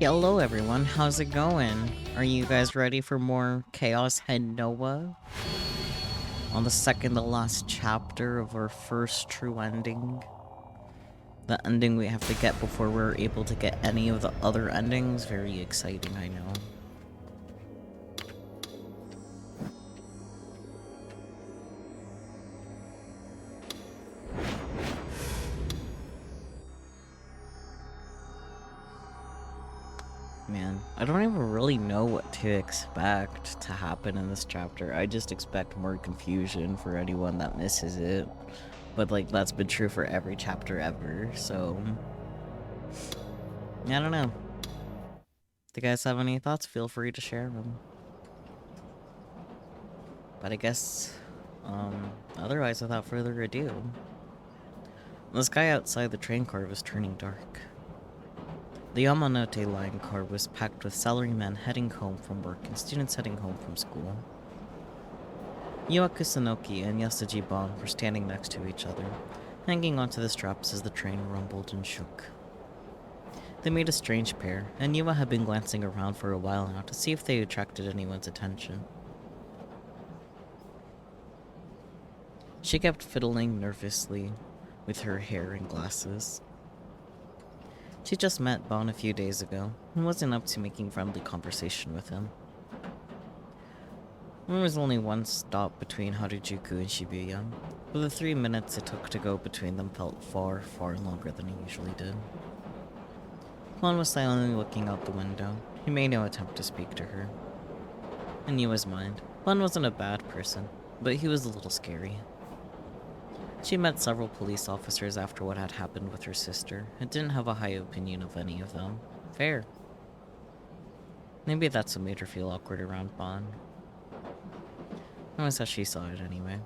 Hello everyone, how's it going? Are you guys ready for more Chaos Head NoAH? On the second to last chapter of our first true ending. The ending we have to get before we're able to get any of the other endings. Very exciting, I know. Man, I don't even really know what to expect to happen in this chapter. I just expect more confusion for anyone that misses it. But, like, that's been true for every chapter ever, so... I don't know. If you guys have any thoughts, feel free to share them. But I guess, otherwise, without further ado... The sky outside the train car was turning dark. The Yamanote line car was packed with salarymen heading home from work and students heading home from school. Yua Kusunoki and Yasuji Bon were standing next to each other, hanging onto the straps as the train rumbled and shook. They made a strange pair, and Yua had been glancing around for a while now to see if they attracted anyone's attention. She kept fiddling nervously with her hair and glasses. She just met Bon a few days ago, and wasn't up to making friendly conversation with him. There was only one stop between Harajuku and Shibuya, but the 3 minutes it took to go between them felt far, far longer than it usually did. Bon was silently looking out the window. He made no attempt to speak to her. In Yua's mind, Bon wasn't a bad person, but he was a little scary. She met several police officers after what had happened with her sister, and didn't have a high opinion of any of them. Fair. Maybe that's what made her feel awkward around Bon. That was how she saw it anyway.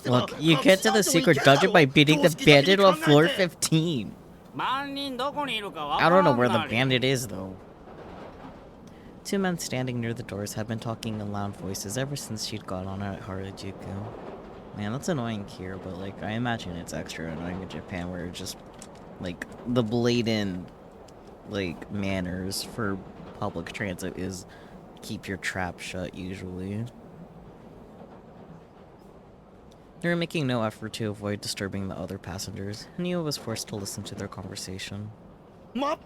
Look, you get to the secret dungeon by beating the bandit on floor 15. I don't know where the bandit is, though. Two men standing near the doors had been talking in loud voices ever since she'd got on at Harajuku. Man, that's annoying here, but, like, I imagine it's extra annoying in Japan where it's just, like, the blatant, like, manners for public transit is keep your trap shut, usually. They were making no effort to avoid disturbing the other passengers, and Yua was forced to listen to their conversation. The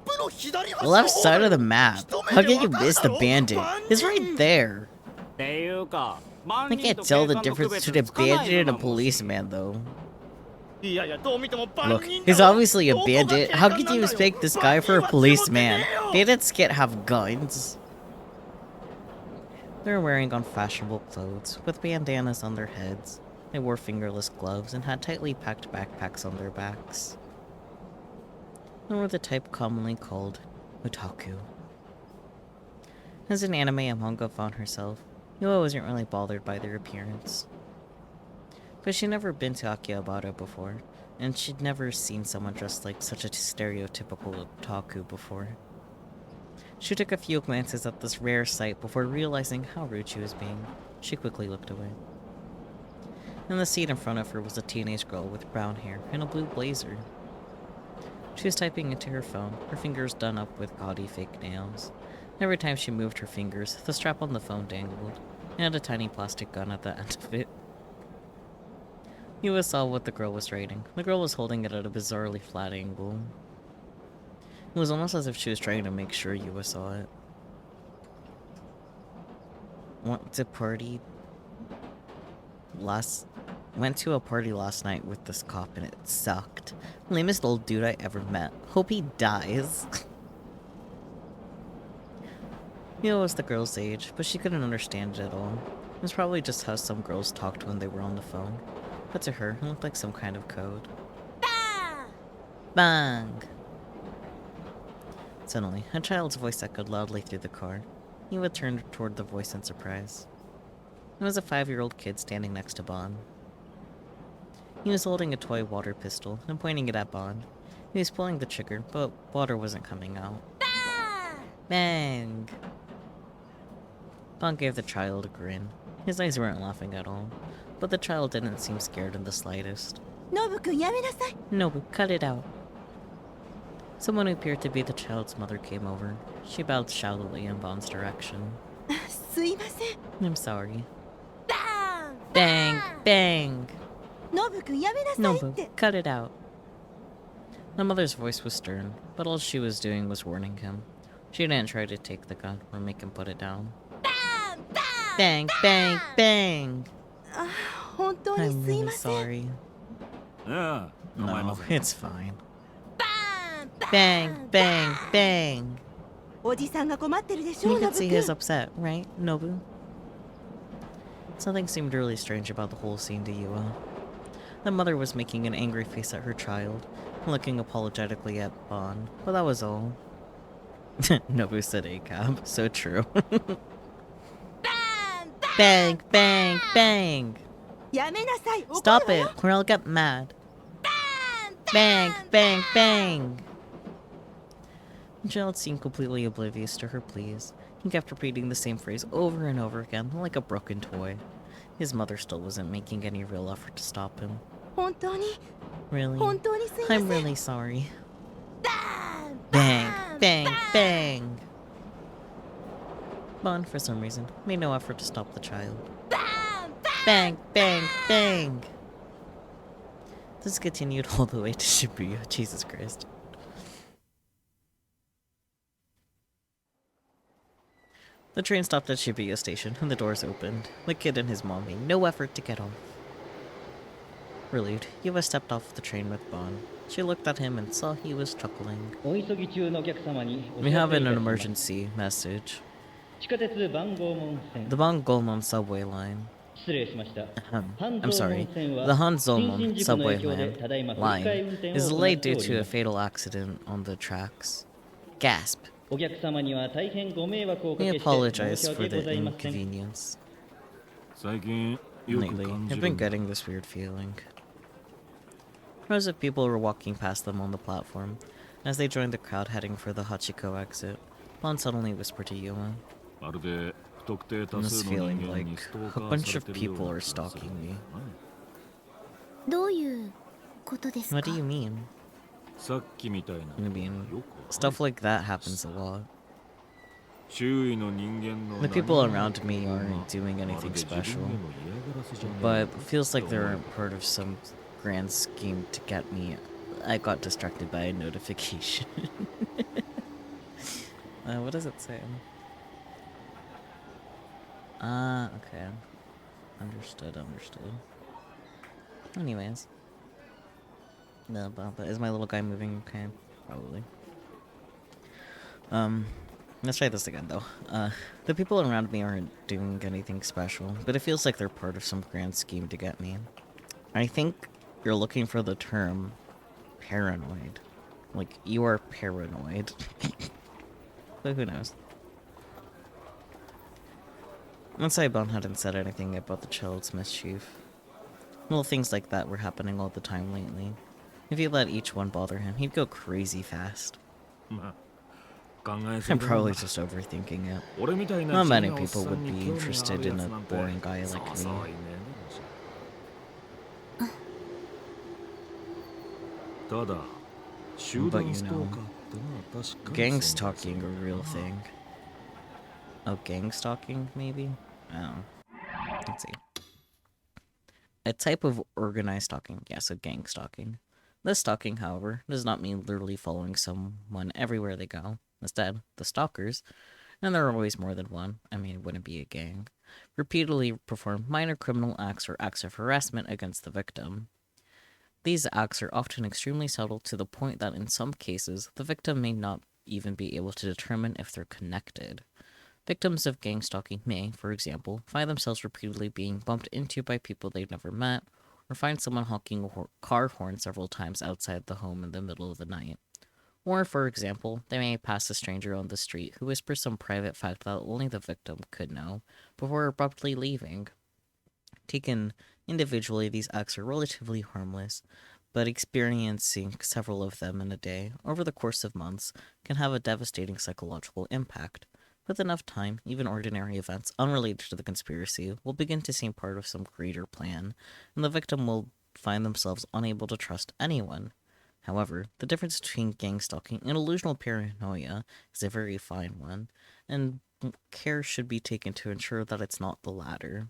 left side of the map? How can you miss the bandit? It's right there. I can't tell the difference between a bandit and a policeman, though. Look, he's obviously a bandit. How could you mistake this guy for a policeman? Bandits can't have guns. They were wearing unfashionable clothes, with bandanas on their heads. They wore fingerless gloves and had tightly packed backpacks on their backs. They were the type commonly called otaku. As an anime and manga fan herself, Yua wasn't really bothered by their appearance. But she'd never been to Akihabara before, and she'd never seen someone dressed like such a stereotypical otaku before. She took a few glances at this rare sight before realizing how rude she was being. She quickly looked away. In the seat in front of her was a teenage girl with brown hair and a blue blazer. She was typing into her phone, her fingers done up with gaudy fake nails. Every time she moved her fingers, the strap on the phone dangled, and had a tiny plastic gun at the end of it. Yua saw what the girl was writing. The girl was holding it at a bizarrely flat angle. It was almost as if she was trying to make sure Yua saw it. Went to a party last night with this cop and it sucked. Lamest old dude I ever met. Hope he dies. Yua was the girl's age, but she couldn't understand it at all. It was probably just how some girls talked when they were on the phone. But to her, it looked like some kind of code. Bang! Bang! Suddenly, a child's voice echoed loudly through the car. Yua turned toward the voice in surprise. It was a 5-year-old kid standing next to Bon. He was holding a toy water pistol and pointing it at Bon. He was pulling the trigger, but water wasn't coming out. Bang! Bang! Bon gave the child a grin. His eyes weren't laughing at all, but the child didn't seem scared in the slightest. Nobu, cut it out. Someone who appeared to be the child's mother came over. She bowed shallowly in Bond's direction. すいません。 I'm sorry. バーン Bang! Bang! ノブ君やめなさい Nobu, って。 cut it out. The mother's voice was stern, but all she was doing was warning him. She didn't try to take the gun or make him put it down. バーンバーン Bang! Bang! Bang! あ、本当に I'm すい really ません。 sorry. ああ、構い No, ません。 it's fine. バーンバー Bang! ン Bang! Bang! おじさんが困ってるでしょ You ノ can ブ see 君 he's upset, right, Nobu? Something seemed really strange about the whole scene to Yua. The mother was making an angry face at her child, looking apologetically at Bon, but that was all. Nobu said ACAB, so true. バーンバー Bang! Bang! Bang! ンやめなさい。怒る Stop わよ it, or I'll get mad. バーン Bang! Bang! Bang! The child seemed completely oblivious to her pleas. He kept repeating the same phrase over and over again, like a broken toy. His mother still wasn't making any real effort to stop him. 本当に Really? 本当にすいませ I'm ん。 really sorry. バーン Bang! Bang! バーン Bang! Bon, for some reason, made no effort to stop the child. バーンバーン Bang! Bang! Bang! This continued all the way to Shibuya. Jesus Christ. The train stopped at Shibuya Station, and the doors opened. The kid and his mom made no effort to get off. Relieved, Yuva stepped off the train with Bon. She looked at him and saw he was chuckling. お急ぎ中のお客様にお We 知ら have せい an たします emergency message. 地下鉄番号門線 The Bangomon subway line. 失礼しました I'm 半蔵 sorry. 門線は The 人 Hanzomon 身事故の subway 影響でただいま line 振り替え運転を is 行 delayed ってお due り to ま a す fatal accident on the tracks. Gasp. お客様には大変ご迷惑をおか We けして申 apologize し for 訳 the ございません inconvenience. 最近よく Lately, 感じ I've る been んだ。 getting this weird feeling. Rows of people were walking past them on the platform. As they joined the crowd heading for the Hachiko exit, Bon suddenly whispered to Yuma, まるで不特定多 I'm 数 just の feeling 人間 like にストー a カー bunch さ of れてるよう people な are 気がする stalking me. どういうことですか What do you mean? さっきみたいな I mean, よくある stuff like that happens a lot. 周囲の人間の The people 何 around me 々 aren't doing まる anything で自分 special, への嫌がらせじゃねえ but か it feels like と they're 思う part of some grand scheme to get me. I got distracted by a notification. What does it say? Ah, okay. Understood. Anyways. No, but is my little guy moving okay? Probably. Let's try this again, though. The people around me aren't doing anything special, but it feels like they're part of some grand scheme to get me. I think you're looking for the term paranoid. Like, you are paranoid. But who knows? Once Bon hadn't said anything about the child's mischief. Little things like that were happening all the time lately. If he let each one bother him, he'd go crazy fast. まあ考えす I'm ぎだな probably just overthinking it. 俺みたいな Not 地 many 味なおっさ people ん would に be 興味があ interested る in や a つなんて boring guy そう like そう me. いねえだろうしただ集 But 団 you ストー know, カーってのは確かに gang 存在す stalking る a real thing. Oh, gang stalking, maybe? I don't know. Let's see. A type of organized stalking. Yeah, so gang stalking. This stalking, however, does not mean literally following someone everywhere they go. Instead, the stalkers, and there are always more than one, I mean, it wouldn't be a gang, repeatedly perform minor criminal acts or acts of harassment against the victim. These acts are often extremely subtle to the point that in some cases, the victim may not even be able to determine if they're connected. Victims of gang stalking may, for example, find themselves repeatedly being bumped into by people they've never met, or find someone honking a car horn several times outside the home in the middle of the night. Or, for example, they may pass a stranger on the street who whispers some private fact that only the victim could know, before abruptly leaving. Taken individually, these acts are relatively harmless, but experiencing several of them in a day, over the course of months, can have a devastating psychological impact. With enough time, even ordinary events unrelated to the conspiracy will begin to seem part of some greater plan, and the victim will find themselves unable to trust anyone. However, the difference between gang stalking and delusional paranoia is a very fine one, and care should be taken to ensure that it's not the latter.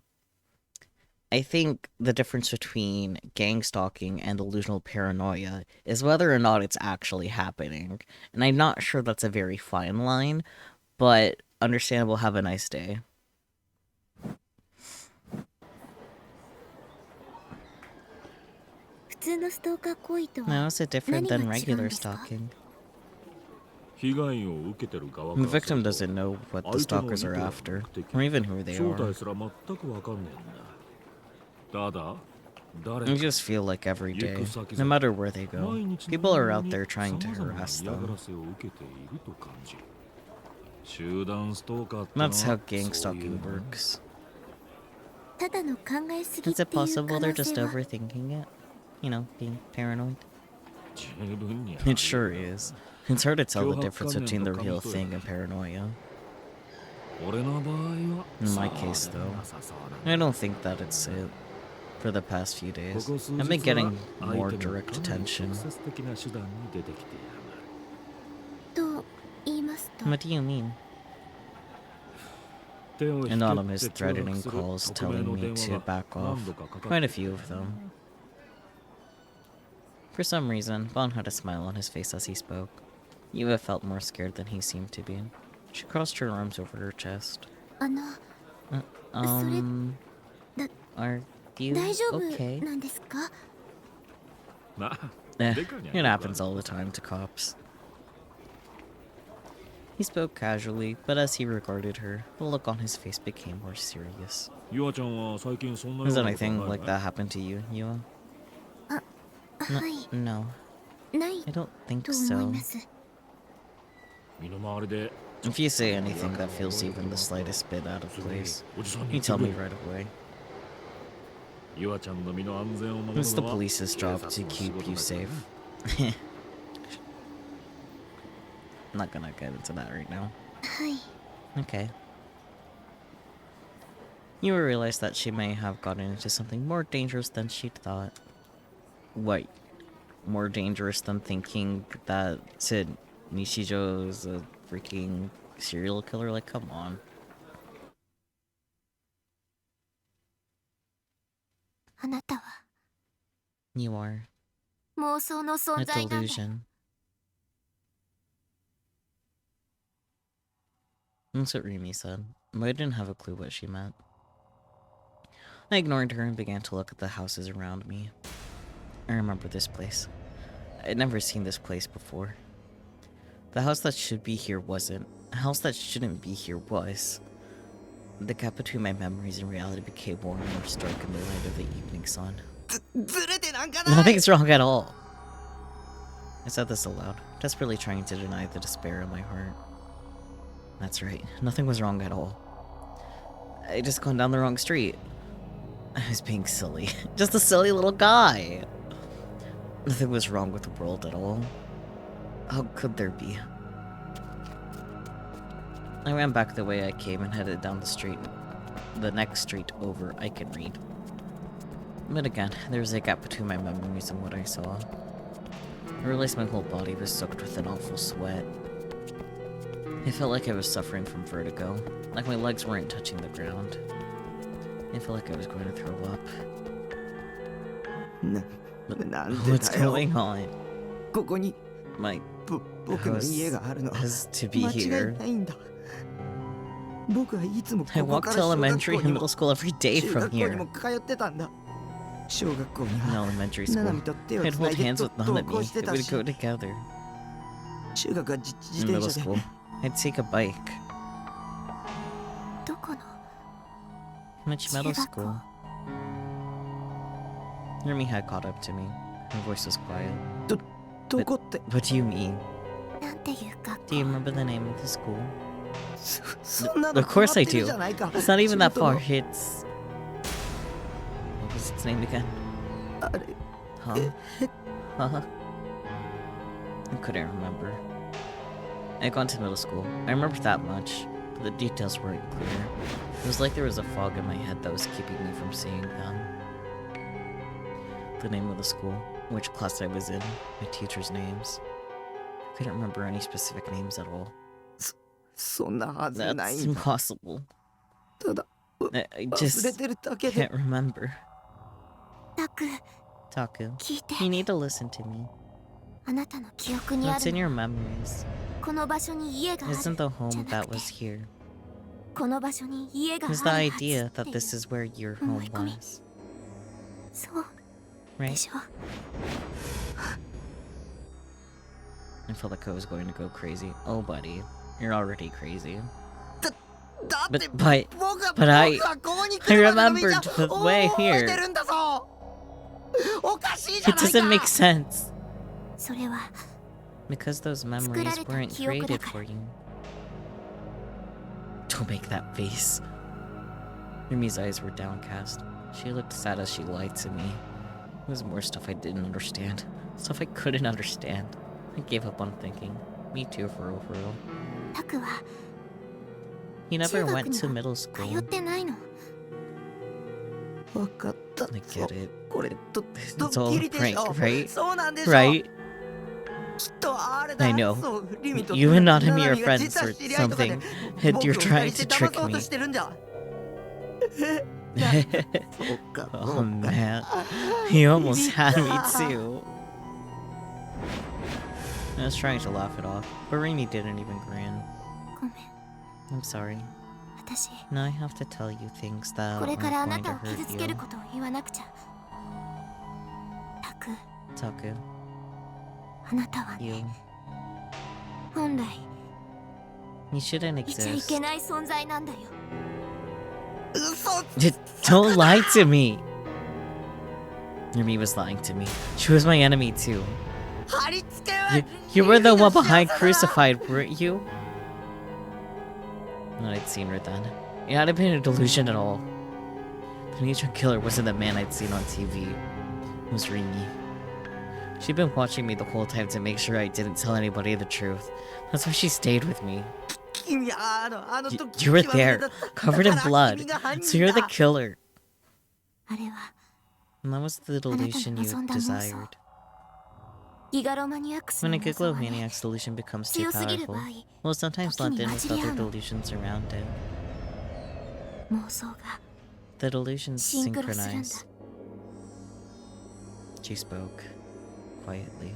I think the difference between gang stalking and delusional paranoia is whether or not it's actually happening, and I'm not sure that's a very fine line, but understandable. Have a nice day. Now, is it different than regular stalking? The victim doesn't know what the stalkers are after, or even who they are. I just feel like every day, no matter where they go, people are out there trying to harass them. That's how gang stalking works. Is it possible they're just overthinking it? You know, being paranoid? It sure is. It's hard to tell the difference between the real thing and paranoia. In my case, though, I don't think that it's it. For the past few days, I've been getting more direct attention. What do you mean? Anonymous threatening calls telling me to back off. Quite a few of them. For some reason, Bon had a smile on his face as he spoke. Yuva felt more scared than he seemed to be. She crossed her arms over her chest. Are you okay? It happens all the time to cops. He spoke casually, but as he regarded her, the look on his face became more serious. Has anything like that happened to you, Yua? No. I don't think so. If you say anything that feels even the slightest bit out of place, you tell me right away. It's the police's job to keep you safe. I'm not gonna get into that right now. Okay. You will realize that she may have gotten into something more dangerous than she'd thought. What? More dangerous than thinking that Sid Nishijo is a freaking serial killer? Like, come on. You are a delusion. That's what Rimi said, but I didn't have a clue what she meant. I ignored her and began to look at the houses around me. I remember this place. I'd never seen this place before. The house that should be here wasn't. A house that shouldn't be here was. The gap between my memories and reality became more and more stark in the light of the evening sun. Nothing's wrong at all. I said this aloud, desperately trying to deny the despair in my heart. That's right, nothing was wrong at all. I just gone down the wrong street. I was being silly. Just a silly little guy. Nothing was wrong with the world at all. How could there be? I ran back the way I came and headed down the street. The next street over I can read. But again, there was a gap between my memories and what I saw. I realized my whole body was soaked with an awful sweat. I felt like I was suffering from vertigo, like my legs weren't touching the ground. I felt like I was going to throw up. What's going on? My house has to be here. I walked to elementary and middle school every day from here. In elementary school, I'd hold hands with Nanami and we'd go together. In middle school, I'd take a bike. Which middle school? Rumi had caught up to me. Her voice was quiet. What do you mean? Do you remember the name of the school? Of course I do. It's not even that far. It's... What was its name again? Huh? I couldn't remember. I had gone to middle school. I remembered that much, but the details weren't clear. It was like there was a fog in my head that was keeping me from seeing them. The name of the school. which class I was in, my teacher's names. I couldn't remember any specific names at all. そんなはずない That's んだ。 impossible. ただ I 忘れ just てるだけで can't remember. タク、 Taku, 聞いて。 you need to listen to me. あなたの記憶にあ What's in る your のは memories この場所に家がある isn't the じゃ home な that くて was here. この場所に家がある It was は the ず idea って that いう this is where your 思 home い込み。 was, そうで right? しょ。 I felt like I was going to go crazy. Oh, buddy, you're already crazy. だって But 僕は but I ここに来るまでの道 remembered the は way 覚え here. てるんだぞ。おかしいじゃ It ないか。 doesn't make sense それは because those memories Skurareta weren't kyoku created dakara. for you. Don't make that face. Yumi's eyes were downcast. She looked sad as she lied to me. There was more stuff I didn't understand. Stuff I couldn't understand. I gave up on thinking. Me too, for real, for real. タクは You 中 never 学 went に to は middle 通 school. ってないの。わかったぞ。 I get it. これド It's ッ all キリでし prank, ょ。 right? そうなんでしょ。 Right? きっとあれだ。 I know. そうリミと You and ナ Nanami ナ are ミが friends 実は or 知り合いとかで something, and 僕 you're を trying 二人 to で trick 騙そうと me. してるんだ。そうか。 Oh man, he almost had me too. I was trying to laugh it off, but Remy didn't even grin. ごめん。 I'm sorry. 私 Now I have to tell you things that これからあ aren't な going た to を傷 hurt つける you. ことを言わなくちゃ。タク、 Taku, あなたは you. ね、本来 You shouldn't いちゃい exist. けない存在なんだよ。嘘 Don't lie to me! Remy was lying to me. She was my enemy too. 貼り付けは You were the one リミの仕業 behind だな。 crucified, weren't you? And I'd seen her then. It hadn't been a delusion at all. The nature killer wasn't the man I'd seen on TV. It was Remy. She'd been watching me the whole time to make sure I didn't tell anybody the truth. That's why she stayed with me. 君あの You, 時 you were 気まぐれ there, だった。 covered in だから blood. 君が犯 So 人 you're the だ。 killer. あれは And that was the delusion you desired. ギガロマニアックス When の a 妄想はね、 Giglomaniac's delusion becomes too 強すぎる powerful, 場合、 well, sometimes lumped in with other 時に混じり合うの。 delusions around it. 妄想が The delusions シンクロするんだ。 synchronize. She spoke quietly,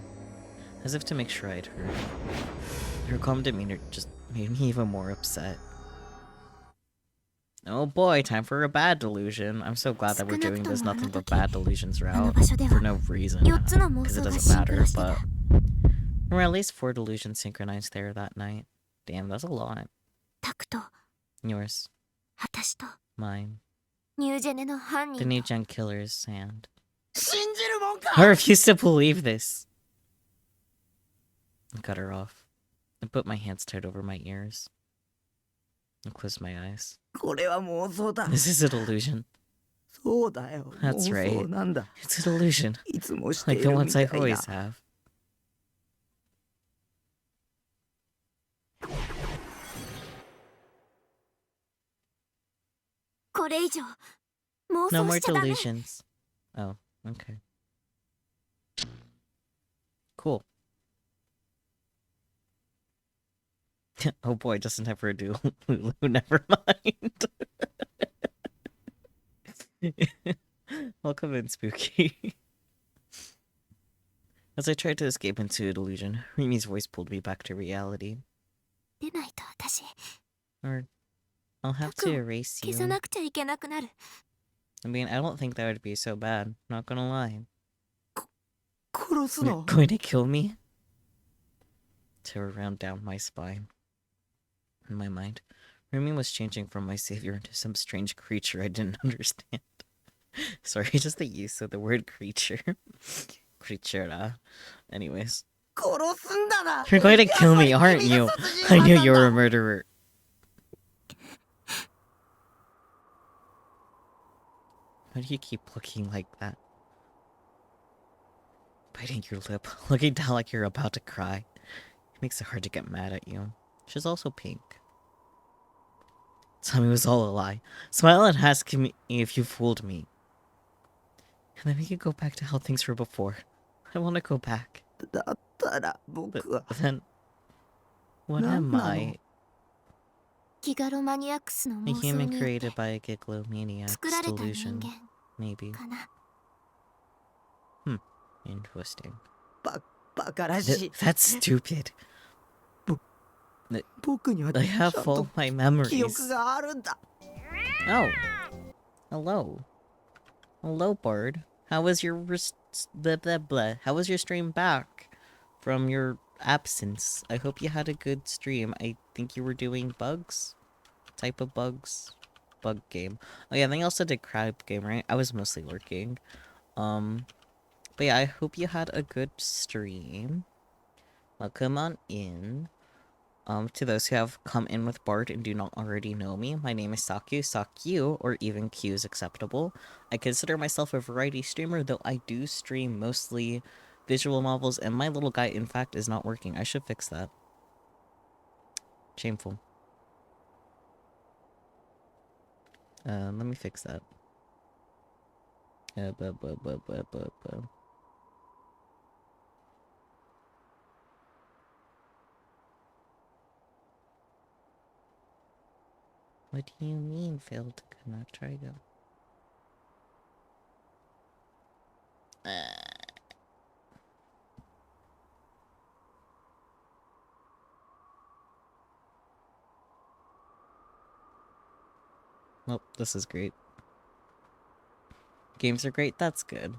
as if to make sure I'd heard. Her calm demeanor just made me even more upset. Oh boy, time for a bad delusion. I'm so glad that we're doing this nothing but bad delusions あの route 場所で for は no reason, 4つの妄 because 想 it が doesn't シンク matter, ロしてた。 but there were at least 4 delusions synchronized there that night. Damn, that's a lot. タクと Yours, 私と mine, ニュージェネの犯 the 人 new と gen killer's hand. 信じるもんか。 I refuse to believe this. I cut her off. I put my hands tight over my ears. I closed my eyes. これは妄想だ。 This is a delusion. そうだよ。 That's 妄 right. 想なんだ。 It's a delusion. いつもしてい Like the るみ ones たい I've だ。 always have. これ以上妄 No 想 more しちゃダメ。 delusions. Oh, okay. Cool. Oh boy, doesn't have her do Lulu, never mind. Welcome in, Spooky. As I tried to escape into a delusion, Rimi's voice pulled me back to reality. 出ないと私 Or, I'll have to erase 消さ you. なくちゃいけなくなる。 I mean, I don't think that would be so bad, not gonna lie. 殺す You're の。 going to kill me? Terror ran down my spine. In my mind, Remy was changing from my savior into some strange creature I didn't understand. Sorry, just the use of the word creature. Creatura. Anyways. 殺すんだな。 You're going to kill me, aren't you? I knew you were a murderer. Why do you keep looking like that? Biting your lip, looking down like you're about to cry. It makes it hard to get mad at you. She's also pink. Tell me it was all a lie. Smile and ask me if you fooled me. And then we could go back to how things were before. I want to go back. だったら But 僕は then, what 何 am なの I? ギガロマニアックスの A 妄想 human によって created by a gigalomaniac's 作られた人 delusion. 間 Maybe. かな。 Interesting. バカらしい That's stupid. 僕には I ちゃ have ん all と my 記 memories. 憶があるんだ Oh. Hello. Hello, Bard. How was your How was your stream back from your absence? I hope you had a good stream. I think you were doing bugs? Type of bugs? Bug game. Oh yeah, then you also did crab game, right? I was mostly working. But yeah, I hope you had a good stream. Welcome on in. To those who have come in with Bard and do not already know me, my name is Sakyu, or even Q is acceptable. I consider myself a variety streamer, though I do stream mostly visual novels, and my little guy, in fact, is not working. I should fix that. Shameful. Let me fix that. What do you mean, failed to connect? Try again. Well, this is great. Games are great, that's good.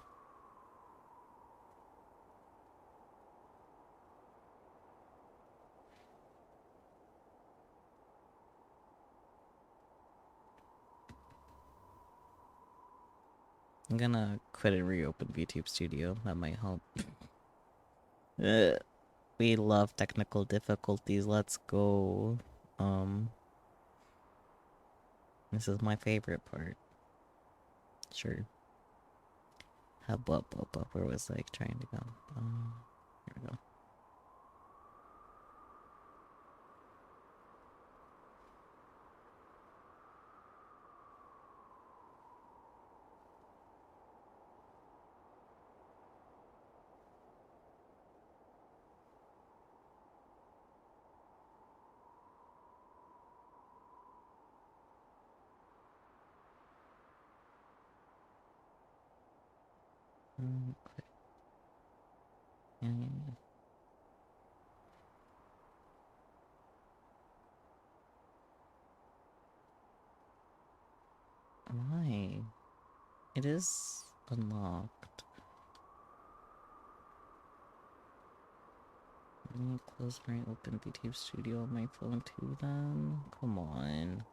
I'm gonna quit and reopen VTube Studio. That might help. We love technical difficulties. Let's go. This is my favorite part. Sure. Hub up. Where was I trying to go? Here we go. Quit. Yeah. Why? It is unlocked. Let me close my open VTube Studio on my phone too then. Come on.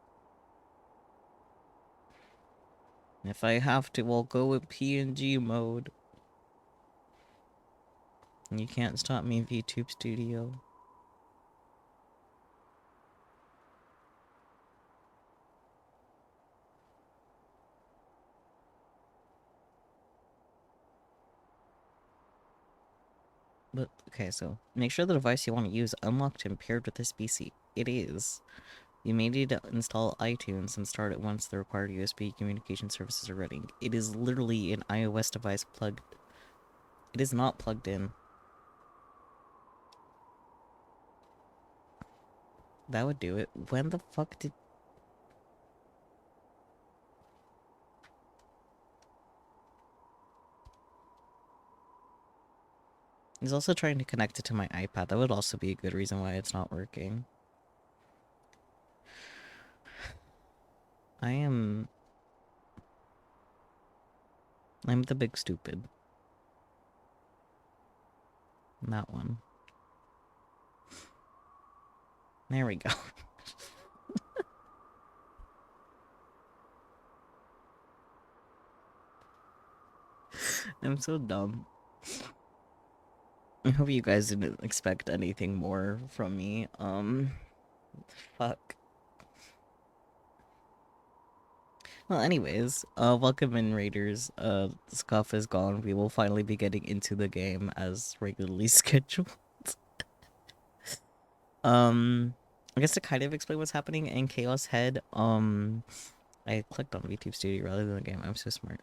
If I have to, I'll go with PNG mode. And you can't stop me, VTube Studio. But, okay, so make sure the device you want to use unlocked and paired with this PC. It is. You may need to install iTunes and start it once the required USB communication services are ready. It is literally an iOS device plugged. It is not plugged in. That would do it. When the fuck did... He's also trying to connect it to my iPad. That would also be a good reason why it's not working. I'm the big stupid. That one. There we go. I'm so dumb. I hope you guys didn't expect anything more from me. Fuck. Well, anyways, welcome in, Raiders. Scuff is gone. We will finally be getting into the game as regularly scheduled. I guess to kind of explain what's happening in Chaos Head, I clicked on VTube Studio rather than the game. I'm so smart.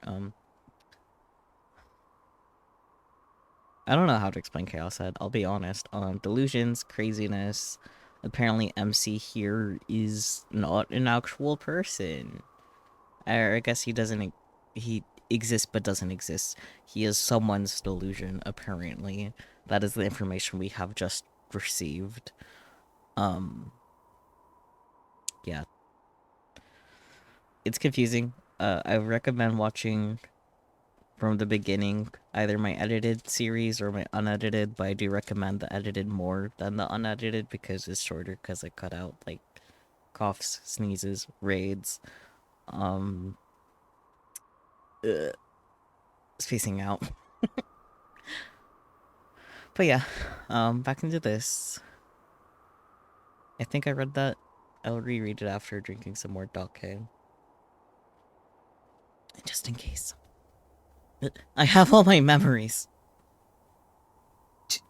I don't know how to explain Chaos Head, I'll be honest. Delusions, craziness. Apparently MC here is not an actual person. Or I guess he doesn't... He exists but doesn't exist. He is someone's delusion, apparently. That is the information we have just received. Yeah. It's confusing. I recommend watching from the beginning, either my edited series or my unedited, but I do recommend the edited more than the unedited because it's shorter because I cut out, like, coughs, sneezes, raids, spacing out. But yeah, back into this. I think I read that. I'll reread it after drinking some more Dake. Just in case. I have all my memories.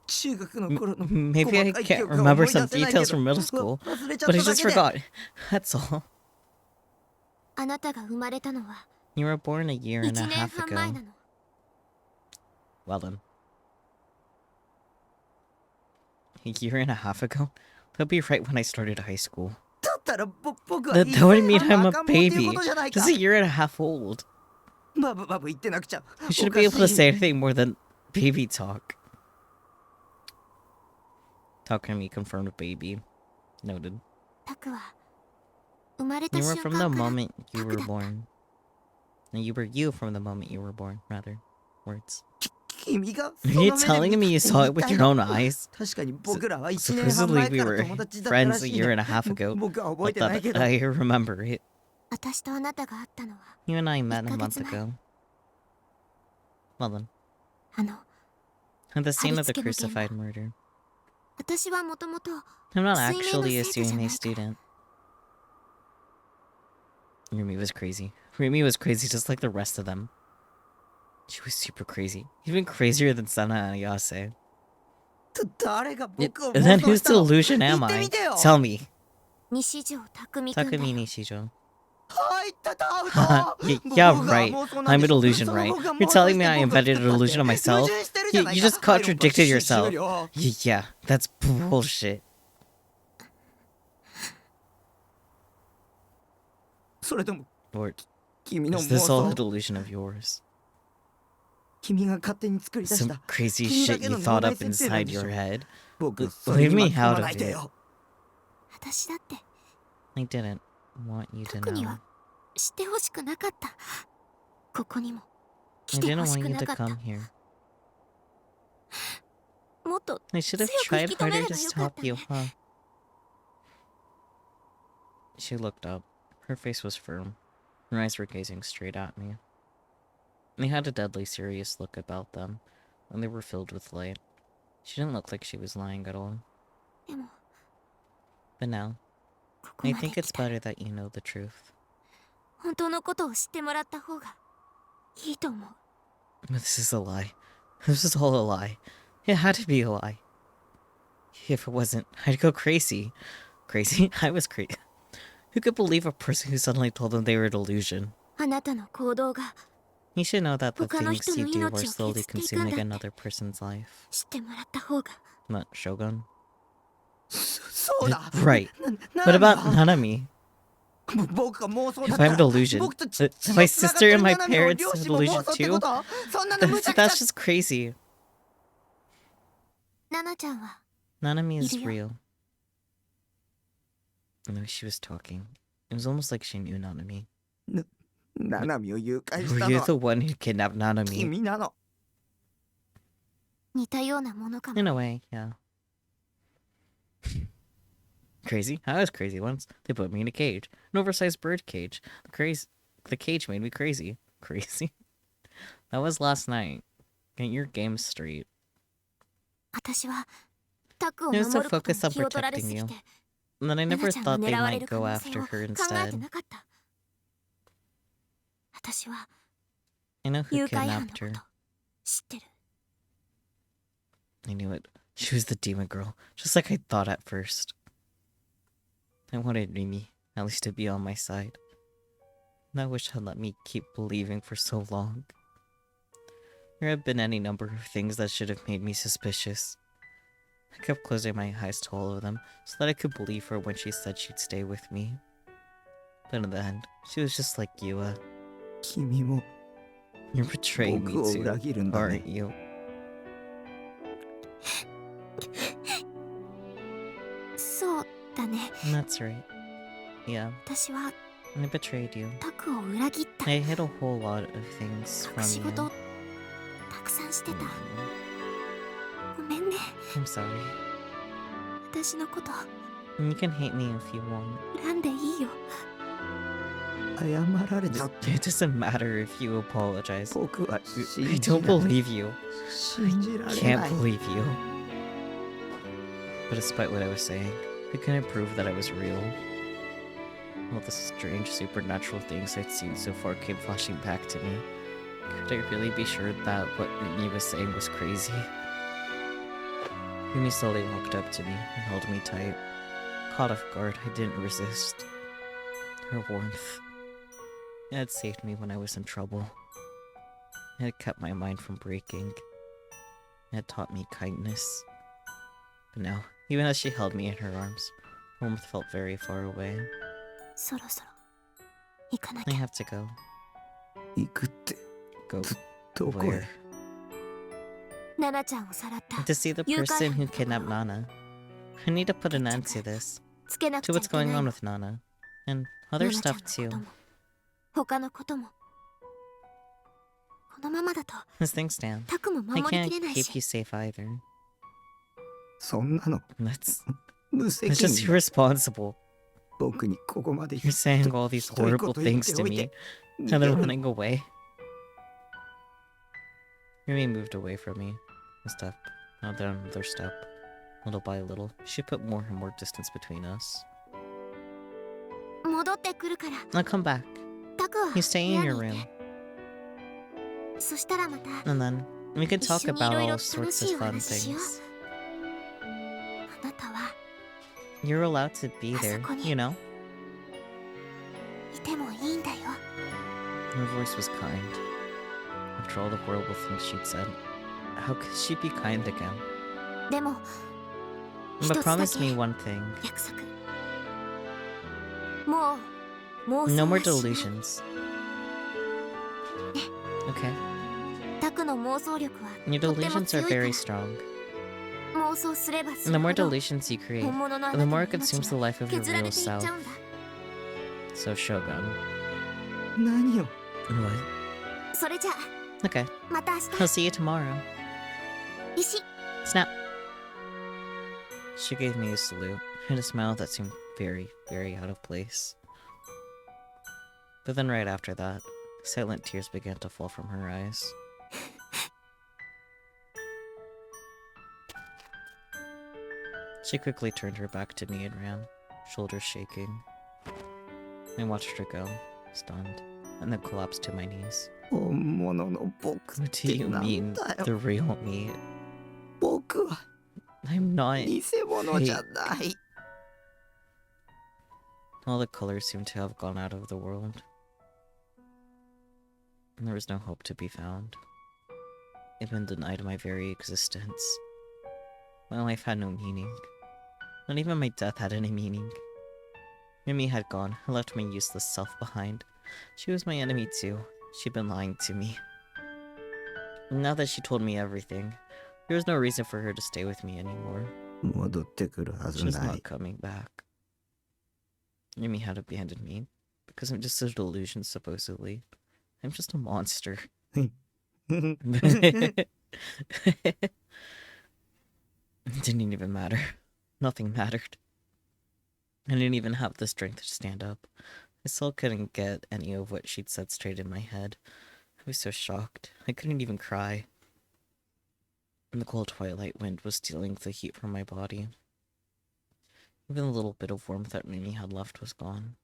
中学の頃の Maybe I 細かい記 can't 憶が remember 思い出 some せないけ details ど from middle school, 忘れちゃっ but た I だ just けで forgot. That's all. あなたが生まれたのは You were born a year and a 1年 half 半前 ago. なの。 Well then. A year and a half ago? That'll be right when I started high school. だったら僕は That would mean 1年 I'm 半 a 赤ん坊っていう baby. ことじゃないか Just a year and a half old. バブ言ってなくちゃ You shouldn't be able to say anything more than baby talk. Takumi confirmed baby. Noted. タクは生まれた You 瞬 were 間 from か the ら moment you タク were だった。 born. And you were you from the moment you were born, rather. Words. 君が Are そ you の目で telling 見 me you saw it with your own eyes? 確かに僕らは1年半 Supposedly 前 we から were 友達だったら friends a しい year ね and a half ago. 僕は覚え But てない that けど I remember it. 私とあなたが会ったのは You and I met a 1ヶ month 月前。 ago. Well then. あの At the scene of the 貼り付けの現場。 crucified murder. 私はもともと I'm not 水泳の actually a 生徒じゃ CNA ないから。 student. Rumi was crazy. Rumi was crazy just like the rest of them. She was super crazy. Even crazier than Sana and Ayase. 誰が僕を And then 妄想 whose したの delusion 言 am って I? みてよ Tell me. 西条匠君だよ。 Takumi Nishijo. 入ったタウト Yeah, right. I'm a delusion, right? You're telling me I invented a delusion of myself? You just contradicted yourself. Yeah, that's bullshit. それとも Or 君の is 妄 this all a 想 delusion of yours? 君が勝手に作り出し Some た crazy 君だ shit け you の thought 脳内 up 設定なん inside でしょ your head? 僕それ Leave に me 巻き込 out ま of ないで it. よ私だって I didn't want you タ to クに know. は知ってほしくなかった。ここにも I 来て didn't ほし want く you な to かった。 come here. もっと I should have 強く tried 引き止め harder れ to ばよかっ stop た you, ね。 huh? She looked up. Her face was firm. Her eyes were gazing straight at me. They had a deadly serious look about them, and they were filled with light. She didn't look like she was lying at all. でも But now, ここ I まで think 来 it's たら better that you know the truth. 本当のことを知ってもらった方がいいと思う。 This is a lie. This is all a lie. It had to be a lie. If it wasn't, I'd go crazy. Crazy? I was crazy. Who could believe a person who suddenly told them they were a delusion? あなたの行動が You should know that the 他の things 人 you の do 命 are を削 slowly っていくん consuming だって another person's life. 知ってもらった方が。 Not Shogun? そうだ Right. な What な about Nanami? 僕が妄想だ If った I'm ら delusion, 僕と my 血の繋がって sister る and my ナナミを parents 両 have 親も妄 delusion 想って too? ことそんなの無茶苦 That's 茶 just crazy. ナナちゃんは Nanami is Iruyo. real. The way she was talking, it was almost like she knew Nanami. ナナミを誘拐し Were た you の the は one who kidnapped Nanami? 君なの似たようなものかも。 In a way, yeah. Crazy? I was crazy once. They put me in a cage. An oversized bird cage. The cage made me crazy. Crazy? That was last night. Get your game straight. 私はタクを It 守 was る to ことに focus on 気を取られす protecting ぎ you. て And then I ナ never ナちゃんが thought they 狙われ might る可 go 能性 after を her 考えて instead. なかった。私は I know who 誘拐犯の kidnapped こと her. 知ってる。 I knew it. She was the demon girl, just like I thought at first. I wanted Rimi, at least to be on my side. And I wish had let me keep believing for so long. There have been any number of things that should have made me suspicious. I kept closing my eyes to all of them so that I could believe her when she said she'd stay with me. But in the end, she was just like Yua. 君も You're betraying me 僕を too, 裏切るんだね aren't you? そうだね。 That's right. Yeah, 私は I betrayed you. タクを裏切った。 I hid a whole lot of things 隠し from 事 you. たくさんしてた。ごめんね。 I'm sorry. 私のこと You can hate me if you want. 恨んでいいよ。謝られたって It doesn't matter if you apologize. 僕は I 信じら don't れない believe you. 信じられ Can't ない believe you. But despite what I was saying, I couldn't prove that I was real. All the strange supernatural things I'd seen so far came flashing back to me. Could I really be sure that what Mimi was saying was crazy? Mimi slowly walked up to me and held me tight. Caught off guard, I didn't resist. Her warmth. It had saved me when I was in trouble. It had kept my mind from breaking. It had taught me kindness. But now, even as she held me in her arms, warmth felt very far away. そろそろ行かな I きゃ。 have to go. 行くって Go どこ where? へナナちゃんをさらった To see the You person who got- kidnapped Nana. I need to put an end to this. つけなくち To ゃい what's けない going の on with Nana. And ナ other ナちゃん stuff のこ too. とも他のこともこのままだと As things stand, タクも I 守り can't きれない keep し you safe either. そんなの That's 無責 just 任だ irresponsible. 僕にここまで You're saying all these horrible things to me, and then running away. Mimi moved away from me. A step, then another step. Little by little, she put more and more distance between us. 戻ってくるから Now come back. タクは You stay in 部 your 屋にい room, てそしたらまた and then we can talk 一緒に about 色 all 々 sorts 楽しい of お fun 話しよう things. あなたは You're allowed to be there, you know? いてもいいんだよ Her voice was kind. After all the horrible things she'd said, how could she be kind again? でも But 一つだ promise け me one thing. 約束もう No 妄 more 想はしない delusions. Okay. タクの妄想力は Your とっても delusions 強 are いから very strong. 妄想すればす And the る more ほど delusions you create, 本物のあな the たの more 命 it consumes the は life of your 削ら real れていっちゃ self. うんだ So, Shogun. 何よ What? それじゃ Okay. また明日 I'll see you tomorrow. 石 Snap. She gave me a salute and a smile that seemed very, very out of place. But then right after that, silent tears began to fall from her eyes. She quickly turned her back to me and ran, shoulders shaking. I watched her go, stunned, and then collapsed to my knees. 本物の僕 What っ do て you なん mean, だよ the real me? 僕は I'm not. 偽物じゃない All the colors seemed to have gone out of the world. And there was no hope to be found. I'd been denied my very existence. My life had no meaning. Not even my death had any meaning. Mimi had gone and left my useless self behind. She was my enemy too. She'd been lying to me. And now that she told me everything, there was no reason for her to stay with me anymore. 戻ってくるはず She's ない not coming back. Mimi had abandoned me because I'm just a delusion, supposedly. I'm just a monster. It didn't even matter. Nothing mattered. I didn't even have the strength to stand up. I still couldn't get any of what she'd said straight in my head. I was so shocked. I couldn't even cry. And the cold twilight wind was stealing the heat from my body. Even the little bit of warmth that Mimi had left was gone.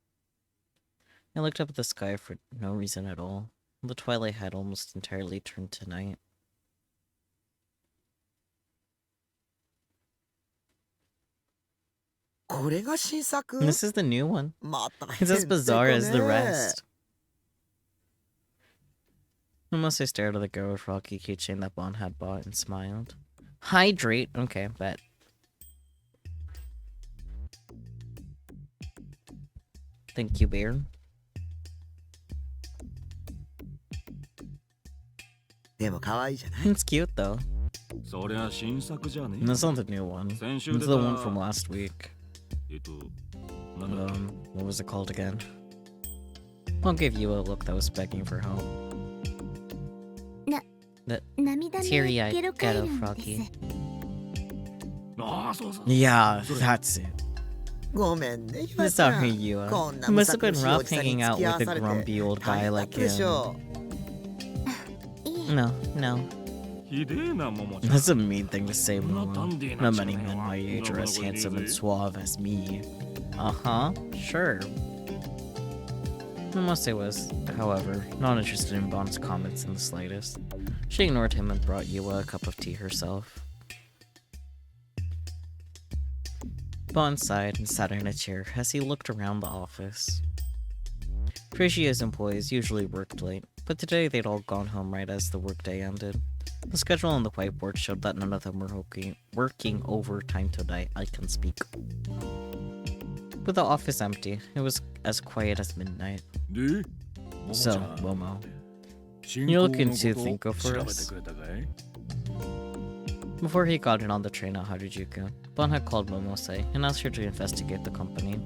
I looked up at the sky for no reason at all. The twilight had almost entirely turned to night. これが新作 This is the new one. また It's as bizarre as the rest. Unless I stared at the Go with Rocky keychain that Bon had bought and smiled. Hydrate? Okay, bet. Thank you, Bear. でも可愛いじゃない It's cute though. そりゃ新作じゃねえ。 That's not the new one. 先週 It's 出 the た one from last week. なんだっけ What was it called again? I'll give you a look that was begging for help. 涙目 Teary-eyed ゲロカイロ ghetto ンで froggy. す。ああ、そうそう。 Yeah, that's it. ごめんね岩ちゃ Sorry, ん Yua. こんな It む must さ have 苦 been しいお rough じさんに hanging 付 out き合わ with さ a れて grumpy old 大 guy 変だっ like たでし him. ょ No, no. ひでえな、ももちゃん。 That's a mean thing to say, そんな Momo. ダンディー Not な many チャンネル men は my age な are か as なかいい handsome and ぜ。 suave as me. Uh-huh, sure. Momose was, however, not interested in Bon's comments in the slightest. She ignored him and brought Yua a cup of tea herself. Bon sighed and sat in a chair as he looked around the office. Frisia's employees usually worked late, but today they'd all gone home right as the workday ended. The schedule on the whiteboard showed that none of them were working overtime today. I can speak. With the office empty, it was as quiet as midnight. で、 So, Momo, you look into Thinko for us? Before he got in on the train at Harajuku, Bon had called Momose and asked her to investigate the company.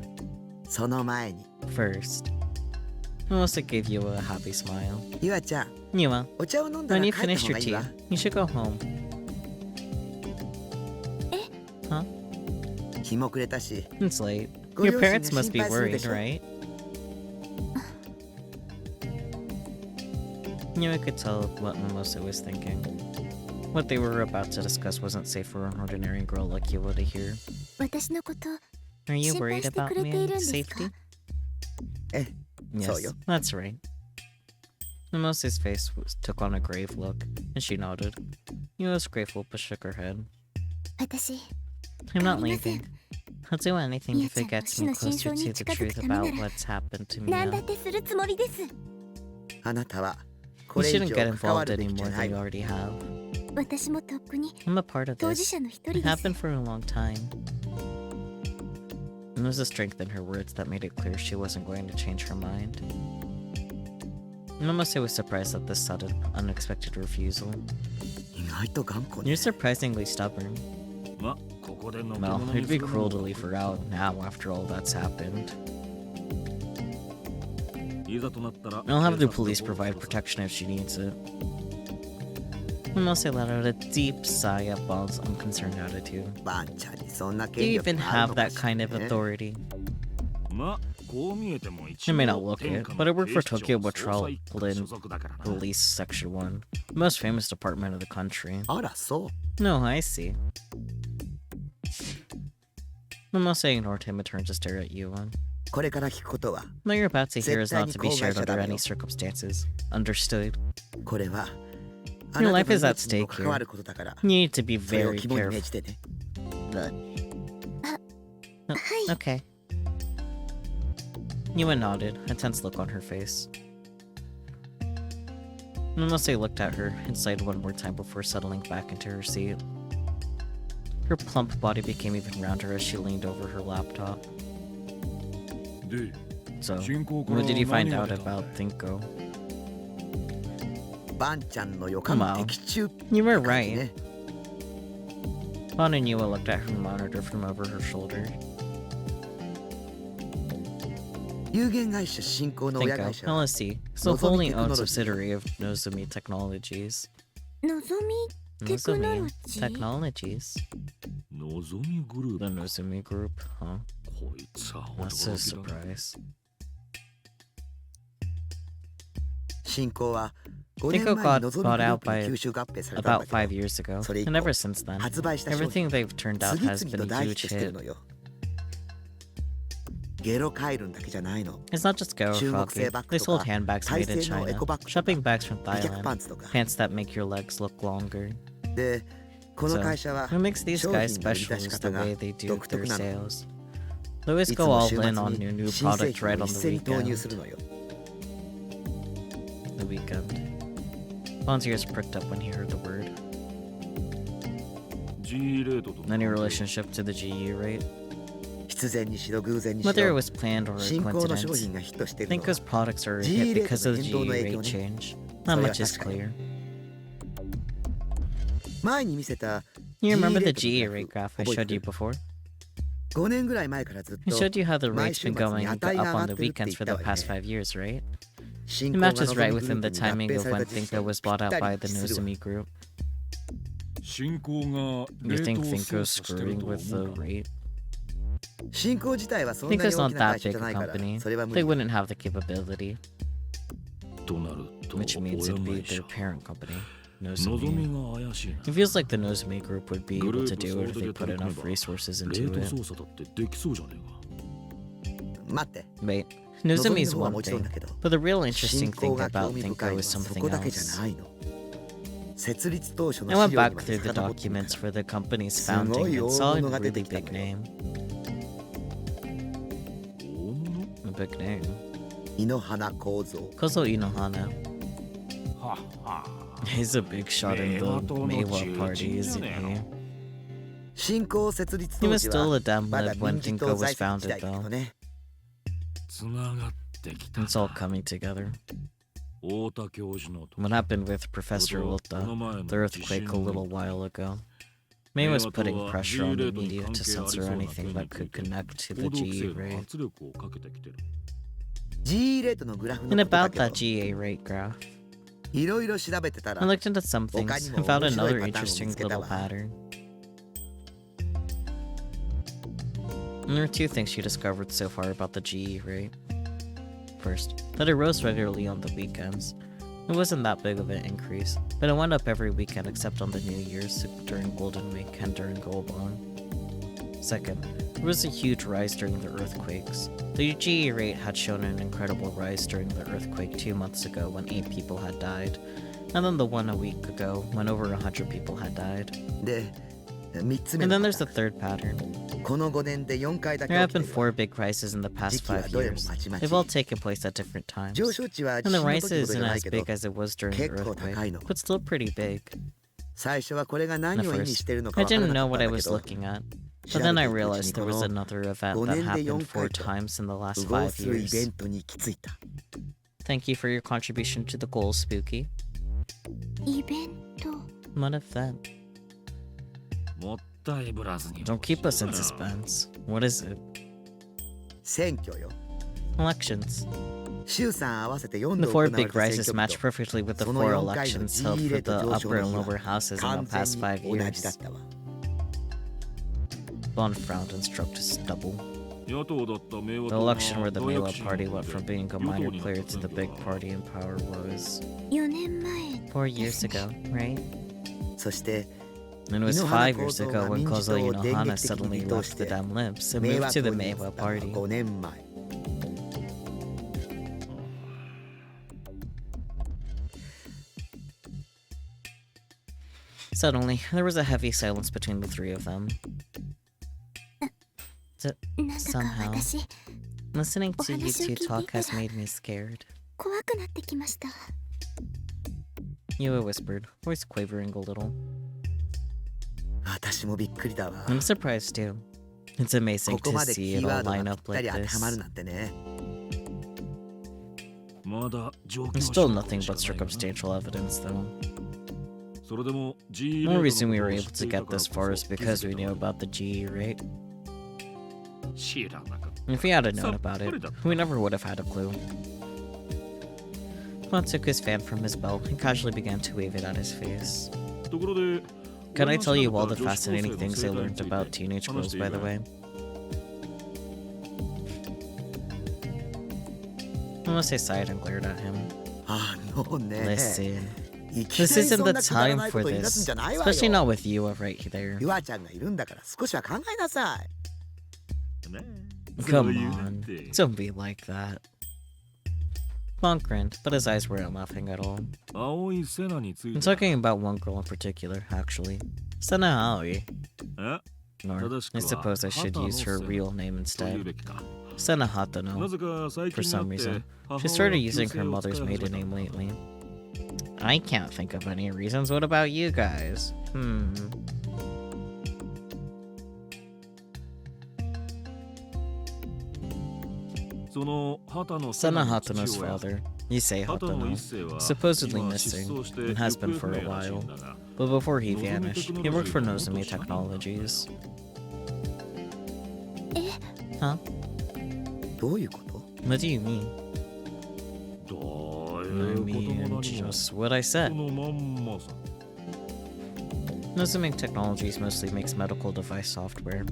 その前に First, Momose gave you a happy smile. 岩ちゃん Yua, お茶を飲んだ when ら you 帰った finish 方 your がいい tea, わ you should go home. 日も暮れたし It's late. ご Your 両親 parents が must 心 be 配するで worried, しょ right? Yua could tell what Momose was thinking. What they were about to discuss wasn't safe for an ordinary girl like Yua to hear. 私のこと Are you 心配 worried して about くれてい me るん and ですか safety? え Yes, そうよ that's right. Mimose's face took on a grave look, and she nodded. Yua was grateful but shook her head. 私 I'm not 帰りません leaving. I'll do anything if it gets me みやちゃんの closer 真相 to に the 近づ truth くためなら about what's happened to me 何だ now. ってするつもりです。あなたはこ You れ以 shouldn't 上 get 関わ involved るべき any じゃ more な than い you already have. 私もとっくに I'm a part of 当事 this. 者の一人 It です。 happened for a long time. And there was a strength in her words that made it clear she wasn't going to change her mind. Momose was surprised at this sudden, unexpected refusal. 意外と頑固ね You're surprisingly stubborn. ま、ここでのけ Well, 者 it'd に be する cruel の to も leave her out now after all that's happened. いざとなったら I'll have the 警察の police 方を provide するさ protection if she needs it. Momose let out a deep sigh at Bon's unconcerned attitude. バンちゃんにそんな Do 権 you 力 even がある have のか that し kind ら of ね authority? ま、こう見えても一 You may 応 not look 天 it, 下 but I の work for 警視 Tokyo 庁捜査一課 Metropolitan 所属だからな。 Police Section 1, the most famous department of the country. あらそう No, I see. Momose ignored him and turned to stare at Yuan. これから聞くことは What you're about to hear is not to be shared under 絶対に口外しちゃダメよ。 any circumstances. Understood? これはあ Your な life た is の at 命にも stake 関わ here. ることだから You need to be それを very 肝に銘 careful. じてね Okay. Yuan nodded, a tense look on her face. Momose looked at her and sighed one more time before settling back into her seat. Her plump body became even rounder as she leaned over her laptop. で、 So, 進行から what did you find 何が out 出たんだ about Thinko? バンちゃんの予感 Come on. 的中 You were って感じ right. ね Bon and Yua looked at her monitor from over her shoulder. 有限会社新興の親 Thinko, 会社は LSC, is a wholly owned subsidiary of Nozomi Technologies. のぞみテクノ Nozomi ロジー Technologies? のぞみグルー The プ。 Nozomi Group, huh? こいつは That's a 驚きだな。 surprise. 新興は5年 Thinko 前に got のぞみグ bought ルー out プに by 吸収合併されたん about だ 5けど years ago, それ以降 and ever since then, 発売した商 everything 品 they've turned out 次 has 々 been と a 大 huge ヒットしてる hit. のよゲロカイルンだけじゃないの It's not just Garo 中国 Froggy. 製バッ They グと sold か handbags 再 made in 生のエ China, コバッグとか shopping bags from 美脚 Thailand, パンツとか pants that make your legs look longer. でこの So, 会社は what makes these 商 guys 品の売り出 special し is 方 the が way they do 独 their 特なの sales. They always いつ go も all 週末 in on に new 新製 product 品 right を on 一 the 斉に投入す weekend. るのよ The weekend. Bond's ears pricked up when he heard the word. G レートと Any relationship to the GE rate? 必然にしろ偶然にし Whether it ろ was planned or a 新興の商 coincidence, 品がヒットして I るの think は his products are a GE hit rate because of the の変動 GE の影 rate 響ね。 change. そ Not れは much is 確かに。 clear. 前に見せた You remember the GE GE rate graph I showed you before? 5年ぐらい前からずっ I と showed you how the 毎 rate's 週 been 末 going に up 値が上 on がっ the てるって weekends 言っ for た the わよ past ね。 5 years, right? 新 It 興が matches 望 right むグル within ー the プに合 timing 併 of され when た実績 Thinko was bought out ぴった by り the 一致するわ。 Nozomi group. 進行が You レー think トを操 Thinko's 作してる screwing と with 思う the か rate? 新興自体はそんなに Thinko's 大 not きな that 会社 big じゃ a ないから company. それは無 They 理だ。 wouldn't have the capability, となると which means 親 it'd be 会社 their parent company, のぞ Nozomi. みが怪しいな It feels like the Nozomi group would be グ able ル to ープ do 総 it if 出 they で put 取り組め enough ば resources レー into ト it. 操作だってできそうじゃねえか待って Wait, 望み Nozomi's の方は one もちろん thing, だけど but the real 新 interesting 興 thing が興 about 味 Thinko 深いのは is そ something こだけじゃ else. ないの。設立当初 I の went 資料に back ま through で the 遡ってみる documents か for ら the company's すご founding い and 大 saw a 物が出 really てきた big のよ。 name. 大物 A big name. 井ノ原構造 Kozo Inohana. はは He's a big shot in the Meiwa party, isn't he? 新興設立 He 当 was 時 still は a dumb まだ lib when 民事 Thinko 党 was 在籍時 founded, 代だけ though. どね。つながってきた It's all coming together. 太田教授のと What happened with Professor Ota, the earthquake a little while ago. May was putting pressure on the media to censor anything that could connect to the 報道規 GE 制の rate. 圧力をかけてきてる GE レートのグラフ And のことだ about けど that GA rate graph, いろいろ調べてた I ら looked into some things, 他にも and found 面白い another パターンを見 interesting つけた little わ。 pattern. And there are two things she discovered so far about the GE rate. First, that it rose regularly on the weekends. It wasn't that big of an increase, but it went up every weekend except on the New Year's, during Golden Week, and during Golbon. Second, there was a huge rise during the earthquakes. The GE rate had shown an incredible rise during the earthquake 2 months ago when 8 people had died, and then the one a week ago when over 100 people had died. で3つ目 And の then パ there's タ the ーン third pattern. この5年で4回だけ There 起 have きて been るわ。 4 big rises in the past 時期は 5どれも years. まちま They've ち all taken place at different times. 上昇値は地 And the 震の rise 時ほど isn't じゃない as けど big as it was during the 結構高い earthquake, の。 but still pretty big. 最初はこれが何 At を意味 first, してるのか I わから didn't な know かっ what た I んだけ was ど looking at. 調 But べ then て I いくうち realized に there こ was の another event 5 that 年で happened 4 4回と times in the last 動 5するイベ years. ントに行き着いた。 Thank you for your contribution to the goal, Spooky. イベント What event? もったいぶらずに Don't keep us in suspense. What is it? 選挙よ。 Elections. 衆参合わせて4 The 度行わ 4 れ big た選 rises 挙 match 区と perfectly with the その 4 4回の elections held GE レ for ート the 上昇 upper の and 日 lower は houses in 完 the 全 past 5に同じだっ years. たわ。 Bond frowned and stroked his stubble. 野党だった明和 The 党が election where the 大 Meiwa 躍進 party を went 起 from こ being a 与党 minor にな player った to the 選 big 挙は party in power was 4年前 4 years ago, right? そして And it was 井ノ原 5 years 構造 ago が when 民事 Kozo 党を電 Inohana 撃的 suddenly に離党 left し the て damn lips and 明 moved 和 to 党 the に移っ Meiwa たのは party. 5年前。 Suddenly, there was a heavy silence between the three of them. なんだか Somehow, 私 listening to you お話を聞い two てい talk たら has made me scared. 怖くなってきました Yua whispered, voice quavering a little. 私もびっくりだわ。 I'm surprised too. It's amazing ここ to までキ see ー it ワ all ード line がぴ up ったり like 当てはまる this. なんてね。まだ状況 There's 証 still 拠 nothing しか but ないがな circumstantial evidence, though. それでも G レ The ー only ト reason の we こと were を able 知っ to ていた get から this こ far そ is 気づ because け we た knew の about the GE rate. 知らなかった If we had known Sa- about it, what is that? we never would have had a clue. Juan took his fan from his belt and casually began to wave it at his face. ところで Can I 俺が tell you 調 all べ the た女子高生 fascinating の things 生 I 態に learned ついて about teenage 話 girls, していい by the かい way? Almost sighed and glared at him. あのね。 Listen, いきな this りそ isn't ん the なくだら time ないこ for と言い出すん this. じゃないわよ。 Especially not with you right there. ゆあちゃんがいるんだから少しは考えなさい。ね Come そういうな on, んて don't be like that. Bonk grinned, but his eyes weren't laughing at all. 青いセナについ I'm て talking about one girl in particular, actually. Sana Aoi. え Nor, 正しく I は suppose I should use her 畑野 real name という instead. べきか Sana な Hatano. ぜか最 For 近にな some って reason, 母 she 親 started の旧 using 姓 her を mother's 使い始め maiden た name んだ lately. I can't think of any reasons. What about you guys? Sana Hatano's father, Issei Hatano, supposedly missing and has been for a while. But before he vanished, he worked for Nozomi Technologies. Huh? どういうこと？ What do you mean? I mean, just what I said. Nozomi Technologies mostly makes medical device software.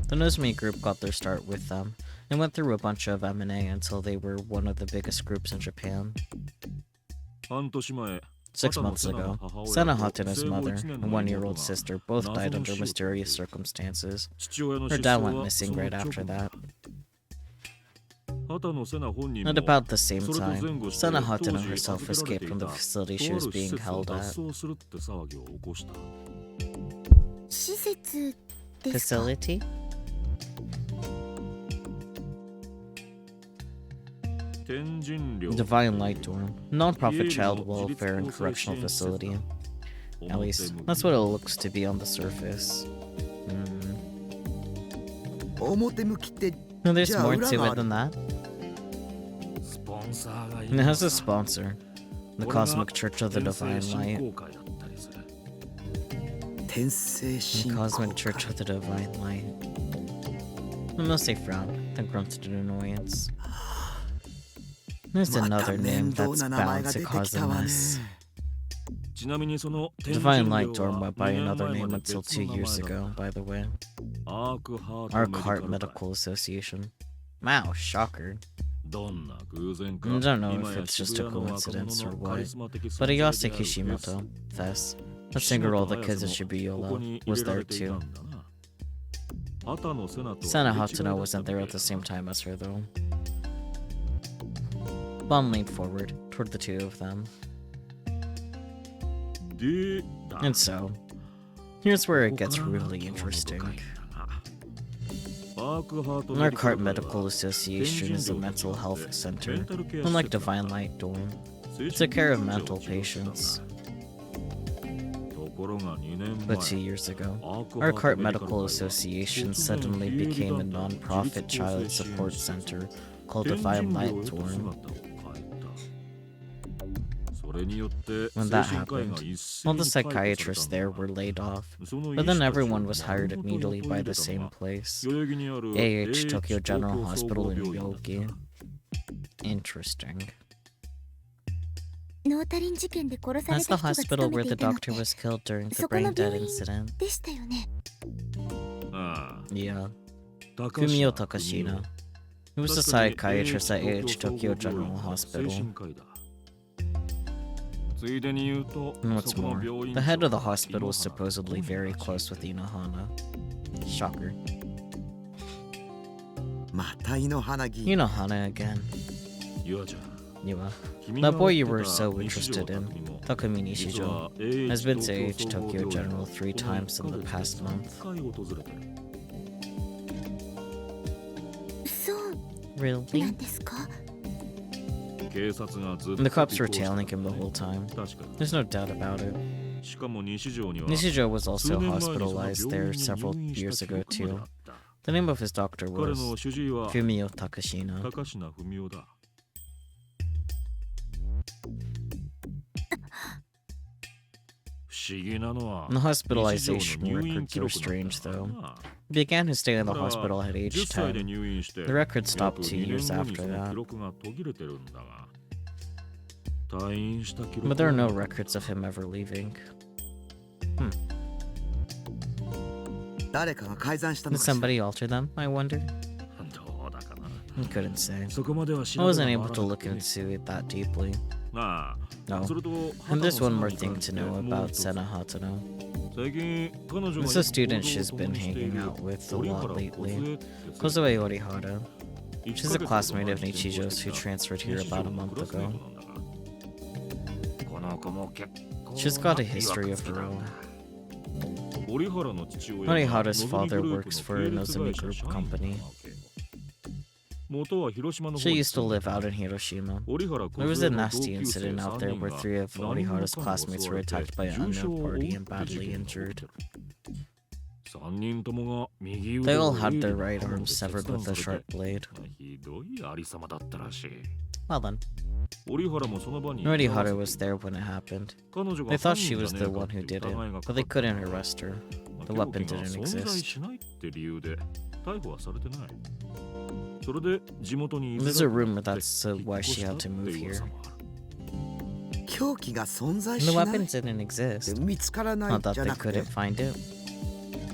The Nozomi group got their start with them, and went through a bunch of M&A until they were one of the biggest groups in Japan. 6 months ago, Sana Hatano's mother and 1-year-old sister both died under mysterious circumstances. Her dad went missing right after that. At about the same time, Sana Hatano herself escaped from the facility she was being held at. 施設ですか？ Facility? Divine Light Dorm, non-profit child welfare and correctional facility. At least, that's what it looks to be on the surface. 表向きって No, there's じゃあ more 裏 to があ it る than that. It has a sponsor, the Cosmic Church of the Divine Light. 転生 The 信仰 Cosmic か Church of the Divine Light. Unless they frowned, then grunted in annoyance. There's また another 面 name 倒 that's な名前 bound が to 出て cause き a たわね mess. Divine Light Dorm went by another name until 2 years ago, by the way. Arc Heart Medical Association. Wow, shocker. I don't know if it's just a coincidence or what, but Ayase Kishimoto, Thess, the singer of the kids in Shibuya, was there too. Sana Hatano wasn't there at the same time as her though. Bon leaned forward, toward the two of them. And so, here's where it gets really interesting. Arc Heart Medical Association is a mental health center, unlike Divine Light Dorm. It took care of mental patients. But 2 years ago, Arc Heart Medical Association suddenly became a non-profit child support center called Divine Light Dorm. When that happened, all the psychiatrists there were laid off, but then everyone was hired immediately by the same place, AH Tokyo General Hospital in Yogi. Interesting. ノータリン事件で殺され That's た the 人が hospital 勤め where て the いたのっ doctor て was killed during the そこの brain dead 病院 incident. でしたよね。 Yeah. Fumio Takashina. He was a psychiatrist at AH Tokyo General Hospital. And what's more, the head of the hospital is supposedly very close with Inohana. Shocker. また井の花議 Inohana again. Yua. That boy you were so interested in, Takumi Nishijo, has been to AH Tokyo General 3 times in the past month. そうな Really? んですか？ The cops were tailing him the whole time. There's no doubt about it. Nishijo was also hospitalized there several years ago too. The name of his doctor was Fumio Takashina. The hospitalization records were strange though. He began his stay in the hospital at age 10. The record stopped 2 years after that. But there are no records of him ever leaving. 誰かが改ざんした Did のかしら somebody alter them, I wonder? I couldn't say. I wasn't able to look into it that deeply. No. And there's one more thing to know about Sana Hatano. It's a student she's been hanging out with a lot lately, Kozue Orihara. She's a classmate of Nichijo's who transferred here about a month ago. She's got a history of her own. Orihara's father works for a Nozomi Group company. 元は広島の方 She に used to 住んで live た out in Hiroshima. 折原 There was a 梢の nasty 同級生 incident out there 3 where 人が 3 of 何者 Orihara's かに classmates 襲 were われて attacked by an 重傷を unknown 負う party っ and て badly 事件が起こっ injured. てる3人ともが右 They 腕 all を had 鋭利 their な right 刃物 arms で severed 切断 with さ a れ sharp て blade. ひどいありさまだったらしい Well then, 折原もその場に居合 Orihara わせ was there when it happened. 彼女 They が thought 犯 she 人 was じゃ the ねえか one ってい who う did 疑 it, いが but かか they ったが couldn't arrest her. まあ The 凶 weapon 器が didn't 存在 exist. しないって理由で逮捕はされてないそれで地元に居 There's づ a らく rumor なって that's 引っ why 越 she した had っ to て move 噂 here. もある凶器が存在 The しない weapon didn't exist. 見つからない Not that じゃ they なくて couldn't find it.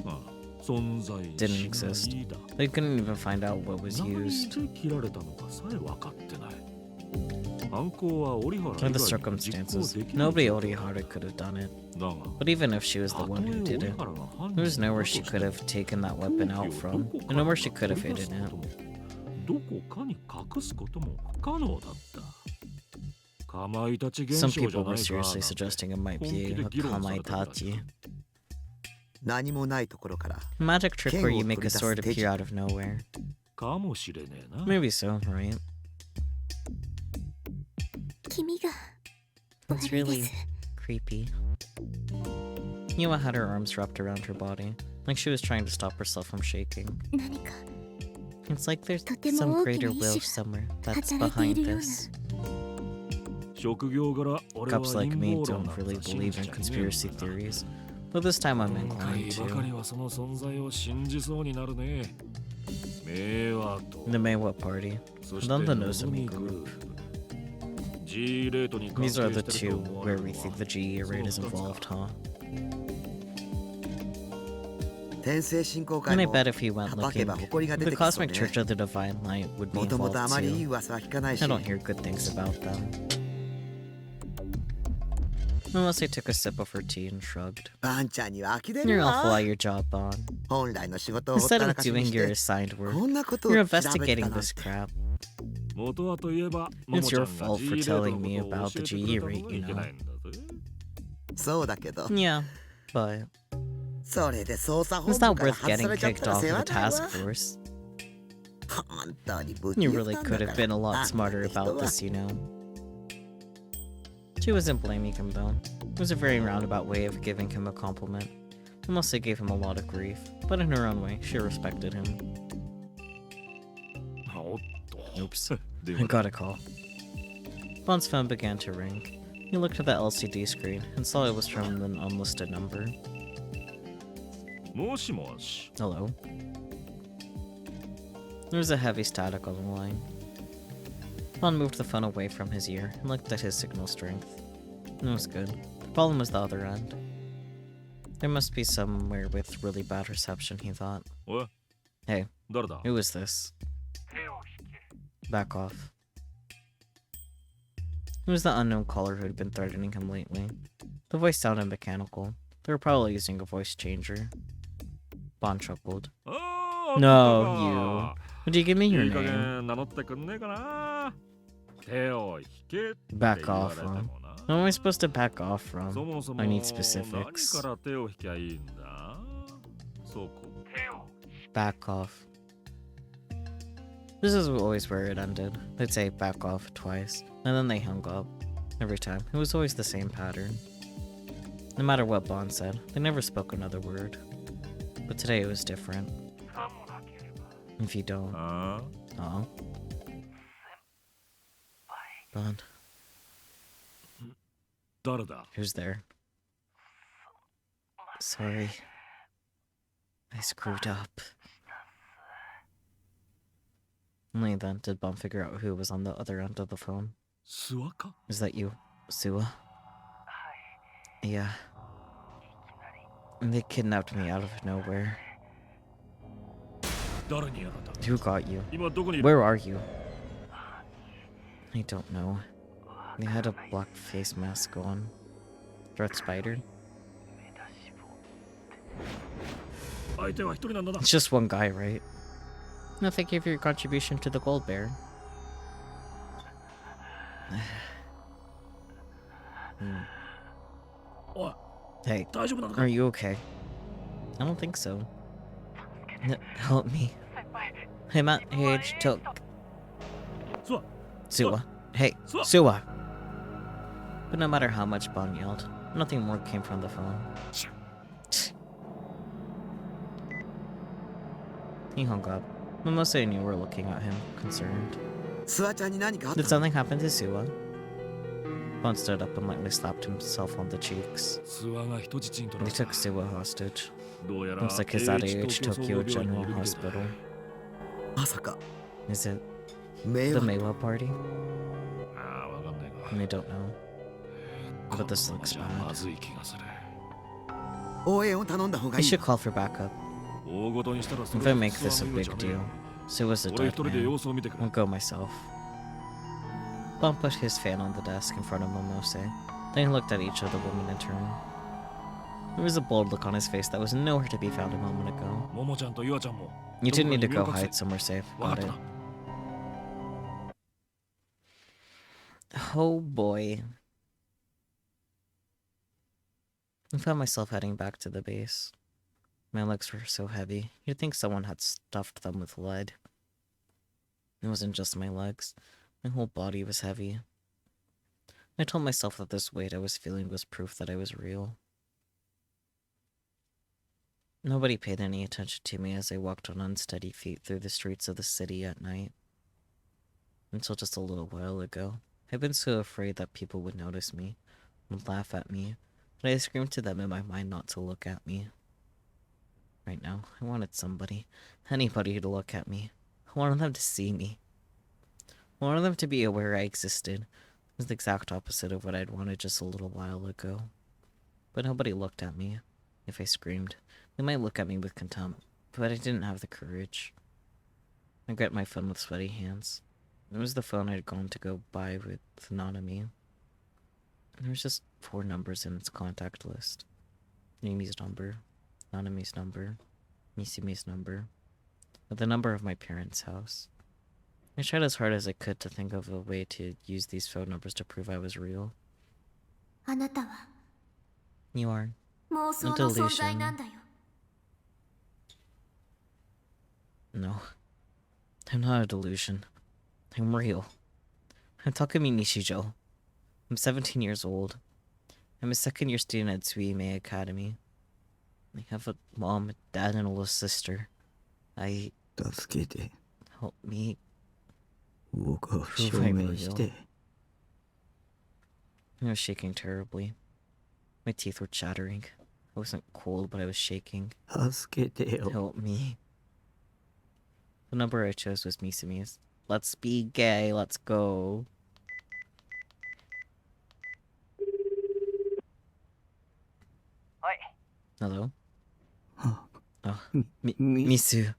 ああ存在 Didn't しない exist. だ They couldn't even find out what was 何 used. で切られたのかさえ分かってない犯行は折原以 Or the 外に実行 circumstances. できない Nobody Orihara could have done it. だが But even if she was the たと one え who 折 did it, 原が犯 there 人 was だ nowhere と she して could have taken that weapon out 凶器 from, を and nowhere she could have どこ hidden から it. どこかに隠すことも不可能だったかまいたち現 Some 象じゃ people な were いか seriously なんて suggesting it might 本 be 気で a 議論されたぐらいだ kamaitachi. 何もないところから A magic trick where you Ken make a will sword put it appear out of nowhere. かもしれねえな Maybe so, right? 君が That's 悪いで really す creepy. Yua had her arms wrapped around her body, like she was trying to stop herself from shaking. 何か It's like there's とても some 大きな greater 意 will 志が somewhere that's 働いてい behind るような this. 職業柄俺は Cops 陰 like me 謀論 don't なん really か信 believe じ in ちゃいねえん conspiracy だな theories, but this time I'm 今回 inclined ばかり to. はその存在を信じそうになるね名和と The Maywa party. そして Then the のぞ Nozomi みグル group. ープ G レートに関係 These are し the てる two と思わ where れる we の think は the GE そ raid の is 2つ involved, か huh? 天聖信仰 And 会 I も bet if he went 叩け looking, ば誇りが出 the てきそう Cosmic ね Church of the Divine Light would be もともとあ involved まりいい too. 噂は聞かないし I don't hear good things about them. Unless I took a sip of her tea and shrugged. バンちゃんには呆れ You're る awful わ at your job, Bon. 本来の仕事をほった Instead ら of かしに doing し your て assigned work, こんなことを you're 調べて investigating たなん this て crap. 元はといえばも It's もちゃ your んが fault G for レート telling の me ことを about 教 the えてくれ GE た rate, のが you いけ know. ないんだぜそうだけど Yeah, but それで捜査本 it's not 部から worth 外さ getting れちゃっ kicked たら off 世 of 話 the だわ task force. 本当に不 You 器用 really なん could だ have から been a lot あんた smarter って人 about は this, you know. She wasn't blaming him though. It was a very roundabout way of giving him a compliment. Unless it gave him a lot of grief, but in her own way, she respected him. おっと Oops. 電 I 話だ got a call. Bond's phone began to ring. He looked at the LCD screen and saw it was from an unlisted number. もしもし Hello. There was a heavy static on the line. Bond moved the phone away from his ear and looked at his signal strength. It was good. The problem was the other end. There must be somewhere with really bad reception, he thought. おい Hey, 誰だ who is this? Back off. It was the unknown caller who had been threatening him lately. The voice sounded mechanical. They were probably using a voice changer. Bond chuckled. あー No, Would you give me い your い加 name? 減名乗ってくんねえかな手を引けって言 Back わ off れて from. もな Who am I supposed to back off そ from? もそも I need 何 specifics. から手を引きゃいいんだそこ Back off. This is always where it ended. They'd say back off twice, and then they hung up. Every time. It was always the same pattern. No matter what Bond said, they never spoke another word. But today it was different. If you don't. ああ Bond, 誰だ who's there? Sorry. I screwed up. Only then did Bond figure out who was on the other end of the phone. 諏訪か Is that you, Sua? Yeah. They kidnapped me out of nowhere. 誰にやられた Who got you? 今どこにいる Where are you? I don't know. They had a black face mask on. Dread Spider? 相手は一人なんだな It's just one guy, right? No, thank you for your contribution to the Gold Bear. Hmm. おい Hey, 大丈夫なのか are you okay? I don't think so. Help me. Hey, Matt, hey, Age, Suwa. Suwa. Hey, Suwa. But no matter how much Bon yelled, nothing more came from the phone. He hung up. Mimose and you were looking at him, concerned. スワちゃんに何かあった Did の something happen to Suwa? Bon stood up and lightly slapped himself on the cheeks. 諏訪が人質に取ら They れた took Suwa hostage. どうやら Looks like he's at AH AH Tokyo General Hospital. まさか Is it 迷 the 惑 Meiwa party? ああわかんないが And I don't know. こ But の this まま looks じゃ bad. まずい気がする 応援を頼んだ方が We いい should call for backup. 大ごとにしたらそ If れ I は make 諏訪 this a の big 命はね deal, Suwa's a 俺 dead 一人で man. 様子を見てくれ I'll go myself. Bon put his fan on the desk in front of Momose. Then he looked at each of the women in turn. There was a bold look on his face that was nowhere to be found a moment ago. ももちゃんとゆあちゃんも You どこ didn't か need に to 身 go を隠せ hide somewhere safe. わか Got った it. な Oh boy. I found myself heading back to the base. My legs were so heavy, you'd think someone had stuffed them with lead. It wasn't just my legs, my whole body was heavy. I told myself that this weight I was feeling was proof that I was real. Nobody paid any attention to me as I walked on unsteady feet through the streets of the city at night. Until just a little while ago, I'd been so afraid that people would notice me, would laugh at me, that I screamed to them in my mind not to look at me. Right now, I wanted somebody, anybody to look at me. I wanted them to see me. I wanted them to be aware I existed. It was the exact opposite of what I'd wanted just a little while ago. But nobody looked at me. If I screamed, they might look at me with contempt, but I didn't have the courage. I grabbed my phone with sweaty hands. It was the phone I'd gone to go buy with Nanami. There was just 4 numbers in its contact list. Mimi's number, Nanami's number, Misumi's number, and the number of my parents' house. I tried as hard as I could to think of a way to use these phone numbers to prove I was real. あなたは You are. 妄想の存在なんだよ No. I'm not a delusion. I'm real. I'm Takumi Nishijo. I'm 17 years old. I'm a second-year student at Tsuime Academy. I have a mom, a dad, and a little sister.助けて Help me. 僕を証 Prove I'm 明して I was shaking terribly. My teeth were chattering. I wasn't cold, but I was shaking. 助けてよ Help me. The number I chose was Misumi's. Let's be gay, let's go. Hello? あ Oh, み Misu.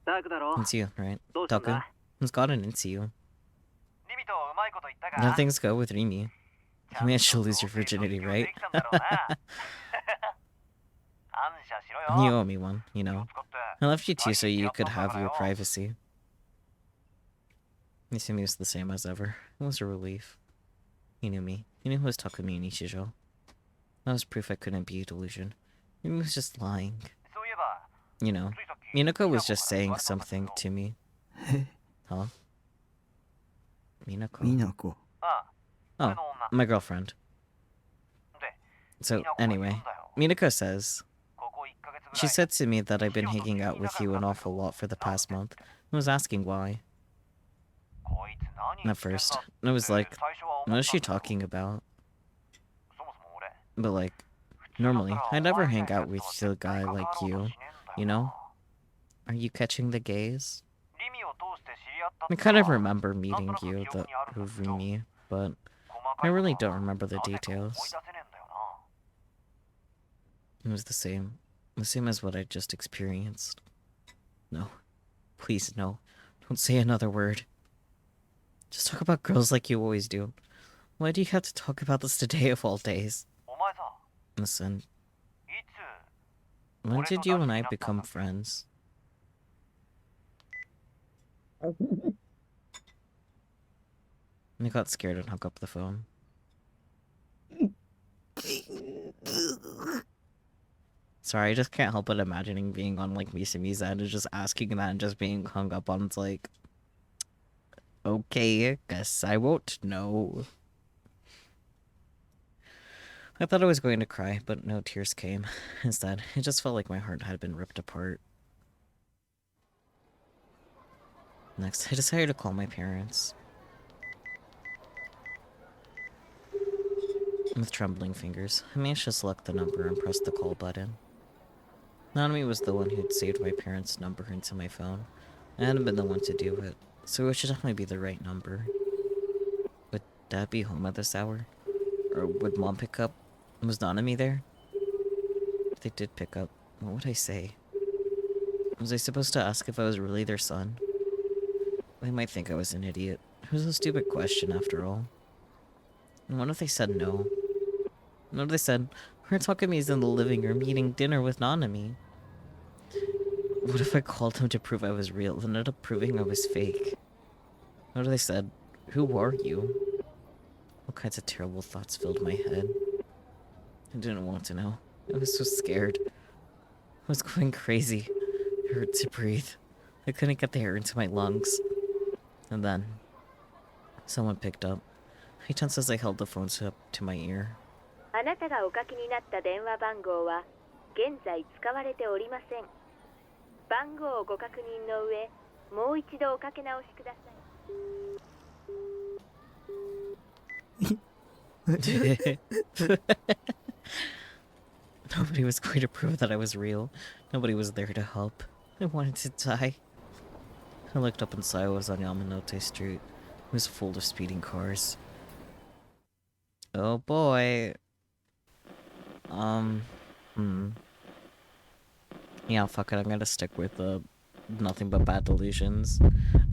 ダークだろ It's you, right? どうしたん Taku? だ Who's gotten into you? リミとうまいこと言ったか How things go with Rimi? You managed to lose your virginity, right? 感謝しろ You よ owe me one, you 気を know. 使って I left you two so you could have your privacy. Misumi was the same as ever. It was a relief. He knew me. He knew who was Takumi Nishijo. That was proof I couldn't be a delusion. Rimi was just lying. そういえば You know, ついさっき Minako was just saying something to me. え Huh? Minako? みなこ あ Oh, 俺の女 my girlfriend. で So, ミナコが言うん anyway, だよ Minako says, ここ1ヶ月ぐらい she said to me that I've been hanging out with you an awful lot for the past month. I was asking why. こいつ何 At 言ってんだ first, I was like, 最初は思 what っ is た she んだよ talking about? そもそも俺 But like, normally, I never hang out with a guy like you, you know? Are you catching the gaze? リミを通して知り合った I って kind of のは remember meeting you, the Rumi, but 細 I かい really こと don't remember the なぜか思い details. 出せねえんだよな It was the same as what I just experienced. No, please, no, don't say another word. Just talk about girls like you always do. Why do you have to talk about this today of all days? お前さ Listen, いつ when did you and I become friends? I got scared and hung up the phone. Sorry, I just can't help but imagining being on like Misumi's end and just asking that and just being hung up on. It's like, Okay, guess I won't know. I thought I was going to cry, but no tears came. Instead, it just felt like my heart had been ripped apart. Next, I decided to call my parents. With trembling fingers, I managed to select the number and press the call button. Nanami was the one who'd saved my parents' number into my phone. I hadn't been the one to do it, so it should definitely be the right number. Would Dad be home at this hour? Or would Mom pick up? Was Nanami there? If they did pick up, what would I say? Was I supposed to ask if I was really their son? They might think I was an idiot. It was a stupid question after all. And what if they said no? What if they said, Takami's in the living room eating dinner with Nanami? What if I called them to prove I was real and ended up proving I was fake? What if they said, who are you? What kinds of terrible thoughts filled my head? I didn't want to know. I was so scared. I was going crazy. It hurt to breathe. I couldn't get the air into my lungs. And then, someone picked up. I tensed as I held the phone up to my ear. あなたがおかけになった電話番号は現在使われておりません。番号をご確認の上、もう一度おかけ直しください。Nobody was going to prove that I was real. Nobody was there to help. I wanted to die. I looked up and saw I was on Yamanote Street. It was full of speeding cars. Oh boy. Yeah, fuck it, I'm gonna stick with nothing but bad delusions.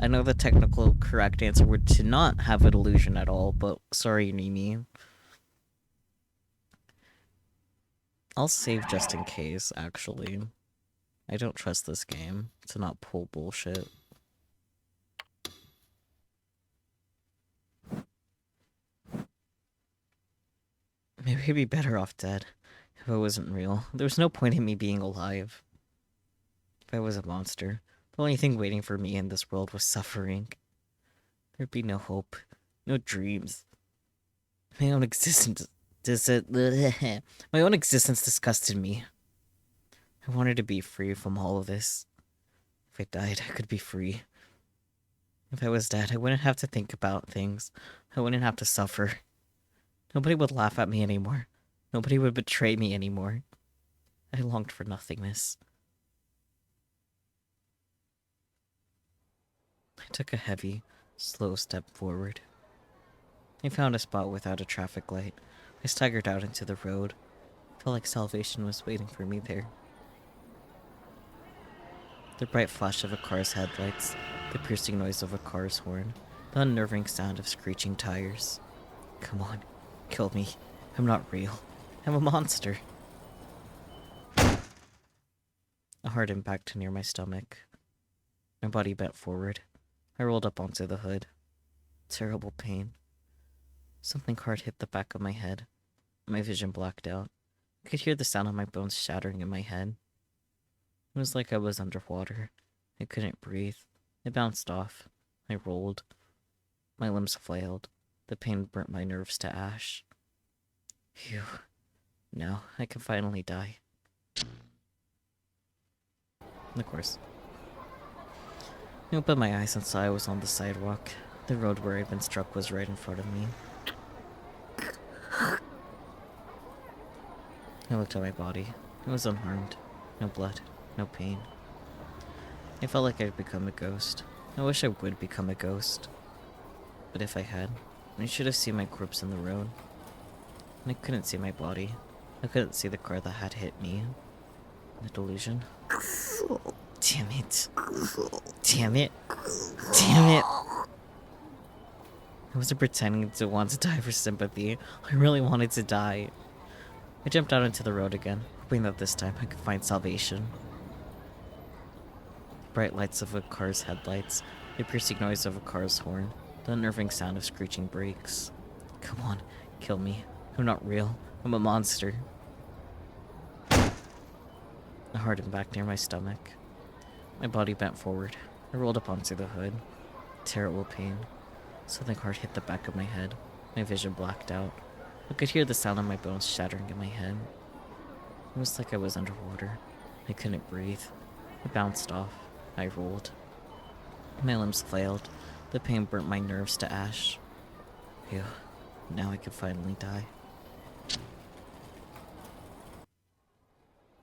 I know the technical correct answer would to not have a delusion at all, but sorry, Nimi. I'll save just in case, actually. I don't trust this game to not pull bullshit. Maybe I'd be better off dead if I wasn't real. There was no point in me being alive. If I was a monster, the only thing waiting for me in this world was suffering. There'd be no hope, no dreams. My own existence my own existence disgusted me. I wanted to be free from all of this. If I died, I could be free. If I was dead, I wouldn't have to think about things. I wouldn't have to suffer. Nobody would laugh at me anymore. Nobody would betray me anymore. I longed for nothingness. I took a heavy, slow step forward. I found a spot without a traffic light. I staggered out into the road. I felt like salvation was waiting for me there. The bright flash of a car's headlights, the piercing noise of a car's horn, the unnerving sound of screeching tires. Come on, kill me. I'm not real. I'm a monster. A hard impact near my stomach. My body bent forward. I rolled up onto the hood. Terrible pain. Something hard hit the back of my head. My vision blacked out. I could hear the sound of my bones shattering in my head. It was like I was underwater. I couldn't breathe. I bounced off. I rolled. My limbs flailed. The pain burnt my nerves to ash. Phew. Now I can finally die. Of course. I opened my eyes and saw I was on the sidewalk. The road where I'd been struck was right in front of me. I looked at my body. It was unharmed. No blood. No pain. I felt like I'd become a ghost. I wish I would become a ghost. But if I had, I should have seen my corpse in the road. And I couldn't see my body. I couldn't see the car that had hit me. The delusion. Damn it. Damn it. Damn it. I wasn't pretending to want to die for sympathy. I really wanted to die. I jumped out into the road again, hoping that this time I could find salvation. The bright lights of a car's headlights, the piercing noise of a car's horn, the unnerving sound of screeching brakes. Come on, kill me. I'm not real. I'm a monster. A hard impact near my stomach. My body bent forward. I rolled up onto the hood. Terrible pain. Something hard hit the back of my head. My vision blacked out. I could hear the sound of my bones shattering in my head. It was like I was underwater. I couldn't breathe. I bounced off. I rolled. My limbs flailed. The pain burnt my nerves to ash. Phew. Now I could finally die.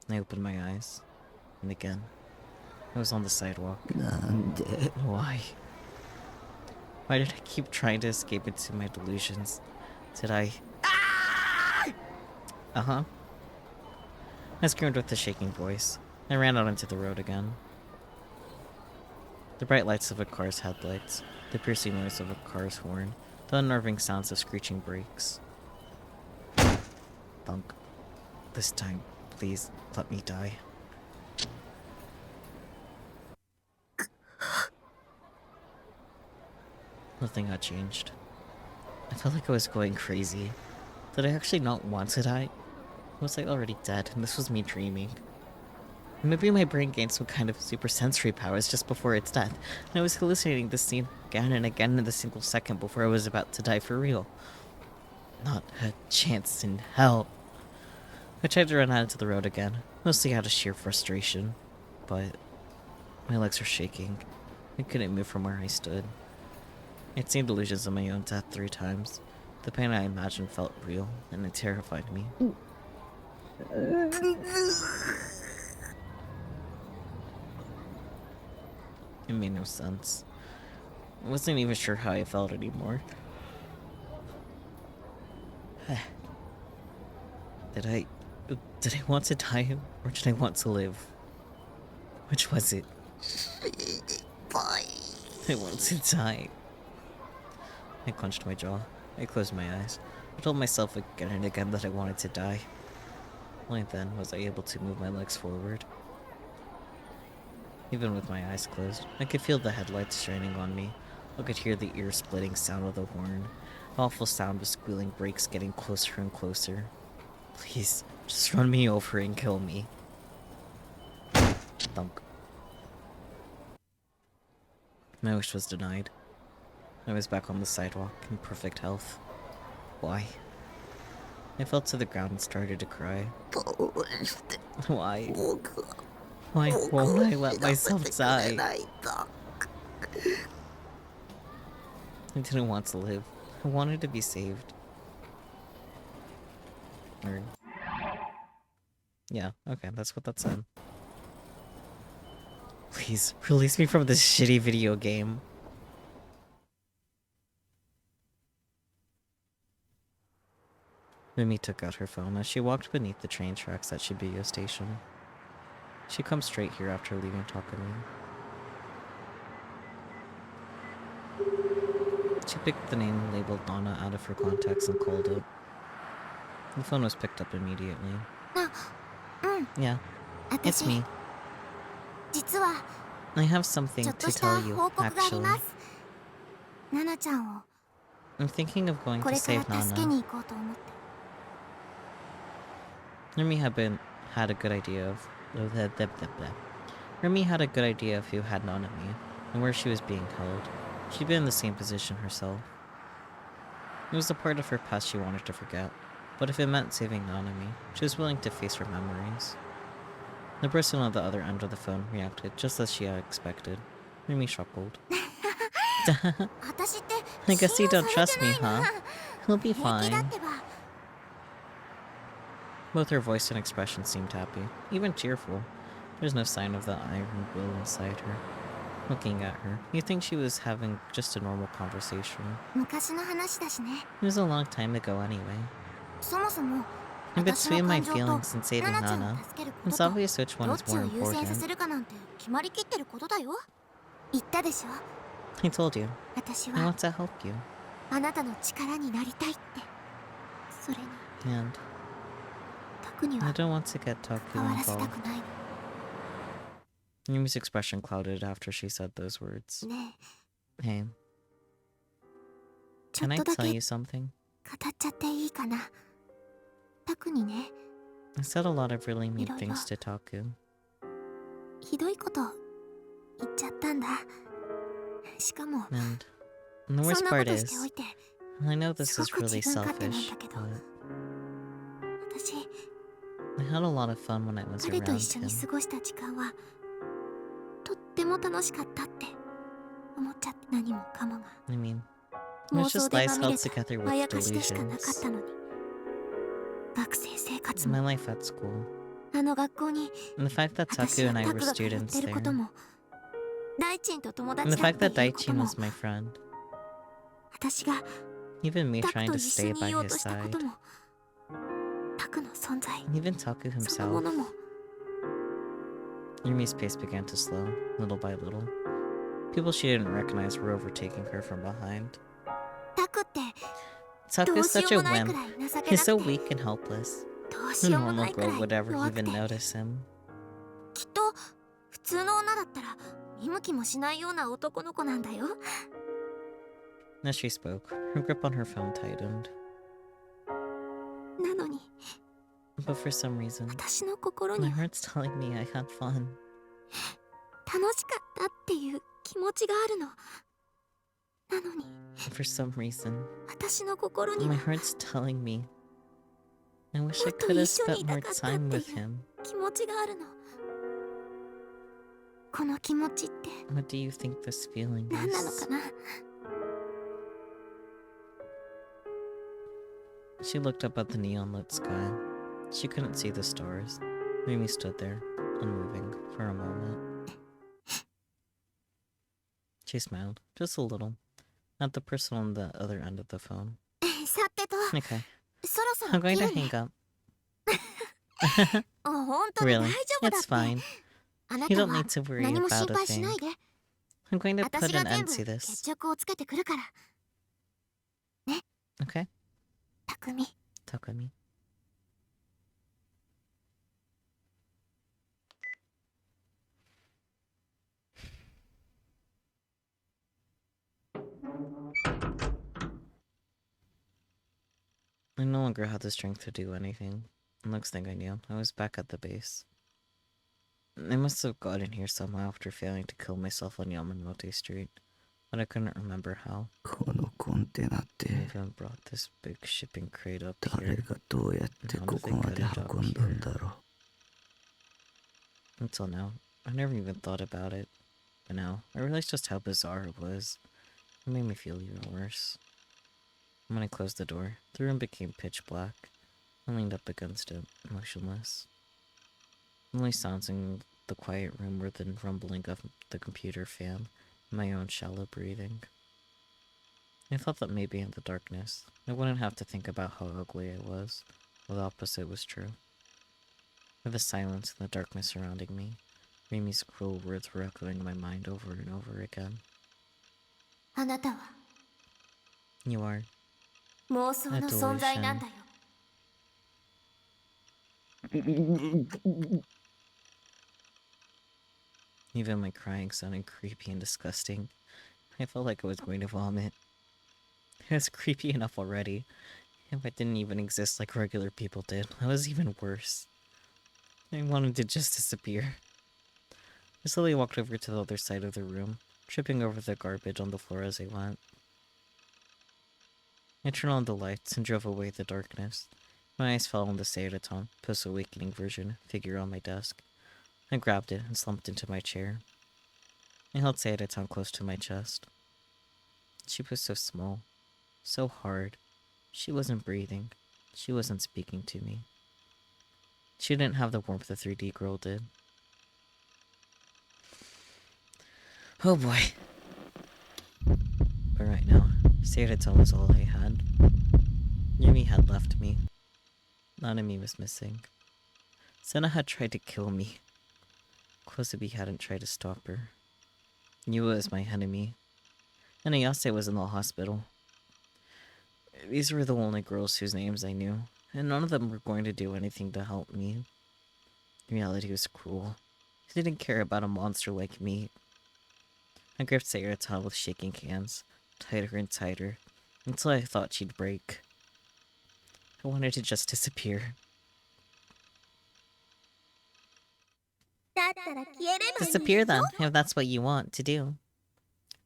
I opened my eyes. And again. I was on the sidewalk. Why? Why did I keep trying to escape into my delusions? Did I... Uh-huh. I screamed with a shaking voice. I ran out into the road again. The bright lights of a car's headlights, the piercing noise of a car's horn, the unnerving sounds of screeching brakes. Thunk. This time, please, let me die. Nothing had changed. I felt like I was going crazy. Did I actually not want to die? Was I already dead, and this was me dreaming? Maybe my brain gained some kind of super sensory powers just before its death, and I was hallucinating this scene again and again in the single second before I was about to die for real. Not a chance in hell. I tried to run out into the road again, mostly out of sheer frustration, but my legs were shaking. I couldn't move from where I stood. I'd seen delusions of my own death 3 times. The pain I imagined felt real, and it terrified me. It made no sense. I wasn't even sure how I felt anymore. Did I want to die, or did I want to live? Which was it? I want to die. I clenched my jaw. I closed my eyes. I told myself again and again that I wanted to die. Only then was I able to move my legs forward. Even with my eyes closed, I could feel the headlights shining on me. I could hear the ear-splitting sound of the horn. The awful sound of squealing brakes getting closer and closer. Please, just run me over and kill me. Thunk. My wish was denied. I was back on the sidewalk in perfect health. Why? I fell to the ground and started to cry. Why? Why won't I let myself die? I didn't want to live. I wanted to be saved. Or... yeah, okay, that's what that said. Please, release me from this shitty video game. Mimi took out her phone as she walked beneath the train tracks at Shibuya Station. She'd come straight here after leaving Takumi. She picked the name labeled Nana out of her contacts and called it. The phone was picked up immediately. Yeah, it's me. I have something to tell you, actually. I'm thinking of going to save Nana. Remy had a good idea of Remy had a good idea of who had Nanami and where she was being held. She'd been in the same position herself. It was a part of her past she wanted to forget, but if it meant saving Nanami, she was willing to face her memories. The person on the other end of the phone reacted just as she had expected. Remy chuckled. I guess you don't trust me, huh? He'll be fine. Both her voice and expression seemed happy, even cheerful. There's no sign of the iron will inside her. Looking at her, you'd think she was having just a normal conversation. It was a long time ago anyway. In between my feelings and saving Nana, it's obvious which one is more important. I told you, I want to help you. And I don't want to get Taku involved. Yumi's expression clouded after she said those words. Hey, can I tell you something? I said a lot of really mean things to Taku. しかも And the そ worst んなこ part としてお is, いて I know this is すごく really 自分勝手なん selfish, だけど but 私 I had a lot of fun when I was 彼と around 一緒に him. 過ごした時間はとっても楽しかったって思っちゃって、何もかもが I mean, it 妄 was 想 just で lies まみ held れた together ま with やかしでしかなかっ delusions. たのに、学生生活 My も life at school. あの学校に And the fact that 私 Taku は and I タ were クが通っ students てること there. も、大珍と友 And 達 the だっ fact て that いうこと Daichin も、 was my friend. 私が Even me タク trying と to 一緒 stay に by いよう his としたこと side. も、タクの存在 And even Taku そのも himself. のも Yumi's pace began to slow, little by little. People she didn't recognize were overtaking her from behind. タクって Taku's どうし such よ a うもないく wimp. らい情け He's な so くて、 weak and helpless. どう No しようもな normal いく girl らい would ever 弱く even て、 notice him. きっと普通の女だったら見向きもしないような男の子なんだよ。 As she spoke, her grip on her phone tightened. なのに But for some reason, 私の心 my には heart's telling me I had fun. 楽しかったっていう気持ちがあるの。なのに For some reason, 私の心に my は heart's telling me I wish I もっと could have 一緒に spent いた more かった time って with いう him. 気持ちがあるの。この気持ちって What do you think this feeling 何なの is? かな。 She looked up at the neon lit sky. She couldn't see the stars. Mimi stood there, unmoving, for a moment. She smiled, just a little, at the person on the other end of the phone. さてと Okay, そろそ I'm ろ going 切 to るね。 hang up. 本当に大 Really? 丈夫だ It's って fine. あな You た don't は need to worry 何も about 心 a 配し thing. ないで。 I'm going to 私 put が an 全 end 部 to 決 this. 着をつけてくるから。 Okay? 匠 Takumi. I no longer had the strength to do anything. The next thing I knew, I was back at the base. I must have gotten here somehow after failing to kill myself on Yamanote Street, but I couldn't remember how. このコンテナっ I て even brought this big shipping crate up 誰 here がどうやってここまで運んだんだろ until now. I never even thought about it. But now, I realized just how bizarre it was. It made me feel even worse. When I closed the door, the room became pitch black. I leaned up against it, motionless. The only sounds in the quiet room were the rumbling of the computer fan and my own shallow breathing. I thought that maybe in the darkness, I wouldn't have to think about how ugly I was, while the opposite was true. With the silence and the darkness surrounding me, Mimi's cruel words were echoing in my mind over and over again. あなたは You are. 妄想の存在なんだよ。 Even my crying sounded creepy and disgusting. I felt like I was going to vomit. It was creepy enough already. If I didn't even exist like regular people did, that was even worse. I wanted to just disappear. I slowly walked over to the other side of the room, tripping over the garbage on the floor as I went. I turned on the lights and drove away the darkness. My eyes fell on the Sayadaton, post-awakening version, figure on my desk. I grabbed it and slumped into my chair. I held Sayadaton close to my chest. She was so small, so hard. She wasn't breathing. She wasn't speaking to me. She didn't have the warmth the 3D girl did. Oh boy. But right now, Sayadaton was all I had. Yumi had left me. Nanami was missing. Senna had tried to kill me. Kosubi hadn't tried to stop her. Yua is my enemy. And Ayase was in the hospital. These were the only girls whose names I knew, and none of them were going to do anything to help me. Reality was cruel. He didn't care about a monster like me. I gripped Sayadaton with shaking hands, tighter and tighter, until I thought she'd break. I wanted to just disappear. だったら消えればいい Disappear よ。 then, if that's what you want to do.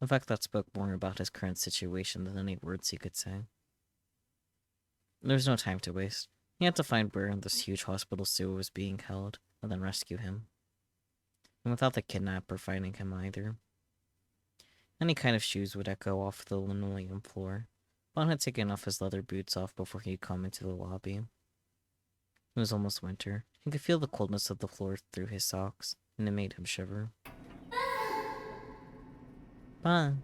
a fact that spoke more about his current situation than any words he could say. There was no time to waste. He had to find where this huge hospital sewer was being held, and then rescue him. And without the kidnapper finding him either. Any kind of shoes would echo off the linoleum floor. Vaughn had taken off his leather boots off before he'd come into the lobby. It was almost winter. He could feel the coldness of the floor through his socks, and it made him shiver. Vaughn!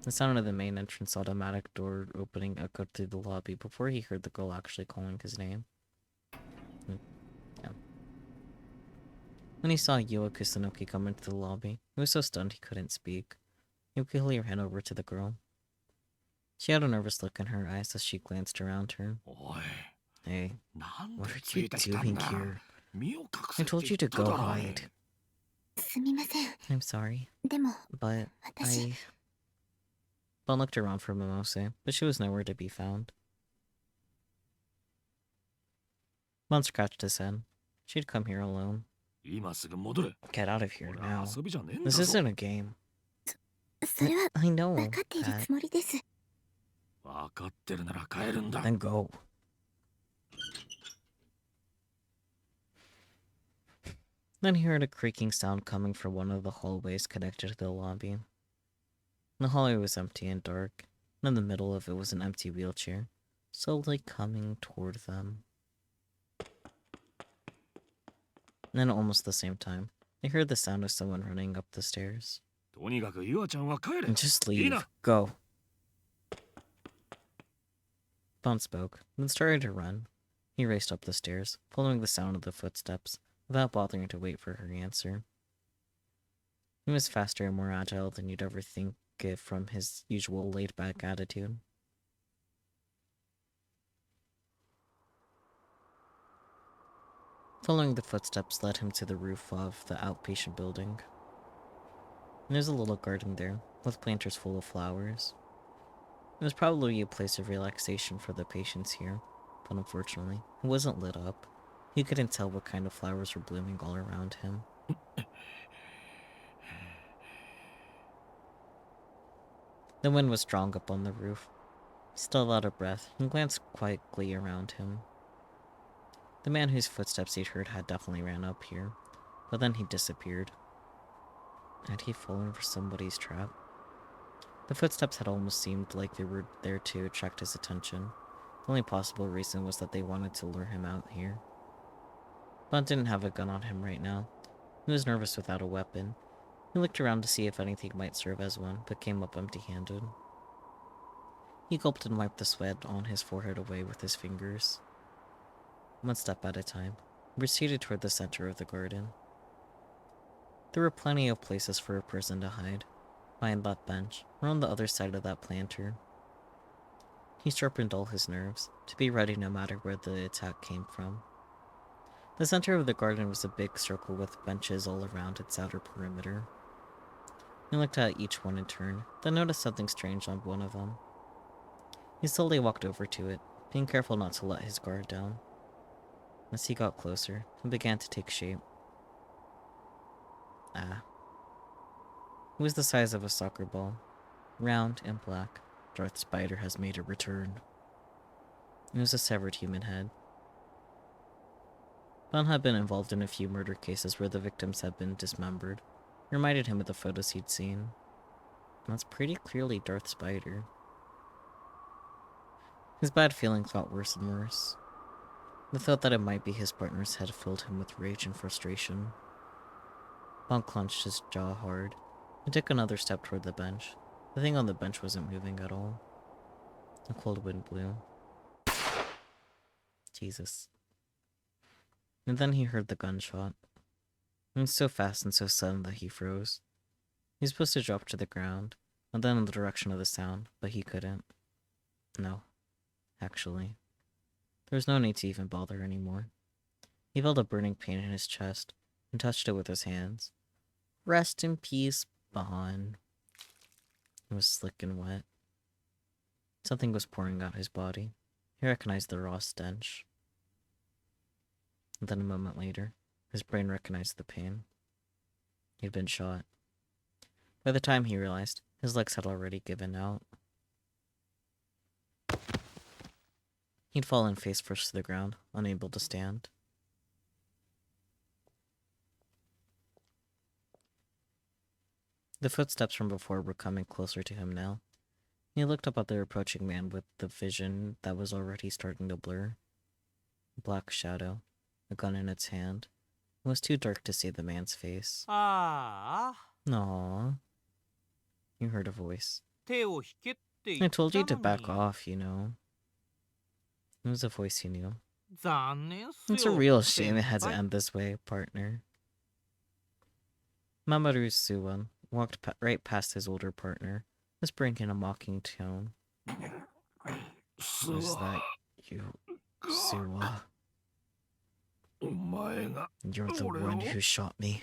The sound of the main entrance automatic door opening echoed through the lobby before he heard the girl actually calling his name. Yeah. When he saw Yua Kusunoki come into the lobby, he was so stunned he couldn't speak. He quickly ran over to the girl. She had a nervous look in her eyes as she glanced around her. Hey, what are you doing here? I told you to go hide. すみません。 I'm sorry, でも、 but 私、 Bon looked around for Mimose, but she was nowhere to be found. Bon scratched his head. She'd come here alone. 今すぐ戻れ。 Get out of here これ now. 遊びじゃねえんだ This ぞ。 isn't a game. それは I know 分かっている that. つもりです。分かってるなら帰るんだ。 Then go. Then he heard a creaking sound coming from one of the hallways connected to the lobby. The hallway was empty and dark, and in the middle of it was an empty wheelchair, slowly coming toward them. Then at almost the same time, they heard the sound of someone running up the stairs. とにかくユアちゃんは帰れ。 Just いい leave. な。 Go. Bon spoke, then started to run. He raced up the stairs, following the sound of the footsteps, without bothering to wait for her answer. He was faster and more agile than you'd ever think it from his usual laid-back attitude. Following the footsteps led him to the roof of the outpatient building. There's a little garden there, with planters full of flowers. It was probably a place of relaxation for the patients here, but unfortunately, it wasn't lit up. You couldn't tell what kind of flowers were blooming all around him. The wind was strong up on the roof. Still out of breath, he glanced quietly around him. The man whose footsteps he'd heard had definitely ran up here, but then he disappeared. Had he fallen for somebody's trap? The footsteps had almost seemed like they were there to attract his attention. The only possible reason was that they wanted to lure him out here. Bond didn't have a gun on him right now. He was nervous without a weapon. He looked around to see if anything might serve as one, but came up empty-handed. He gulped and wiped the sweat on his forehead away with his fingers. One step at a time, he proceeded toward the center of the garden. There were plenty of places for a person to hide. Behind that bench, or on the other side of that planter. He sharpened all his nerves, to be ready no matter where the attack came from. The center of the garden was a big circle with benches all around its outer perimeter. He looked at each one in turn, then noticed something strange on one of them. He slowly walked over to it, being careful not to let his guard down. As he got closer, it began to take shape. It was the size of a soccer ball. Round and black, Darth Spider has made a return. It was a severed human head. Bon had been involved in a few murder cases where the victims had been dismembered. It reminded him of the photos he'd seen. That's pretty clearly Darth Spider. His bad feelings got worse and worse. The thought that it might be his partner's head filled him with rage and frustration. Bon clenched his jaw hard and took another step toward the bench. The thing on the bench wasn't moving at all. A cold wind blew. Jesus. And then he heard the gunshot. It was so fast and so sudden that he froze. He was supposed to drop to the ground, and then in the direction of the sound, but he couldn't. No. Actually. There was no need to even bother anymore. He felt a burning pain in his chest, and touched it with his hands. Rest in peace, Bon. It was slick and wet. Something was pouring out his body. He recognized the raw stench. And then a moment later, his brain recognized the pain. He'd been shot. By the time he realized, his legs had already given out. He'd fallen face first to the ground, unable to stand. The footsteps from before were coming closer to him now. He looked up at the approaching man with the vision that was already starting to blur. A black shadow, a gun in its hand. It was too dark to see the man's face.ああ、 Aww. You heard a voice. 手を引けって言 I った told you to の back に。 off, you know. It was a voice he knew. 残念っすよ。 It's a real shame it had to 先輩。 end this way, partner. Mamoru Suwon walked right past his older partner, whispering in a mocking tone. Is that you, Suwa? You're the one who shot me.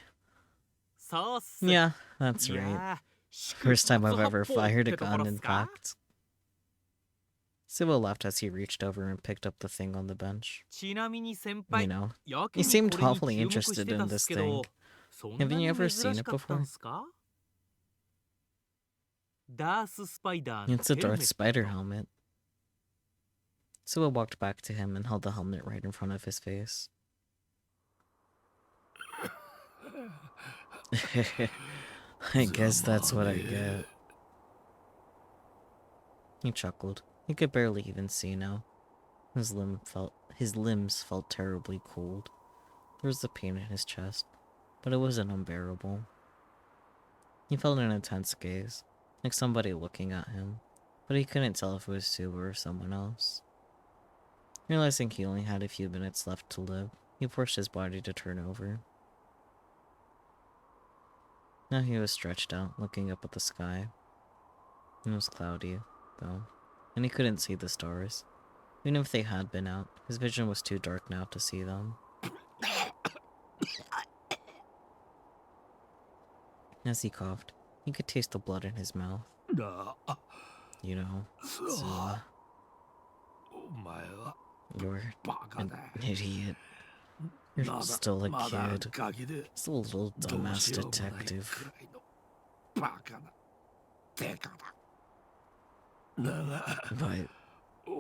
そうっす。 Yeah, that's い right. やー、 First time I've ever 祝福発砲 fired っ a てとこ gun, ろっ in すか？ fact. Suwa laughed as he reached over and picked up the thing on the bench. ちなみに先 You 輩、 know, やけ he に seemed これに awfully 注目 interested してた in っ this すけど、 thing. そん Have な you に ever 珍 seen し it かったん before? すか？ダーススパイダーの It's a ヘルメ Darth ッ Spider ト。 helmet. Suwa walked back to him and held the helmet right in front of his face. I guess that's what I get. He chuckled. He could barely even see now. His limbs felt terribly cold. There was the pain in his chest, but it wasn't unbearable. He felt an intense gaze, like somebody looking at him, but he couldn't tell if it was Suba or someone else. Realizing he only had a few minutes left to live, he forced his body to turn over. Now he was stretched out, looking up at the sky. It was cloudy, though, and he couldn't see the stars. Even if they had been out, his vision was too dark now to see them. As he coughed, he could taste the blood in his mouth. You know, so, you're an idiot. You're still a kid. Still a little dumbass detective. But,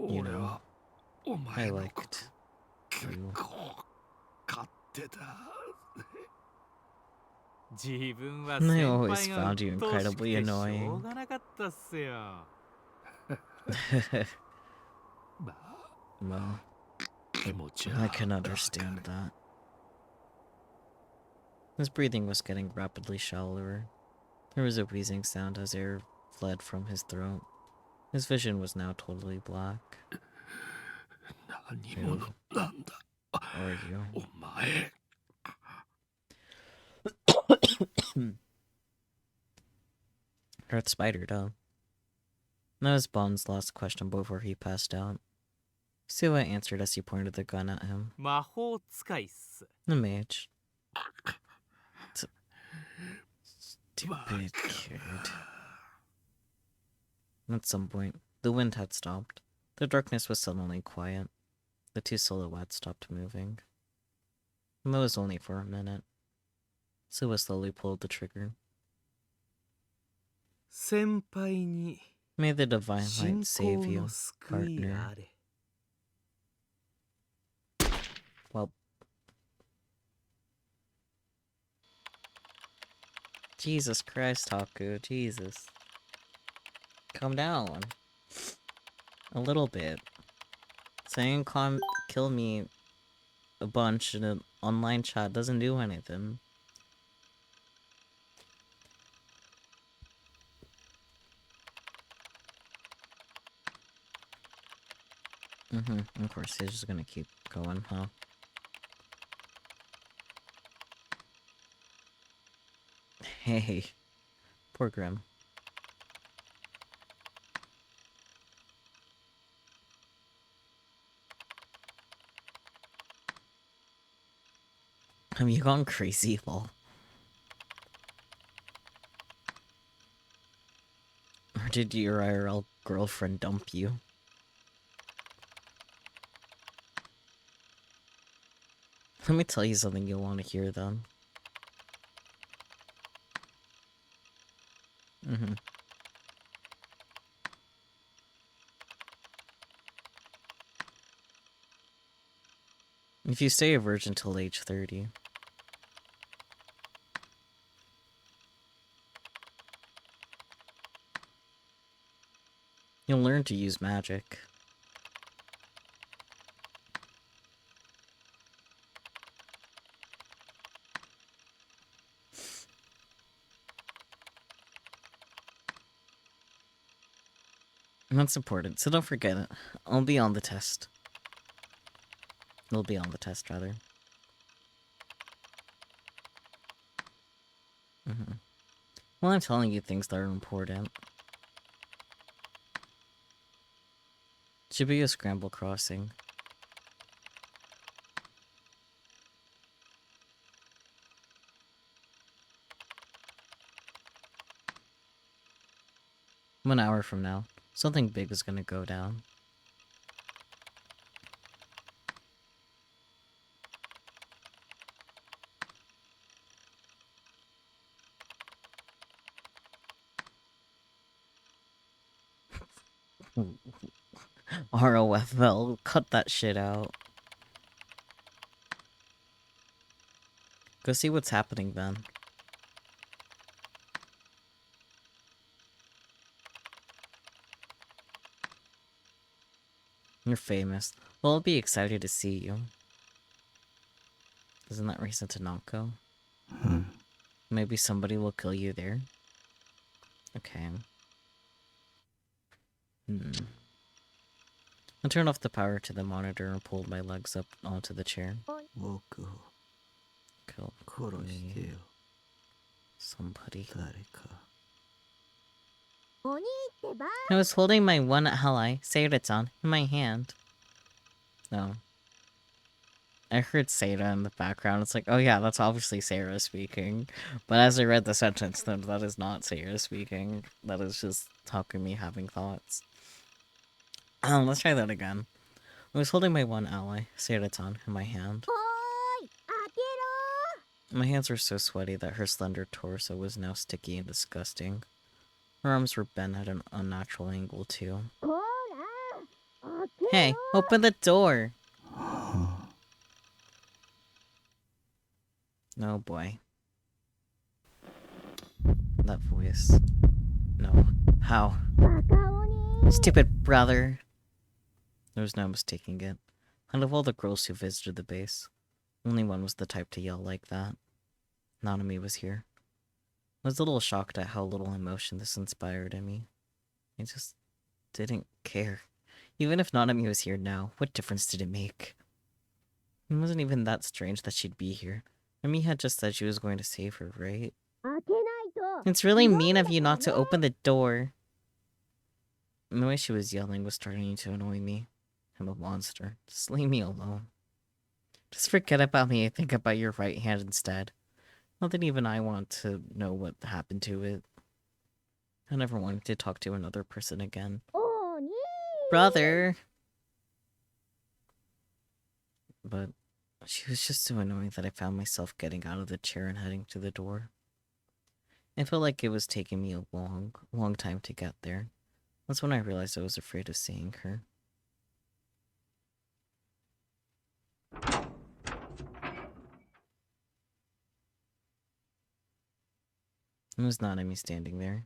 you know, I liked you. 自分は I 先 always 輩が found you 鬱陶しく incredibly てしょ annoying. うがなかったっすよ。 Well, I can understand that. His breathing was getting rapidly shallower. There was a wheezing sound as air fled from his throat. His vision was now totally black. Who are you? Darth Spider, though. That was Bond's last question before he passed out. Suwa answered as he pointed the gun at him. 魔法使いっす。 The mage. Stupid kid. At some point, the wind had stopped. The darkness was suddenly quiet. The two silhouettes stopped moving. And that was only for a minute. Suwa slowly pulled the trigger. 先輩に May the divine 信 light save 仰 you, の救いがあ partner. れ。 Well. Jesus Christ, Haku. Jesus. Calm down. A little bit. Saying kill me a bunch in an online chat doesn't do anything. Of course, he's just gonna keep going, huh? Hey. Poor Grim. Have you gone crazy, lol? Or did your IRL girlfriend dump you? Let me tell you something you'll want to hear then. Mm-hmm. If you stay a virgin till age 30. You'll learn to use magic. And that's important, so don't forget it. I'll be on the test. It'll be on the test, rather. Mm-hmm. Well, I'm telling you things that are important. Should be a scramble crossing. One hour from now, something big is gonna go down. ROFL, cut that shit out. Go see what's happening then. You're famous. Well, I'll be excited to see you. Isn't that reason to not go? Maybe somebody will kill you there? Okay. I turned off the power to the monitor and pulled my legs up onto the chair. 僕を Kill 殺してよ somebody. 誰か I was holding my one ally, Seira-chan, in my hand. No. I heard Seira in the background. It's like, oh yeah, that's obviously Seira speaking. But as I read the sentence, then that is not Seira speaking. That is just Takumi having thoughts. Let's try that again. I was holding my one ally, Seira-chan, in my hand. My hands were so sweaty that her slender torso was now sticky and disgusting. Her arms were bent at an unnatural angle, too. Hey, open the door! Oh boy. That voice. No. How? Stupid brother! There was no mistaking it. Out of all the girls who visited the base, only one was the type to yell like that. Nanami was here. I was a little shocked at how little emotion this inspired in me. I just didn't care. Even if Nanami was here now, what difference did it make? It wasn't even that strange that she'd be here. Nami had just said she was going to save her, right? It's really mean of you not to open the door. And the way she was yelling was starting to annoy me. I'm a monster. Just leave me alone. Just forget about me and think about your right hand instead. Not that even I want to know what happened to it. I never wanted to talk to another person again. Brother! But she was just so annoying that I found myself getting out of the chair and heading to the door. It felt like it was taking me a long time to get there. That's when I realized I was afraid of seeing her. It was Nanami standing there.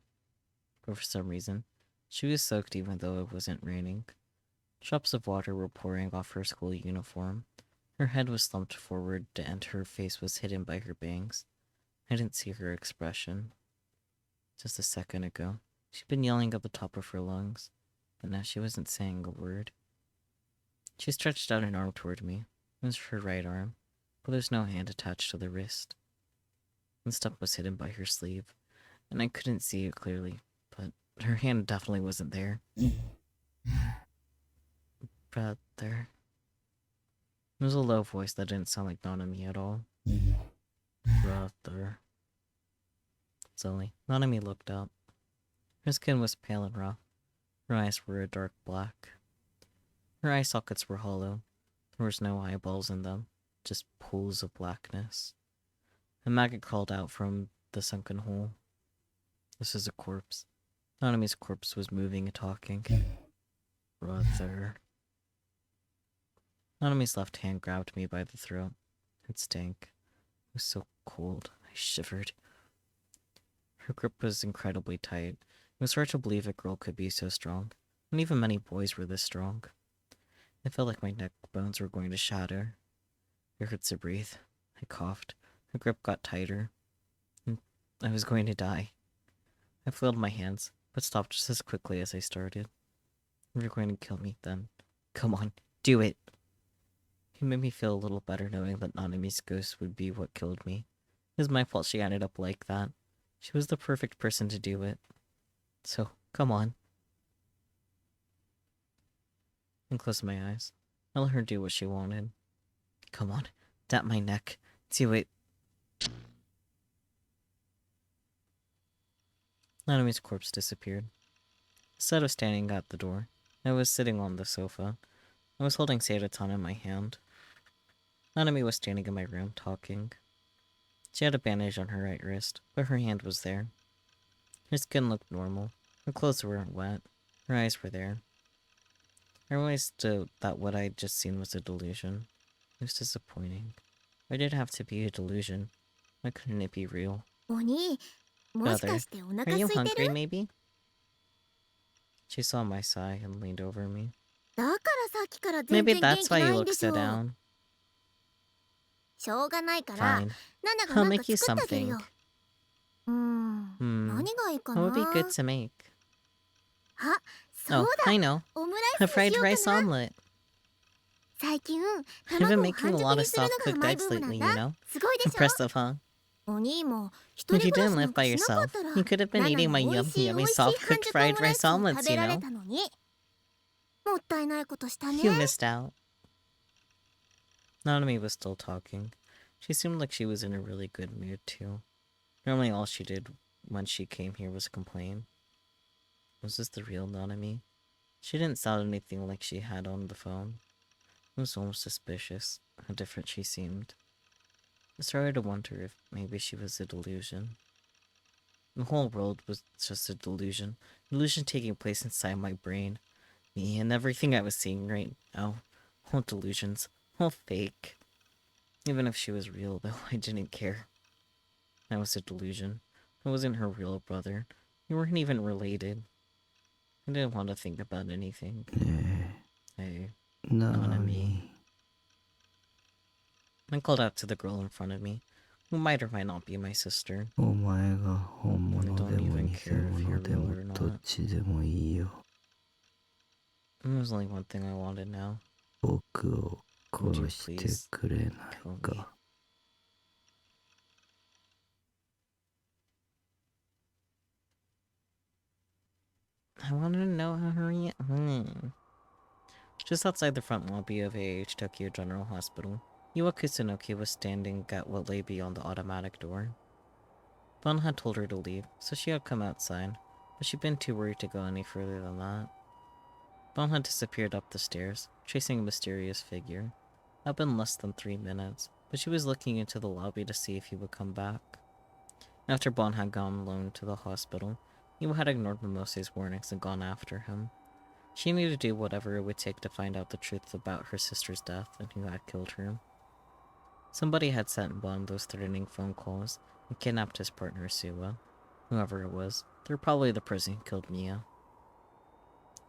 But for some reason, she was soaked even though it wasn't raining. Drops of water were pouring off her school uniform. Her head was slumped forward and her face was hidden by her bangs. I didn't see her expression. Just a second ago, she'd been yelling at the top of her lungs, but now she wasn't saying a word. She stretched out an arm toward me. It was her right arm, but there's no hand attached to the wrist. The stump was hidden by her sleeve, and I couldn't see it clearly, but her hand definitely wasn't there. Brother. It was a low voice that didn't sound like Nanami at all. Brother. Slowly, Nanami looked up. Her skin was pale and rough. Her eyes were a dark black. Her eye sockets were hollow. There was no eyeballs in them, just pools of blackness. A maggot crawled out from the sunken hole. This is a corpse. Nanami's corpse was moving and talking. Brother. Nanami's left hand grabbed me by the throat. It stank. It was so cold. I shivered. Her grip was incredibly tight. It was hard to believe a girl could be so strong. And even many boys were this strong. It felt like my neck bones were going to shatter. It hurt to breathe. I coughed. Her grip got tighter. And I was going to die. I flailed my hands, but stopped just as quickly as I started. You're going to kill me, then. Come on, do it! It made me feel a little better knowing that Nanami's ghost would be what killed me. It was my fault she ended up like that. She was the perfect person to do it. So, come on. I closed my eyes. I let her do what she wanted. Come on, tap my neck. Do it. Nanami's corpse disappeared. Instead of standing at the door, I was sitting on the sofa. I was holding Seidaton in my hand. Nanami was standing in my room, talking. She had a bandage on her right wrist, but her hand was there. Her skin looked normal. Her clothes weren't wet. Her eyes were there. I realized that what I'd just seen was a delusion. It was disappointing. Why did it have to be a delusion? Why couldn't it be real? お兄、もしかしてお Are 腹 you 空いて hungry, る？ maybe? She saw my sigh and leaned over me. だからさっきから全 Maybe 然元 that's 気 why な you いん look でし so ょ。 down. しょうがないから、 Fine. ナナが I'll なんか make you 作ってあげる something. よ。Hmm. 何がいいか What な？ would be good to make? あ、そ Oh, うだ。 I know. オムラ A イスに fried しよう rice かな。 omelet. 最近、 I've been 卵を making 半 a 熟 lot に of するのが soft-cooked マイ eggs ブームなん lately, だ。 you know? すごいでしょ？ Impressive, huh? お兄も一 If 人 you 暮ら didn't しな live んか by しなか yourself, ったら、 you could have been ナナ eating の my 美味しい yummy, 美 yummy 味しい半 soft-cooked 熟オム fried ライ rice スを食 omelets, べ you られ know? たのに。もったいないことしたね。 You missed out. Nanami was still talking. She seemed like she was in a really good mood, too. Normally all she did when she came here was complain. Was this the real Nanami? She didn't sound anything like she had on the phone. It was almost suspicious, how different she seemed. I started to wonder if maybe she was a delusion. The whole world was just a delusion. Delusion taking place inside my brain. Me and everything I was seeing right now. All delusions. All fake. Even if she was real, though, I didn't care. I was a delusion. I wasn't her real brother. We weren't even related. I didn't want to think about anything. Hey, Nanami. I called out to the girl in front of me, who might or might not be my sister. お前が本物でも I don't 偽 even care if 物 you're で real も or not. どっちでもいいよ。 There's only one thing I wanted now. 僕を Would you 殺して please くれない kill me? か。 I wanted to know how hurry. Just outside the front lobby of AH Tokyo General Hospital, Iwa Kusunoki was standing at what lay beyond the automatic door. Bon had told her to leave, so she had come outside, but she'd been too worried to go any further than that. Bon had disappeared up the stairs, chasing a mysterious figure. It had been less than 3 minutes, but she was looking into the lobby to see if he would come back. After Bon had gone alone to the hospital, Iwa had ignored Momose's warnings and gone after him. She needed to do whatever it would take to find out the truth about her sister's death and who had killed her. Somebody had sent Bon those threatening phone calls and kidnapped his partner Suwa. Whoever it was, they're probably the person who killed Mia.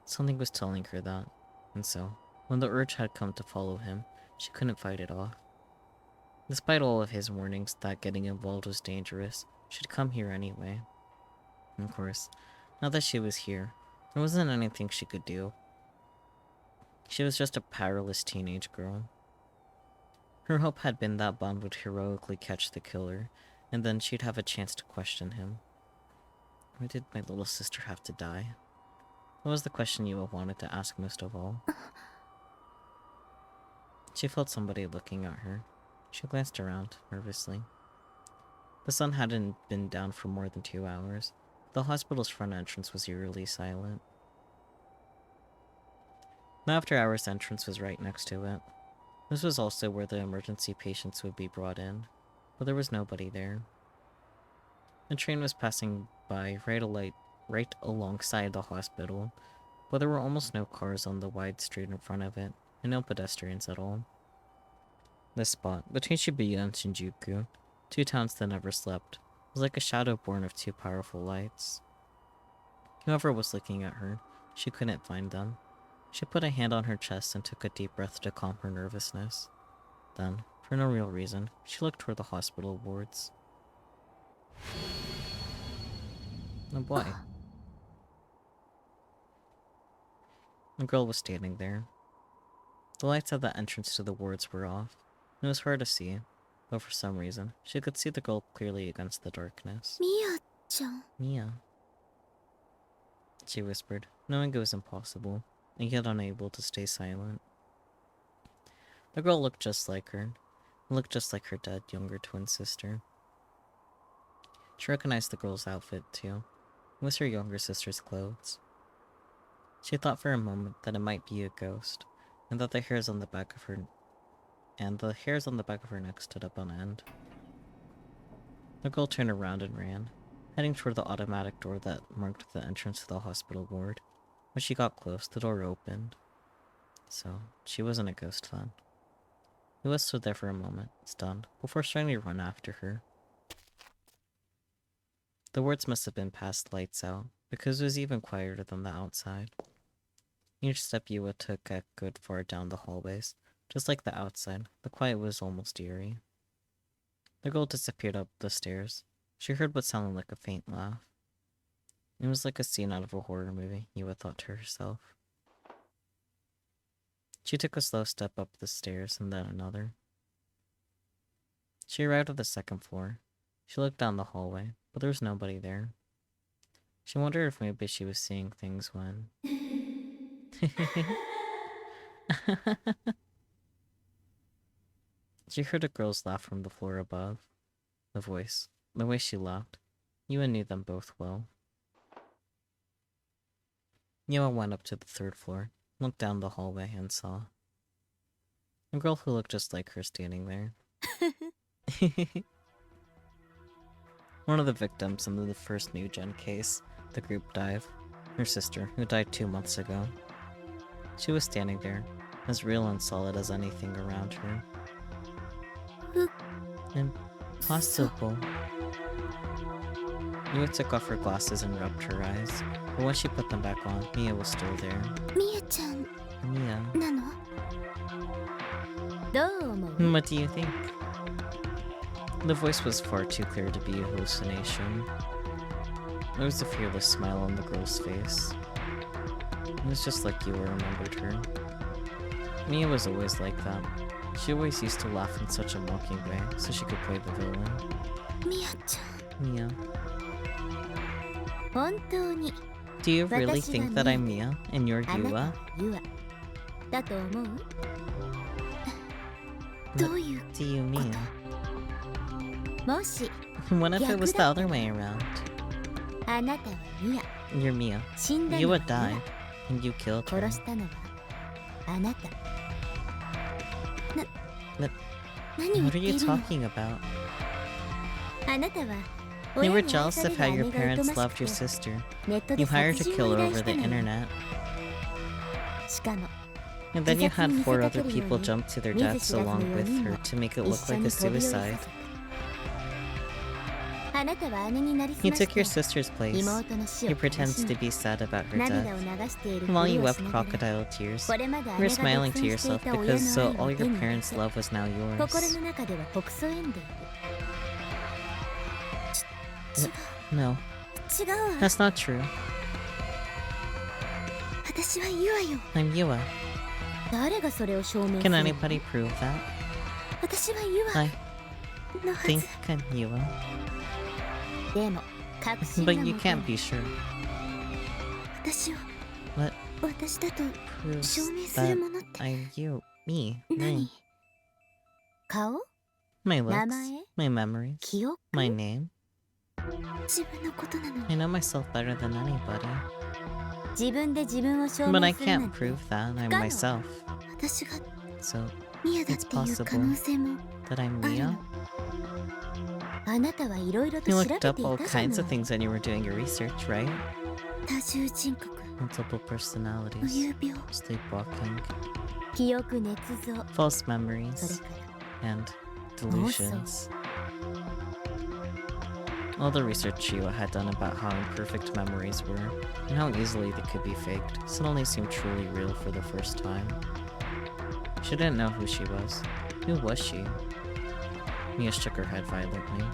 Something was telling her that, and so, when the urge had come to follow him, she couldn't fight it off. Despite all of his warnings that getting involved was dangerous, she'd come here anyway. Of course, now that she was here, there wasn't anything she could do. She was just a powerless teenage girl. Her hope had been that Bon would heroically catch the killer, and then she'd have a chance to question him. Why did my little sister have to die? That was the question Yua wanted to ask most of all. She felt somebody looking at her. She glanced around, nervously. The sun hadn't been down for more than 2 hours. The hospital's front entrance was eerily silent. The after-hours entrance was right next to it. This was also where the emergency patients would be brought in, but there was nobody there. The train was passing by right alongside the hospital, but there were almost no cars on the wide street in front of it, and no pedestrians at all. This spot, between Shibuya and Shinjuku, 2 towns that never slept, was like a shadow born of 2 powerful lights. Whoever was looking at her, she couldn't find them. She put a hand on her chest and took a deep breath to calm her nervousness. Then, for no real reason, she looked toward the hospital wards. Oh boy. The girl was standing there. The lights at the entrance to the wards were off. It was hard to see, but for some reason, she could see the girl clearly against the darkness. Mia-chan. Mia, she whispered, knowing it was impossible, and yet unable to stay silent. The girl looked just like her, looked just like her dead younger twin sister. She recognized the girl's outfit, too. It was her younger sister's clothes. She thought for a moment that it might be a ghost, and that the hairs on the back of her neck stood up on end. The girl turned around and ran, heading toward the automatic door that marked the entrance to the hospital ward. When she got close, the door opened. So, she wasn't a ghost then. He stood there for a moment, stunned, before starting to run after her. The wards must have been past lights out, because it was even quieter than the outside. Each step Yua took got good far down the hallways. Just like the outside, the quiet was almost eerie. The girl disappeared up the stairs. She heard what sounded like a faint laugh. It was like a scene out of a horror movie, Yua thought to herself. She took a slow step up the stairs and then another. She arrived at the 2nd floor. She looked down the hallway, but there was nobody there. She wondered if maybe she was seeing things when... She heard a girl's laugh from the floor above. The way she laughed. Yua knew them both well. Yua went up to the 3rd floor, looked down the hallway, and saw a girl who looked just like her standing there. One of the victims in the first New Gen case, the group dive, her sister, who died 2 months ago. She was standing there, as real and solid as anything around her. Impossible. Yua took off her glasses and rubbed her eyes, but when she put them back on, Mia was still there. Mia-chan Mia. なの？ どう思う？ What do you think? The voice was far too clear to be a hallucination. There was a fearless smile on the girl's face. It was just like Yua remembered her. Mia was always like that. She always used to laugh in such a mocking way, so she could play the villain. ミアちゃん Mia. 本当に Do you really think that I'm Mia and you're あな Yua? たユアだと思う？どういう Do you mean? もし What if it was the other way around? あなたはミア You're Mia. 死んだのは Yua died, and you killed her. 殺したのはあなた。何を言っ What て are い you るの？ talking about? あなたは You 親 were に愛 jealous され of る how 姉 your が疎 parents まし loved く your て sister. ネットで You hired 殺 to 人 kill を her 依 over 頼し the たのよ。 internet. しかも And then you had 4 other 自殺に見せかけるように people jump to their 見ず deaths 知らずの along 4 with 人 her も to make it 一 look 緒 like に a 飛び降りさ suicide. せた。あなたは姉になりす He まし took your て sister's place. 妹の死を He 悲 pretends し to み be sad about her 涙を death. 流している While ふり you を wept しながら crocodile tears, これまで you 姉 were が smiling 独 to 占してい yourself た親 because の so 愛 all を your 手に入れ parents' て love was now 心 yours. の中では北総園でいる。No, 違うわ。 that's not true. 私はユアよ。 I'm Yua. 誰がそれを証明す Can るの？ anybody prove that? 私はユア I のは think ず。 I'm Yua. でも確信 But が you 持てな can't い。 be sure. 私を What 私だと proves 証明す that るものって I'm you? Me? 何 Me? 顔？ My 名 looks? 前？ My memories? 記憶？ My name? 自分のことなのに I know myself better than anybody. 自分で自分を証 But I 明するな can't んて prove that I'm 不可能。 myself. 私が So ミアだっていう可能性も that I'm ある Mia? の。あなたはいろいろと You 調べ looked て up い all たじゃ kinds な of い。 things when you were doing your research, right? 多重人格、 Multiple 無 personalities, 遊病、 sleepwalking, 記憶捏造、 false それ memories, から and delusions. All the research Shiwa had done about how imperfect memories were, and how easily they could be faked, suddenly seemed truly real for the first time. She didn't know who she was. Who was she? Mia shook her head violently.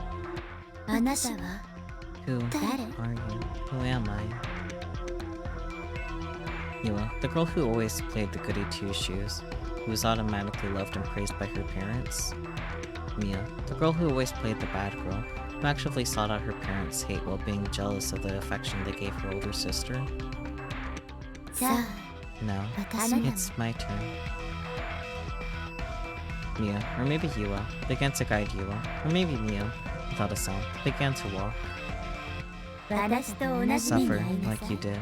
あなたは Who 誰？ are you? Who am I? Mila, the girl who always played the goody two-shoes, who was automatically loved and praised by her parents. Mia, the girl who always played the bad girl, who actively sought out her parents' hate while being jealous of the affection they gave her older sister. さあ、 Now, 私なの。 it's my turn. Mia, or maybe Yua, began to guide Yua, or maybe Mia, without a sound, began to walk, 私と同じ目に suffer 遭いな like さ you い。 did.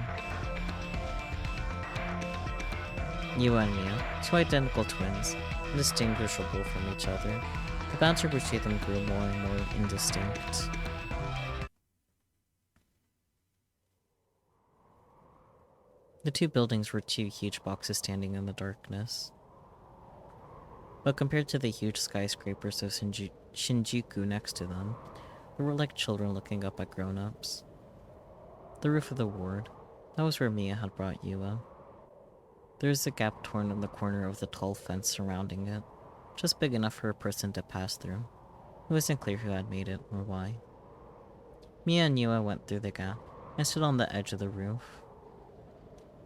Yua and Mia, two identical twins, indistinguishable from each other. The boundary between them grew more and more indistinct. The two buildings were two huge boxes standing in the darkness. But compared to the huge skyscrapers of Shinjuku next to them, they were like children looking up at grown-ups. The roof of the ward, that was where Mia had brought Yua. There was a gap torn in the corner of the tall fence surrounding it, just big enough for a person to pass through. It wasn't clear who had made it, or why. Mia and Yua went through the gap, and stood on the edge of the roof.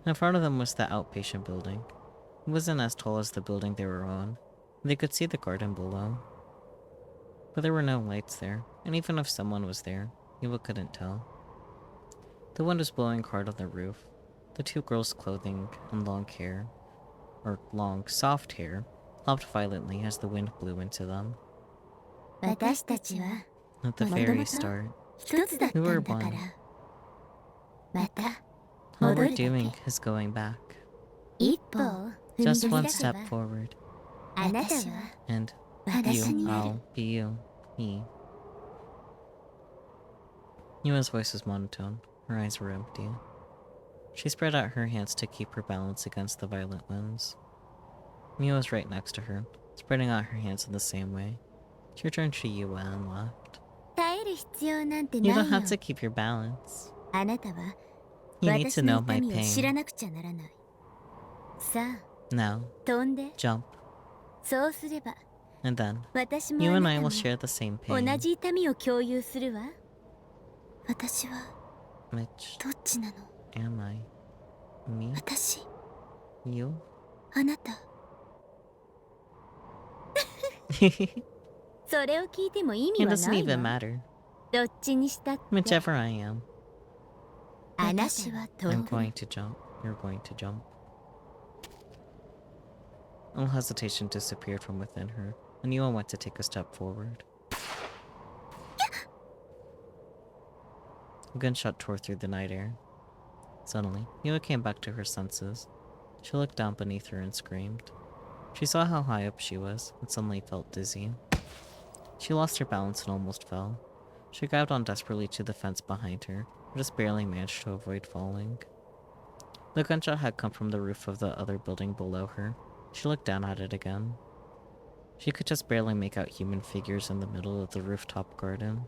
In front of them was the outpatient building. It wasn't as tall as the building they were on. They could see the garden below. But there were no lights there, and even if someone was there, Yua couldn't tell. The wind was blowing hard on the roof. The two girls' clothing and long hair, or long, soft hair, flopped violently as the wind blew into them. 私たちは At the もとも very と start, 一つだったんだから。また all 戻 we're るだけ。 doing is going back. 一歩を踏み Just 出 one せば step forward, あなたは and 私 you, になる。 I'll be you, me. Yua's voice was monotone. Her eyes were empty. She spread out her hands to keep her balance against the violent winds. Mia was right next to her, spreading out her hands in the same way. She turned to Yua and laughed. 耐える必要なんて You な don't いよ have。to keep your balance. あなたは You need 私 to の know my 痛みを知ら pain. なくちゃならない。さあ、 Now, 飛んで。 jump, そうすれば and then 私も you あ and な I た will も share the same 同 pain. じ痛みを共有するわ。私は Which どっちなの？ am I? Me? 私、 You? あなた。それを聞いても意 It 味は doesn't ない even わ。 matter. どっちにしたって Whichever I am, あなたは飛 I'm んで going to jump. You're going to jump. All hesitation disappeared from within her, and Yua went to take a step forward. A gunshot tore through the night air. Suddenly, Yua came back to her senses. She looked down beneath her and screamed. She saw how high up she was, and suddenly felt dizzy. She lost her balance and almost fell. She grabbed on desperately to the fence behind her, but just barely managed to avoid falling. The gunshot had come from the roof of the other building below her. She looked down at it again. She could just barely make out human figures in the middle of the rooftop garden.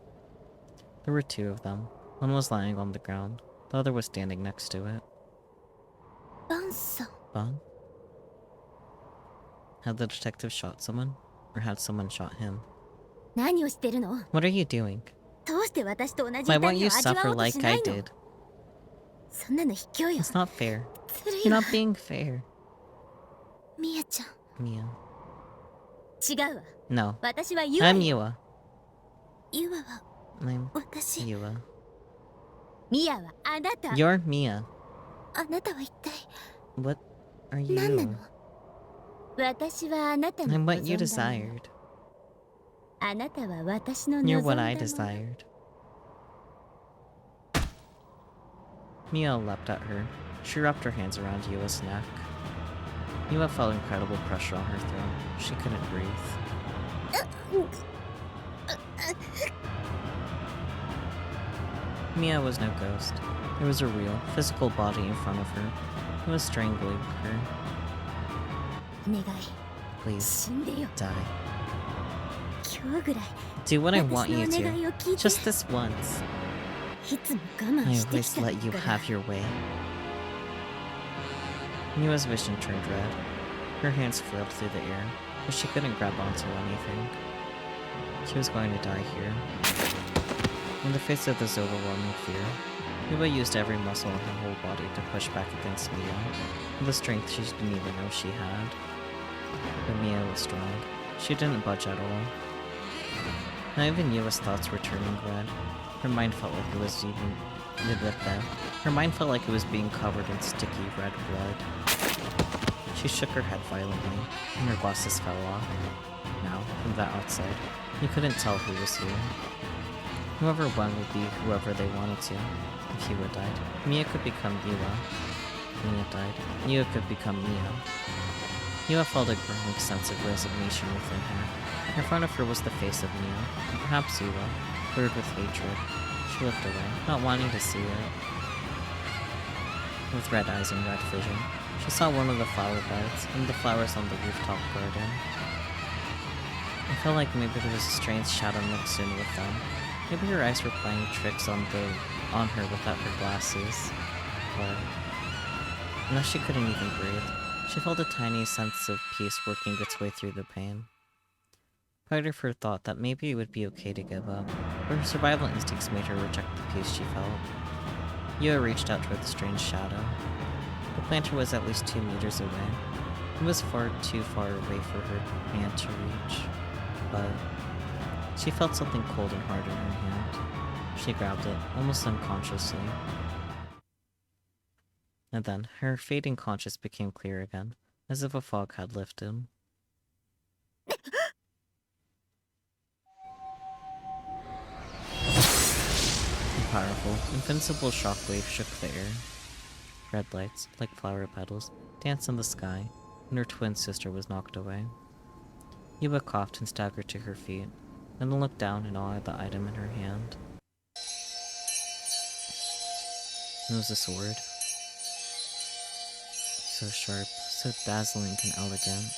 There were two of them. One was lying on the ground. The other was standing next to it. バンさん。 Bon? Had the detective shot someone? Or had someone shot him? 何をしてるの？ What are you doing? どうして私と同じ Why 痛 won't み you を味わ suffer おうと like しな I いの？ did? そんなの卑怯よ。 It's not fair. ずるい You're わ。 not being fair. みやちゃん。 Mia. 違うわ。 No. 私はユア I'm よ。 Yua. ユアは I'm 私。 Yua. ミヤはあなた。 You're Mia. あなたは一体 What are 何な you? の？私はあなたの I'm 望 what ん you だもの。 desired. あなたは私の望ん You're だ what も I の。 desired. Mia leapt at her. She wrapped her hands around Yua's neck. Yua felt incredible pressure on her throat. She couldn't breathe. Mia was no ghost. There was a real, physical body in front of her. It was strangling her. お願い Please, 死んでよ die. 今日ぐらい Do what I want 私の you お願い to. を聞いて Just this once. いつも我慢 I してき always たんだ let you から have your way. Mia's vision turned red. Her hands flailed through the air, but she couldn't grab onto anything. She was going to die here. In the face of this overwhelming fear, Yuba used every muscle in her whole body to push back against Mia, with a strength she didn't even know she had. But Mia was strong. She didn't budge at all. Not even Yuba's thoughts were turning red. Her mind felt like it was Her mind felt like it was being covered in sticky red blood. She shook her head violently, and her glasses fell off. Now, from the outside, you couldn't tell who was who. Whoever won would be whoever they wanted to. If Yua died, Mia could become Yua. Mia died, Yua could become Mia. Yua felt a growing sense of resignation within her. In front of her was the face of Mia, and perhaps Yua, blurred with hatred. She looked away, not wanting to see it. With red eyes and red vision, she saw one of the flower beds and the flowers on the rooftop garden. I felt like maybe there was a strange shadow mixed in with them. Maybe her eyes were playing tricks on her without her glasses. But now she couldn't even breathe. She felt a tiny sense of peace working its way through the pain. Part of her thought that maybe it would be okay to give up, but her survival instincts made her reject the peace she felt. Yua reached out toward the strange shadow. The planter was at least 2 meters away. It was far too far away for her hand to reach, but she felt something cold and hard in her hand. She grabbed it, almost unconsciously. And then, her fading conscience became clear again, as if a fog had lifted. A powerful, invincible shockwave shook the air. Red lights, like flower petals, danced in the sky, and her twin sister was knocked away. Yuba coughed and staggered to her feet, and then looked down in awe at the item in her hand. It was a sword. So sharp, so dazzling and elegant.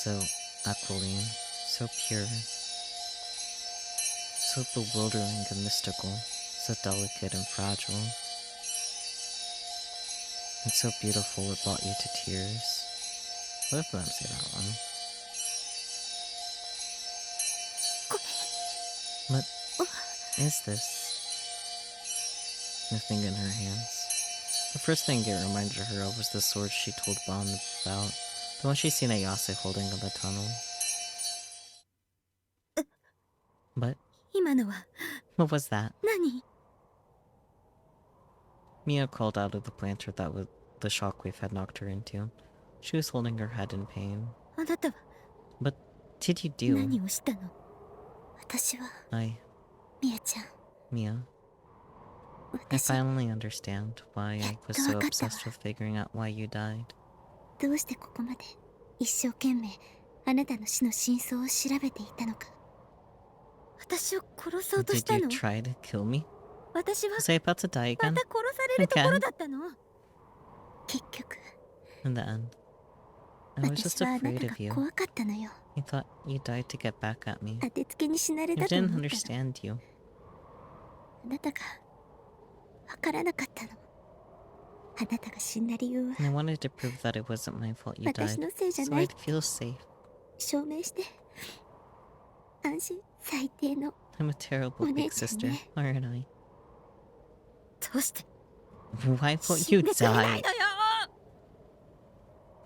So aquiline, so pure. So bewildering and mystical, so delicate and fragile. And so beautiful it brought you to tears. Both of them say that one. What is this? Nothing in her hands. The first thing it reminded her of was the sword she told Bon about, the one she'd seen Ayase holding in the tunnel. But 今のは what was that? 何 Mia called out of the planter that the shockwave had knocked her into. She was holding her head in pain. あなたは What did you do? 何をしたの私は I, みやちゃん Mia, I 私 finally understand why I was so obsessed with figuring out why you died. どうしてここまで一生懸命あなたの死の真相を調べていたのか私を殺そうとし Did た you の try to kill me? 私は Was I about to die ま again? た殺されるところだったの結局 In the end, I was 私 just はあな afraid た of が you. 怖かったのよ I thought you died to get back at me. 当てつけに死なれ I たと didn't 思ったの understand you. あなたがわからなかったのあなたが死んだ理由は And I wanted to prove that it wasn't my fault you 私 died, のせいじゃ so ない I'd feel safe. 証明して安心最低の I'm a terrible big sister, aren't I? どうして Why won't 死 you んでくれない die? のよ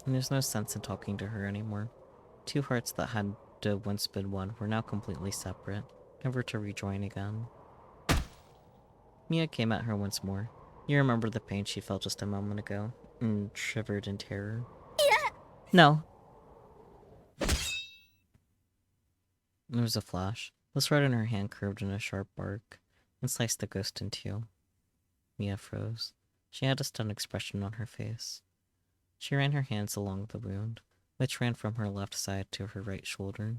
And there's no sense in talking to her anymore. Two hearts that had once been one were now completely separate, never to rejoin again. Mia came at her once more. You remember the pain she felt just a moment ago, and shivered in terror. Yeah. No. There was a flash. The sword in her hand curved in a sharp arc, and sliced the ghost in two. Mia froze. She had a stunned expression on her face. She ran her hands along the wound, which ran from her left side to her right shoulder.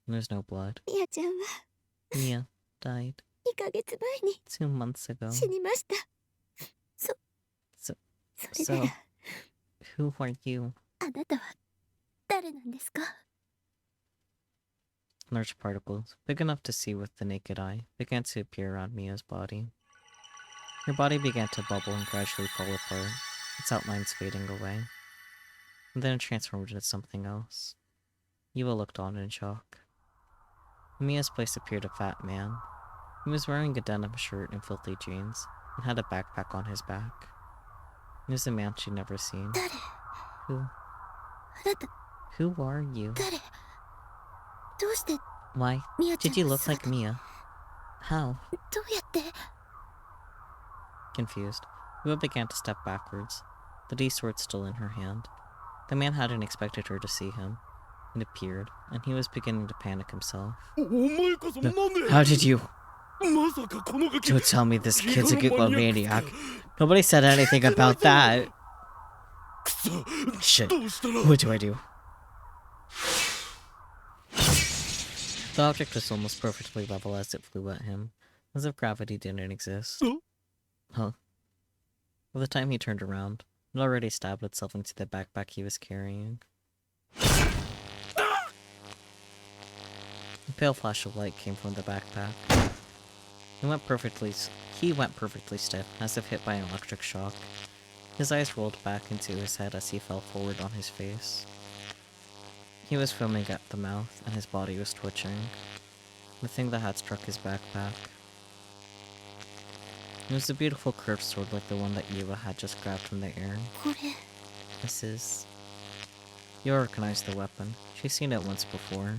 There's no blood. みやちゃんは Mia, died 2ヶ月前に 2 months ago. 死にました。So, それな so ら who are you? あなたは誰なんですか？ Large particles, big enough to see with the naked eye, began to appear around Mia's body. Her body began to bubble and gradually fall apart, its outlines fading away. And then it transformed into something else. Eva looked on in shock. In Mia's place appeared a fat man. He was wearing a denim shirt and filthy jeans, and had a backpack on his back. He was a man she'd never seen. 誰？ Who? あなた Who are you? 誰？どうして Why ミヤちゃん did you の look like 姿に Mia? How? どうやって？ Confused, Eva began to step backwards, the D-sword still in her hand. The man hadn't expected her to see him. It appeared, and he was beginning to panic himself. How did you? Don't tell me this kid's a Gigolo maniac. Nobody said anything about that. Shit. What do I do? The object was almost perfectly level as it flew at him, as if gravity didn't exist. Huh? By the time he turned around, it already stabbed itself into the backpack he was carrying. A pale flash of light came from the backpack. He went perfectly stiff, as if hit by an electric shock. His eyes rolled back into his head as he fell forward on his face. He was foaming at the mouth, and his body was twitching. The thing that had struck his backpack. It was a beautiful curved sword like the one that Eva had just grabbed from the air. これ This is... Eva recognized the weapon. She'd seen it once before.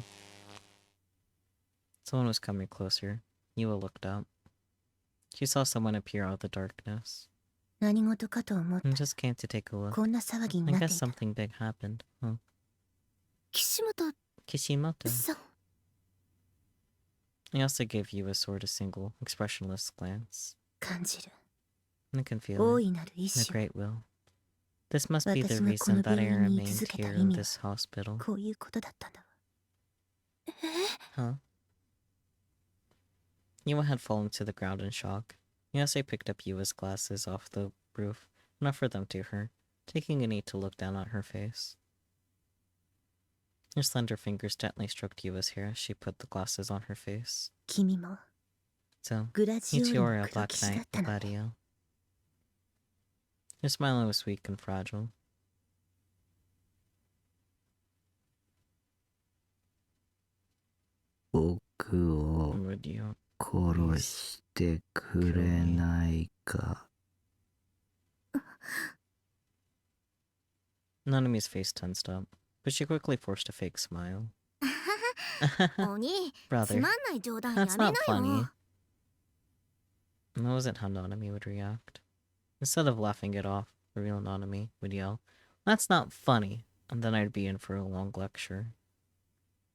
Someone was coming closer. Eva looked up. She saw someone appear out of the darkness. 何事かと思った。 And just came to take a look. こんな騒ぎに I なって guess いた。 something big happened. Huh? 岸本 Kishimoto. さん。 He also gave Eva sword a single, expressionless glance. 感じる。 I can feel 大 it. いなる意 A 志。 great will. This must be the 私がこ reason の that I 病院に居 remained 続けた here 意 in 味は this hospital. こういうことだったんだわ。Huh? Eva had fallen to the ground in shock. Yase picked up Eva's glasses off the roof and offered them to her, taking a knee to look down at her face. Her slender fingers gently stroked Eva's hair as she put the glasses on her face. 君も So, グラジ you オ two 医 are の a 黒 Black 騎士だ Knight ったのね。 Gladio. Her smile was weak and fragile. 僕を Would you? 殺してくれないか。 Nanami's face tensed up, but she quickly forced a fake smile. お兄、つ Brother, まんない冗談や that's め not な funny. よ。 That wasn't how Nanami would react. Instead of laughing it off, the real Nanami would yell, "That's not funny," and then I'd be in for a long lecture.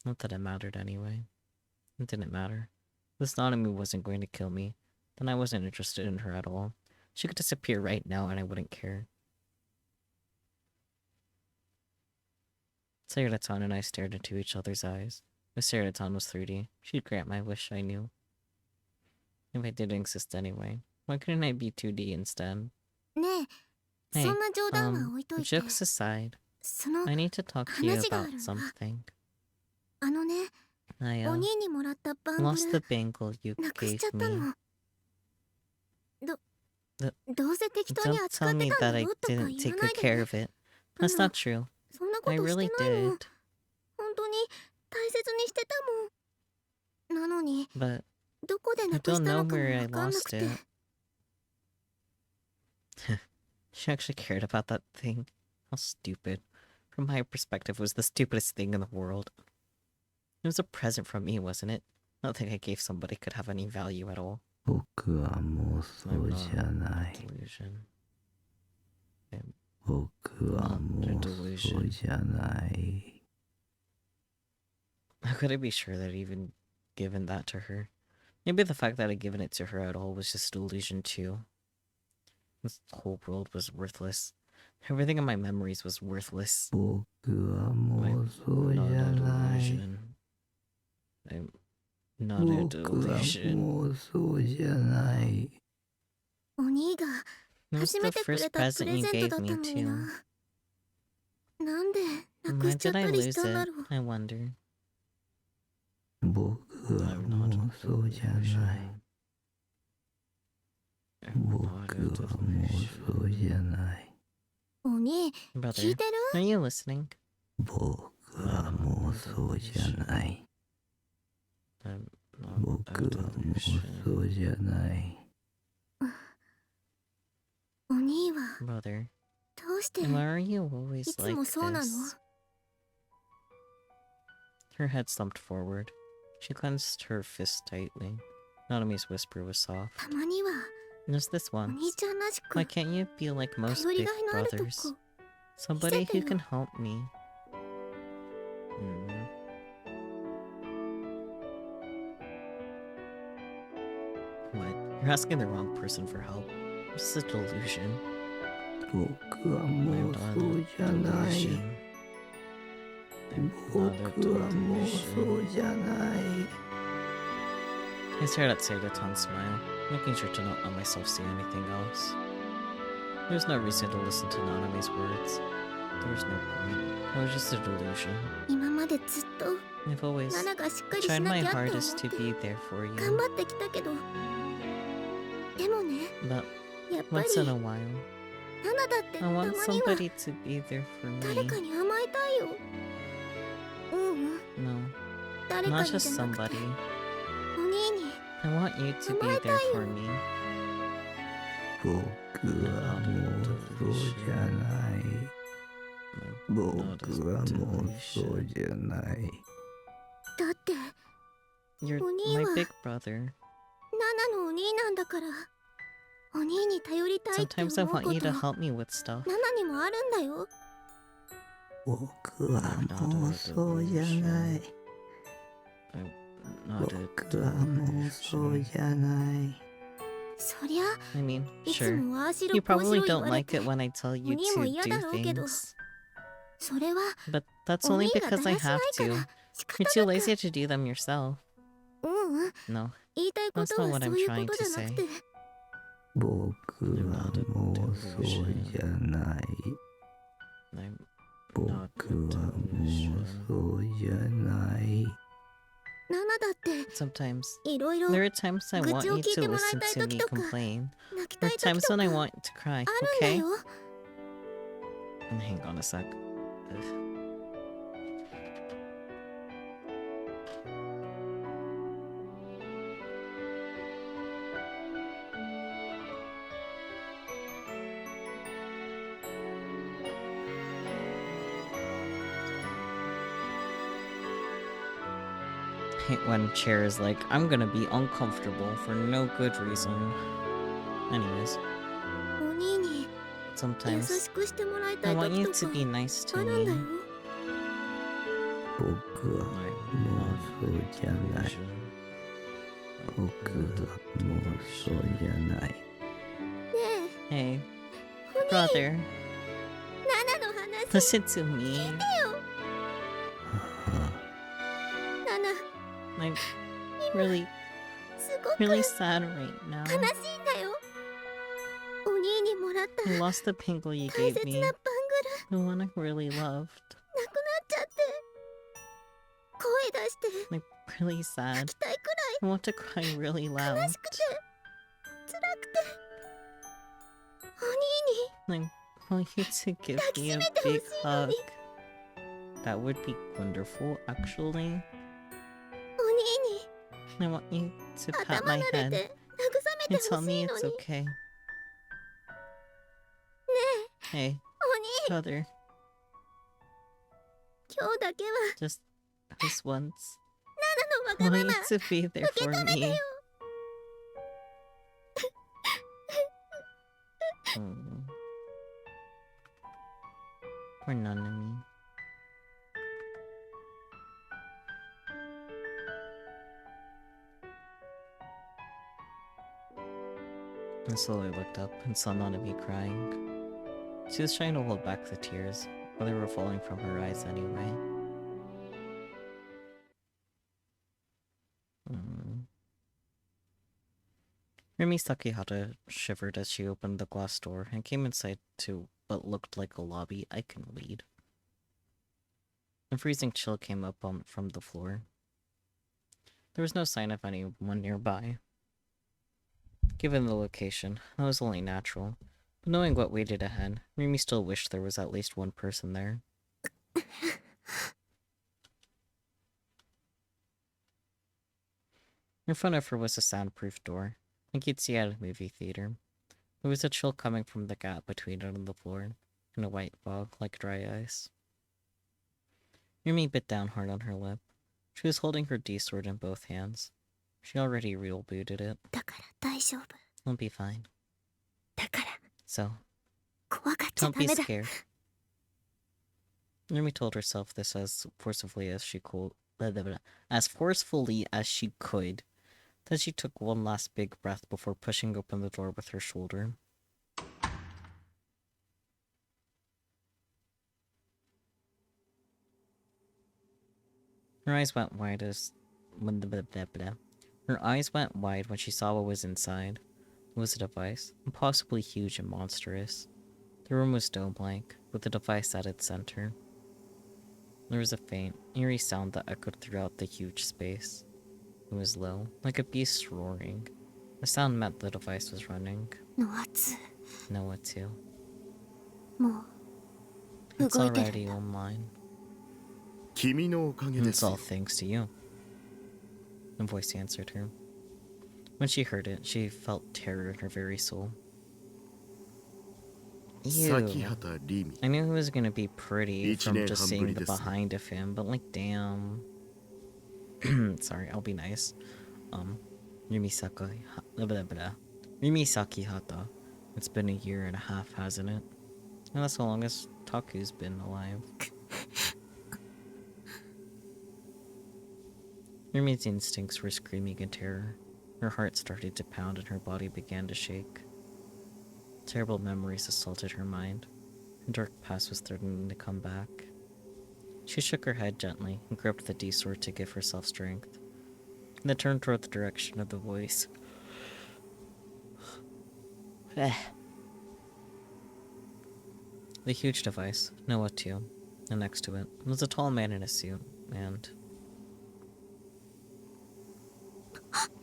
Not that it mattered anyway. It didn't matter. This Nanami wasn't going to kill me, then I wasn't interested in her at all. She could disappear right now and I wouldn't care. Sayuratan and I stared into each other's eyes. If Sayuratan was 3D, she'd grant my wish, I knew. If I didn't exist anyway, why couldn't I be 2D instead? ねえ、 Hey, そんな冗談は置いといて。 jokes aside, その I need to talk to you 話があ about るんだ。 something. あのね、 I お兄にもらったバング lost the ル bangle you なくし gave ちゃった me. の。どどうせ適当に Don't 扱っ tell て me た that んだ I ろとか言 didn't わ take な good いで care ね。 of it. That's not true. そんなこ I として really ないもん。 did. 本当に大切にしてたもん。なのに、 But どこで I なくし don't た know のかも where I わかんな lost くて。 it. She actually cared about that thing. How stupid. From my perspective, it was the stupidest thing in the world. It was a present from me, wasn't it? Nothing I gave somebody could have any value at all. 僕は妄 I'm 想じゃ not ない。 delusion. 僕は Not 妄 delusion. 想じゃない。 How could I be sure that I'd even given that to her? Maybe the fact that I'd given it to her at all was just delusion too. This whole world was worthless. Everything in my memories was worthless. 僕は妄想 Not じゃ a ない。 delusion. I'm Not a 僕は delusion. 妄想じゃない。お兄が It was 初め the てくれ first たプ present レ you ゼント gave だった me のに too. な。なんでなく Why しちゃ did った I りし lose たんだ it? ろう。 I wonder. 僕は I'm not a 妄想じゃない。 delusion. I'm 僕 not は a 妄想 delusion. じゃない。お兄、聞 Brother, いてる？ are you listening? 僕は妄想じゃない。 I'm 僕 not a は妄 delusion. 想じゃない。お兄は Brother, どうして why are you い always つ like もそうなの？ this? Her head slumped forward. She clenched her fist tightly. Nanami's whisper was soft. たまには Just this お once. 兄ちゃんらしく Why can't you be like most 頼り big がいのあると brothers? こ Somebody who 見せてよ。 can help me. What? You're asking the wrong person for help. This is a delusion. 僕は I'm 妄 not 想 a じゃない。 delusion. I'm 僕 not a は妄 delusion. 想じゃない。 I stared at Saydatan's smile, making sure to not let myself see anything else. There was no reason to listen to Naname's words. There was no point. It was just a delusion. 今までずっと I've always ナナがしっかりし tried な my きゃって思っ hardest て to be there for 頑 you. 張ってきたけど、でもね、 But やっぱり once in a while, ナナだってた I ま want には somebody to be there for 誰 me. かに甘えたいよ。ううん、 No, 誰か not にじ just ゃなくて somebody. お兄に。 I want you to be there for me. 僕は妄想じゃない。僕は妄想じゃない。だって You're お兄 my は big brother. ナナのお兄なんだから、お兄に頼りたいって Sometimes I 思う want こ you と to ナ help me with stuff. ナにもあるんだよ。僕は妄想じゃない。 I'm not a 僕は妄想 delusion. じゃない。そりゃ I mean, いつ sure. もああしろ You こうし probably ろ言 don't われ like て it when I tell you お兄も to 嫌だ do ろうけど、 things. それは But that's お only 兄がだ because I らしな have いから to. 仕 You're 方 too な lazy く。 to do them yourself. うんうん、 No, 言いたいこ that's と not は what そ I'm ういうこ trying と to じゃなく say. て、僕は妄想じゃない。 I'm 僕 not は a 妄 delusion. 想じゃない。ナナだって Sometimes いろいろ there are times I want 愚痴を you 聞い to てもらい listen たい to 時 me とか complain. 泣きた There い are 時 times と when か I ある want to cry. んだ Okay. よ。 Hang on a sec. Hate when chair is like, I'm gonna be uncomfortable for no good reason. Anyways, お兄に優 sometimes しくしてもらいた I い want you 時 to と be か nice あ to るんだよ。 me. 僕は I'm 妄 not 想じゃ a ない。 delusion. 僕は妄想じゃない。ね Hey, え、お兄、 brother, ナナの話 listen to me. 聞いてよ。あナナ、 I'm really, すごく really sad right now. 悲しいんだよ。お兄にもらった I lost the pingle you 大 gave 切 me, なバングル the one I really loved. なくなっちゃって、声出して I'm really sad. 泣きたいく I want to cry really らい loud. 悲しくて辛くて、お兄に I want you to give me a big hug. That would be wonderful, actually. お兄に I want you to pat 頭 my 撫れ head て慰め and て tell ほし me いの it's に。 okay. ね え、 Hey, お兄、 brother, 今日だけは just this once. ナナ I の want わ you がまま to be there 受け for 止めて me. よ。 Hmm. Poor Nanami. I slowly looked up and saw Nanami crying. She was trying to hold back the tears, but they were falling from her eyes anyway. Hmm. Rimi Sakihata shivered as she opened the glass door and came inside to what looked like a lobby I can read. A freezing chill came up from the floor. There was no sign of anyone nearby. Given the location, that was only natural, but knowing what waited ahead, Rimi still wished there was at least one person there. In front of her was a soundproof door, like you'd see at a movie theater. There was a chill coming from the gap between it and the floor, and a white fog like dry ice. Rimi bit down hard on her lip. She was holding her D-sword in both hands. She already rebooted it. だから大丈夫。 I'll be fine. だから So, 怖がっちゃ don't ダ be メだ。 scared. Rimi told herself this as forcefully as she could. As forcefully as she could. Then she took one last big breath before pushing open the door with her shoulder. Her eyes went wide when she saw what was inside. It was a device, impossibly huge and monstrous. The room was dome-like, with the device at its center. There was a faint, eerie sound that echoed throughout the huge space. It was low, like a beast roaring. The sound meant the device was running. の圧 NoAH 2. もう It's 動いてる already online. 君のおかげ And で it's す all よ。 thanks to you. A voice answered her. When she heard it, she felt terror in her very soul. Ew. 崎畑リミ。 I knew he was gonna be pretty from 1年 just 半ぶり seeing the です。 behind of him, but like, damn. Sorry, I'll be nice. Rimi Sakihata. It's been a year and a half, hasn't it? And that's how long as Taku's been alive. Rimi's instincts were screaming in terror. Her heart started to pound and her body began to shake. Terrible memories assaulted her mind. Her dark past was threatening to come back. She shook her head gently and gripped the D-sword to give herself strength. Then turned toward the direction of the voice. The huge device, NoAH 2, and next to it was a tall man in a suit, and...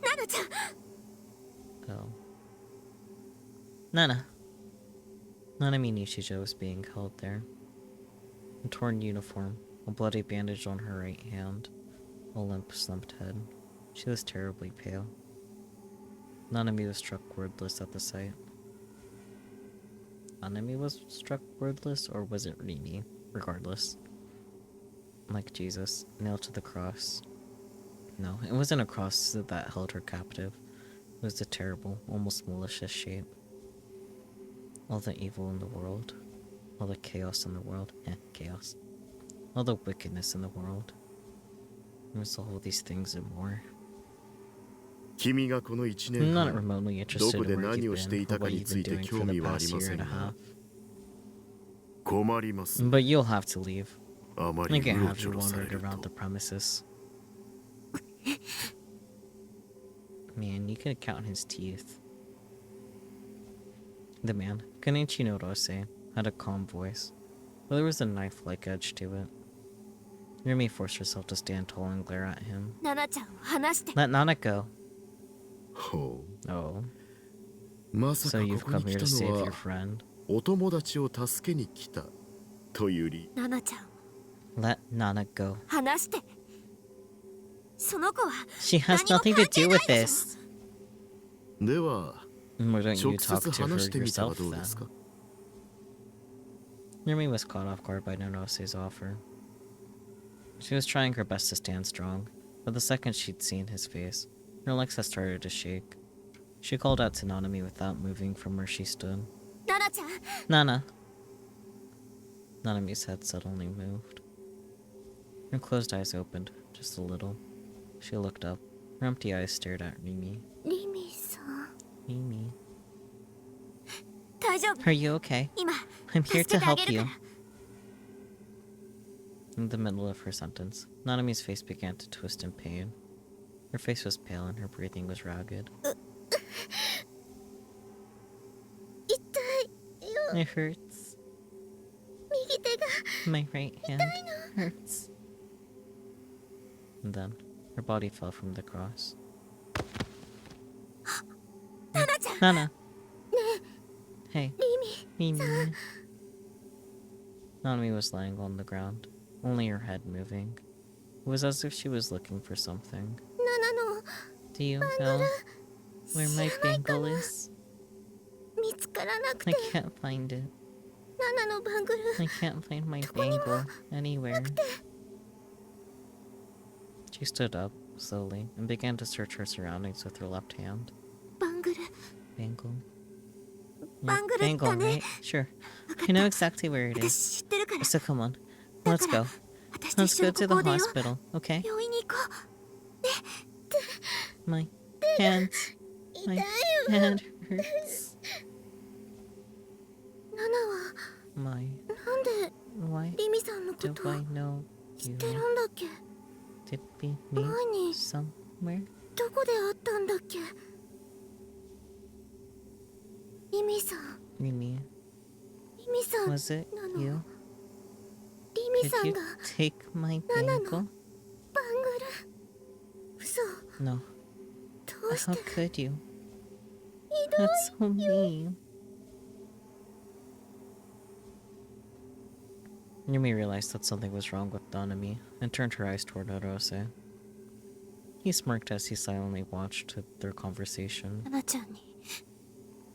ナナちゃん Oh. Nana. Nanami Nishijo was being held there. A torn uniform, a bloody bandage on her right hand, a limp, slumped head. She was terribly pale. Nanami was struck wordless at the sight. Nanami was struck wordless, or was it Rimi? Regardless. Like Jesus, nailed to the cross. No, it wasn't a cross that held her captive. It was a terrible, almost malicious shape. All the evil in the world. All the chaos in the world. Chaos. All the wickedness in the world. It was all these things and more. 君がこの1 I'm 年 not 半 remotely ど interested こ in で where 何 you've をして been いた or か what に you've つ been いて doing 興 for the 味はあ past りま year せ and ん a が half. 困ります But you'll have to leave. あま I りう can't ろ have ちょ you ろされ wandered る around the と premises. Man, you could count his teeth. The man, Kenichi Norose, had a calm voice, but there was a knife-like edge to it. Rimi forced herself to stand tall and glare at him. ナナちゃんを離して Let Nana go. ほ Oh, うまさ so か you've ここに come here 来 to た save の your は friend. お友達を助けに来たというよりナナちゃんを Let Nana go. 離してその子は She has 何も nothing to 関係 do ない with でし this. では Why don't you 直 talk 接 to her 話してみては yourself どうですか then? Rimi was caught off guard by Nanose's offer. She was trying her best to stand strong, but the second she'd seen his face, her legs had started to shake. She called out to Nanami without moving from where she stood. ナナちゃん Nana! Nanami's head suddenly moved. Her closed eyes opened, just a little. She looked up. Her empty eyes stared at Rimi. リミさん Rimi. 大丈夫 Are you okay? 今 I'm 助 here け to てあ help げる you. から In the middle of her sentence, Nanami's face began to twist in pain. Her face was pale and her breathing was ragged. It hurts. 右手が My right hand hurts. And then her body fell from the cross. Nana! Hey, リミ Mimi. Nanami was lying on the ground, only her head moving. It was as if she was looking for something. ナナの Do you know where my bangle is? 見つからなく I て can't find it. ナナのバングル I can't find my bangle anywhere. She stood up slowly and began to search her surroundings with her left hand. バングル Bangle. Bangle Bangle, だね right? Sure. I know exactly where it 私 is. 知ってるから So come on. Let's go. 私と Let's 一緒 go に to こ the こでよ hospital, okay? 病院に行こ My hand. う My 痛いよ hand hurts. ナナは My. なんで Why リミさんのこ do と I know 知 you? ってるんだっけ Did we meet 前に somewhere? どこで会ったんだっけリミさん Mimi, リミさん was it なの you? リミ Did さん you が take my No, no, no. bangle? バングル嘘 No. どうし How て could you? ひどい That's so mean. Yumi realized that something was wrong with Nanami and turned her eyes toward Arose. He smirked as he silently watched their conversation. ナナちゃんに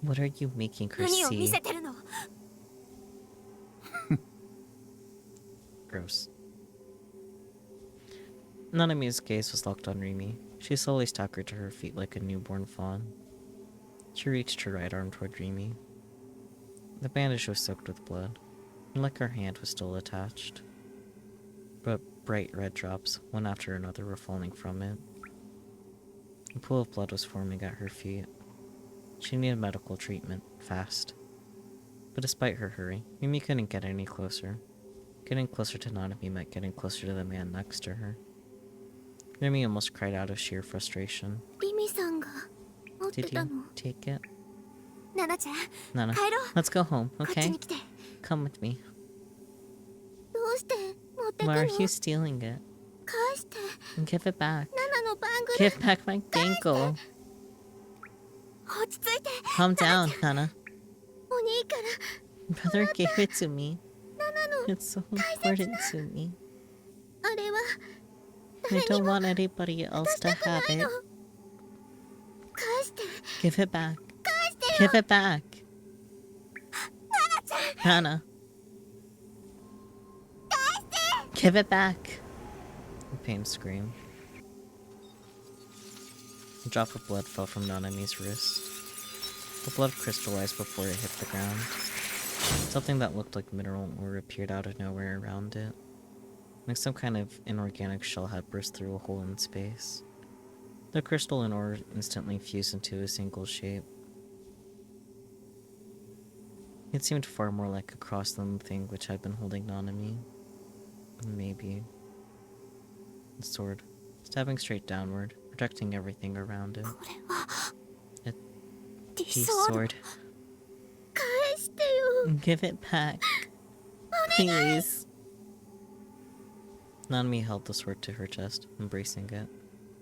What are you making her 何を見 see? せてるの Gross. Nanami's gaze was locked on Rimi. She slowly staggered to her feet like a newborn fawn. She reached her right arm toward Rimi. The bandage was soaked with blood, and like her hand was still attached. But bright red drops, one after another, were falling from it. A pool of blood was forming at her feet. She needed medical treatment, fast. But despite her hurry, Rimi couldn't get any closer. Getting closer to Nanami meant getting closer to the man next to her. Rimi almost cried out of sheer frustration. リミさんが持って Did た you の take it? ナナちゃん Nana, 帰ろう let's go home, こっち okay? に来て Come with me. どうして持ってく Why の are you stealing it? 返して Give it back. ナナのバングル Give back my bangle. 落ち着いて Calm down, Nana. お兄から Brother gave it to me. ナナの It's so important to me. あれは I don't want anybody else to したくな have いの it. 返して Give it back. 返してよ Give it back. ナナちゃん Nana. Give it back. A pained scream. A drop of blood fell from Nanami's wrist. The blood crystallized before it hit the ground. Something that looked like mineral ore appeared out of nowhere around it. Like some kind of inorganic shell had burst through a hole in space. The crystal and ore instantly fused into a single shape. It seemed far more like a cross than the thing which had been holding Nanami. Maybe. The sword, stabbing straight downward, protecting everything around it. これは A ディ T ソード sword. 返してよ Give it back. Please. Nanami held the sword to her chest, embracing it.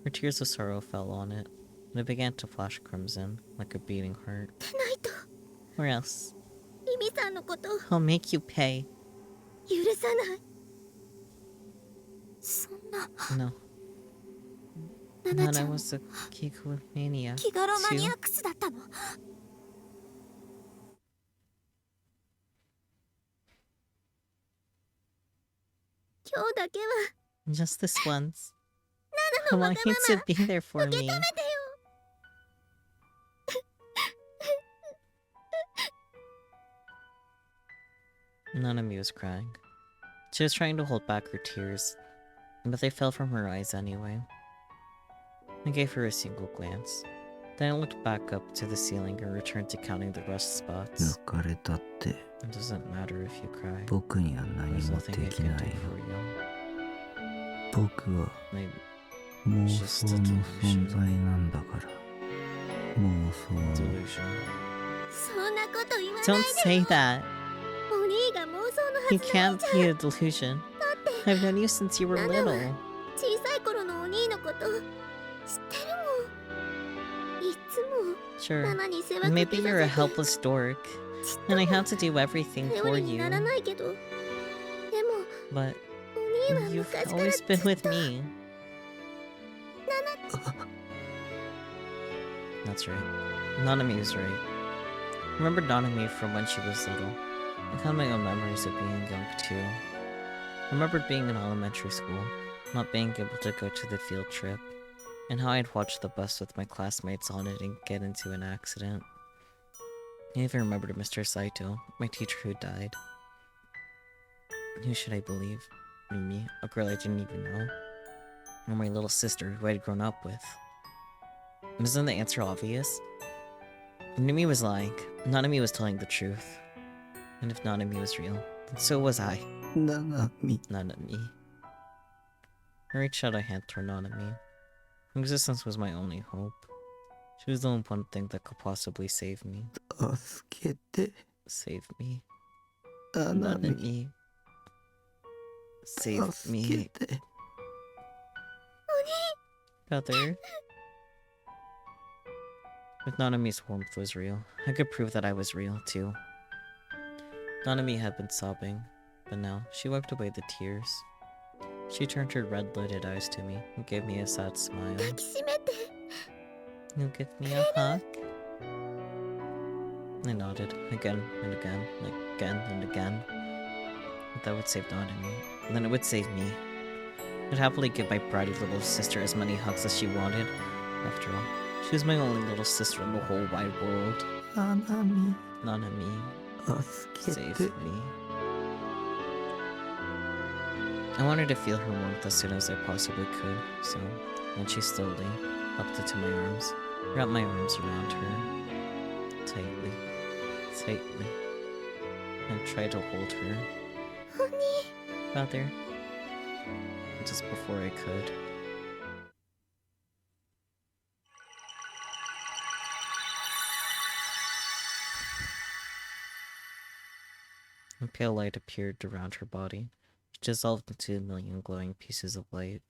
Her tears of sorrow fell on it, and it began to flash crimson, like a beating heart. でないと Or else, リミさんのことを I'll make you pay. 許さないそんな No. ナナち Nana ゃん was a Kiku maniac, 気ガロマニア too. ックスだったの今日だけは Just this once. ナ I ナの want わ you がま to be there for ま受け me. 止めてよ Nanami was crying. She was trying to hold back her tears, but they fell from her eyes anyway. I gave her a single glance. Then I looked back up to the ceiling and returned to counting the rust spots. 抜かれたって It doesn't matter if you cry. 僕には何 There's も nothing で I き can な do いよ for you. 僕は Maybe 妄 Just 想 a の delusion. 存在なんだから妄想の delusion. そんなこと言わない Don't で say よ that. お兄が妄想のは He ずない can't じゃ be ん a delusion. だって I've known you since you were ナナは little. 小さい頃のお兄のこと知ってるもんいつも Sure. ナナに世話か Maybe けさ you're a せて helpless dork, ちっ and I とも have to do everything 頼 for りになら you. ないけどでも But お兄は you've 昔から always ずっ been と with me. That's right. Nanami was right. I remember Nanami from when she was little. I had my own memories of being young too. I remembered being in elementary school, not being able to go to the field trip, and how I'd watch the bus with my classmates on it and get into an accident. I even remembered Mr. Saito, my teacher who died. Who should I believe? Me, a girl I didn't even know? Or my little sister who I'd grown up with? Isn't the answer obvious? If Numi was lying, Nanami was telling the truth. And if Nanami was real, then so was I. ななみ Nanami. I reached out a hand toward Nanami. Her existence was my only hope. She was the only one thing that could possibly save me. 助けて Save me. ななみ Nanami. Save 助 me. けて Brother. If Nanami's warmth was real, I could prove that I was real too. Nanami had been sobbing, but now she wiped away the tears. She turned her red-lidded eyes to me and gave me a sad smile. 抱きしめて You give me a hug? I nodded, again and again, again and again. That would save Nanami, and then it would save me. I'd happily give my bratty little sister as many hugs as she wanted. After all, she was my only little sister in the whole wide world. ななみ Nanami, 助け save て me. I wanted to feel her warmth as soon as I possibly could, so when she slowly upped into my arms, wrapped my arms around her tightly, tightly, and tried to hold her. お兄 Rather, just before I could. A pale light appeared around her body, which dissolved into a million glowing pieces of light.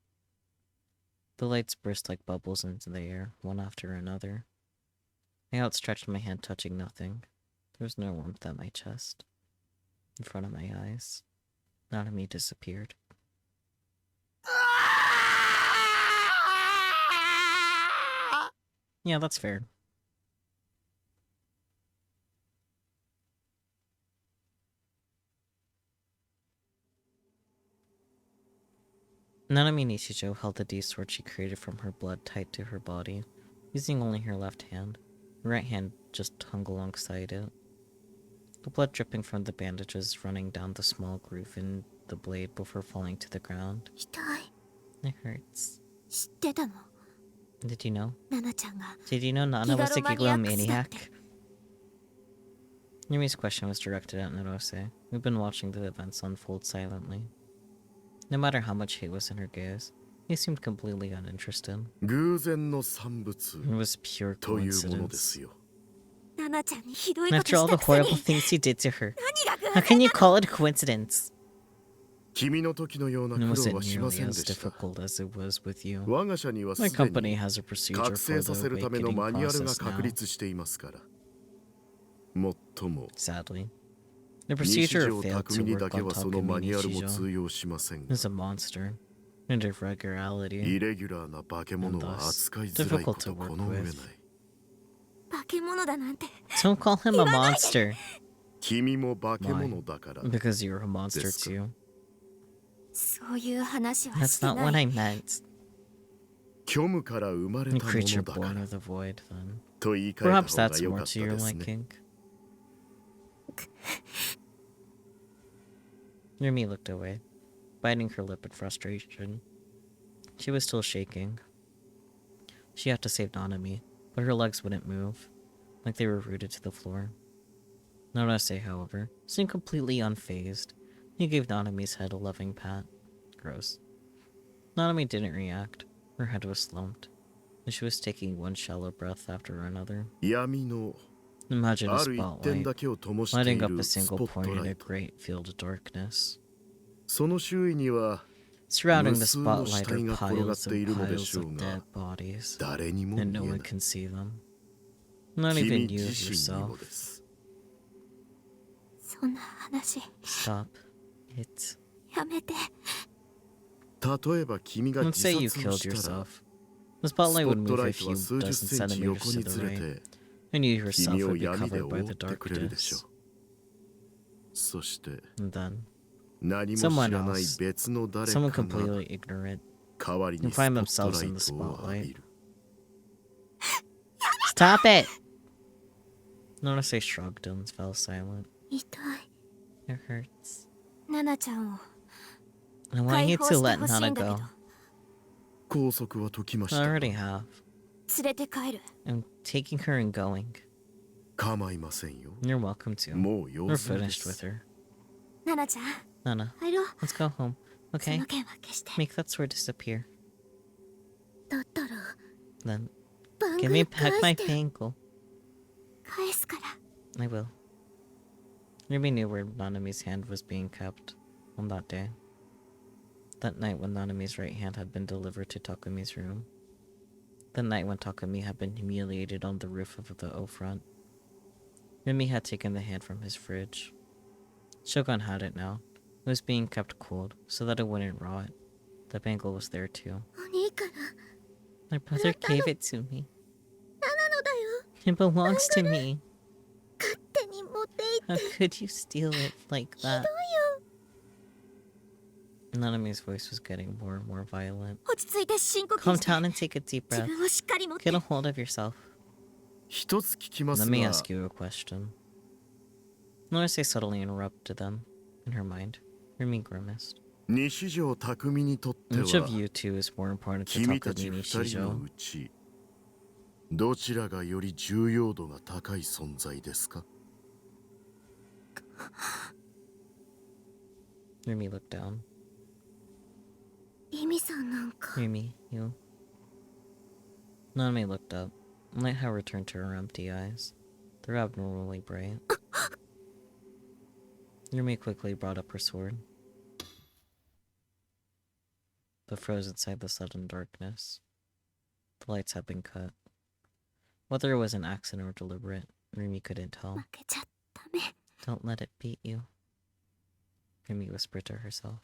The lights burst like bubbles into the air, one after another. I outstretched my hand, touching nothing. There was no warmth at my chest. In front of my eyes, Nanami disappeared. Yeah, that's fair. Nanami Nishijo held the D-sword she created from her blood tight to her body, using only her left hand. Her right hand just hung alongside it. The blood dripping from the bandages running down the small groove in the blade before falling to the ground. 痛い It hurts. 知ってたの Did you know? ナナちゃんが Did you know Nana was a Gigalomaniacs Gigalomaniac? Yumi's question was directed at Narose, who'd been watching the events unfold silently. No matter how much hate was in her gaze, he seemed completely uninterested. 偶然の産物 It was pure というもので coincidence. すよ。ナナちゃんにひどいこと After all し the たくせに horrible things you did to her, 何が how can you call it a coincidence? 君の時のような It 苦労 wasn't はしま nearly せんで as した difficult as it was with you. 我が社にはす My で company に has a procedure 覚 for 醒さ the せるための awakening マニュアルが process 確 now. 立していますからもっとも Sadly, the 西 procedure 条 failed 匠 to に work だけ on はそのマニュアルも Takumi 通 Nishijo. 用しませんが It's a monster, and irregularity. イレギュラーな化け物は And thus, 扱いづらいこ difficult と to work この上ない with. 化け物だなんて Don't call him a monster, 君も化け物だから because you're a monster ですか too. そういう話は That's して not な what い I meant. 虚無から生まれ A たも creature のだか born ら of the void, then. と言い換えた Perhaps 方が that's 良 more かっ to た your ですね liking. Yumi looked away, biting her lip in frustration. She was still shaking. She had to save Nanami, but her legs wouldn't move, like they were rooted to the floor. Narase, however, seemed completely unfazed. He gave Nanami's head a loving pat. Gross. Nanami didn't react. Her head was slumped, and she was taking one shallow breath after another. 闇の Imagine a ある一点 spotlight だけを灯してい lighting up a るス single ポッ point ト in ラ a イト。 great field of darkness. その周囲には Surrounding 無 the 数の spotlight 死 are 体が転がっ piles てい and るので piles しょ of う dead が、 bodies, 誰にも and 見 no え one ない。 can see them. Not 君 even you 自身にも yourself. です。そんな話 Stop it. やめて。例えば君が Let's 自 say you 殺を killed したら、 yourself. The スポ spotlight ッ would ト move ラ a イトは few 数十 dozen センチ centimeters 横 to に the ずれ right, て、 and you 君 yourself を would be 闇で covered by 覆 the ってくれるでしょ darkness. う。そして And then, 何も知 someone らない else, 別の誰 someone かが completely ignorant, 代わり can にスポ find ット themselves ラ in イ the トを浴び spotlight. る。 Stop it! Notice shrugged and fell silent. 痛い。 It hurts. ナナちゃんを I want 解 you 放 to して let ほしい Nana んだけど go. 拘束は解きまし I た。 already have. 連れて帰る。 I'm taking her and going. 構いませんよ。 You're welcome to. もう用 We're 済みで finished す。 with her. ナナちゃん、 Nana, 入ろう。 let's go home. そ Okay? の剣は消して。 Make that sword disappear. だったら、 Then 番 give 組 me 返 back my して。 ankle. 返すから。 I will. Ruby knew where Nanami's hand was being kept on that day. That night when Nanami's right hand had been delivered to Takumi's room. The night when Takumi had been humiliated on the roof of the O front. Rumi had taken the hand from his fridge. Shogun had it now. It was being kept cold, so that it wouldn't rot. The bangle was there too. お兄から、 My brother gave it to me. ナナのだよ。 It belongs to me. 勝手に持って行 How って。 could you steal it like ひどい that? よ。 Nanami's voice was getting more and more violent. 落ち着いて深呼 Calm 吸して。 down and take a deep 自 breath. 分をしっかり持って。 Get a hold of yourself. 一つ聞きま Let す me が、 ask you a question. Norase suddenly interrupted them. In her mind, Rumi grimaced. 西条匠にとって Which of は、 you two is more important to 君たち Takumi 二人の Nishijo? うち、どちらがより重要度が高い存在ですか？ Rumi looked down. リミさんなんか。 Rumi, you. Nanami looked up. Light had returned to her empty eyes. They were abnormally bright. Rumi quickly brought up her sword, but froze inside the sudden darkness. The lights had been cut. Whether it was an accident or deliberate, Rumi couldn't tell. 負けちゃダメ。 Don't let it beat you, Rumi whispered to herself.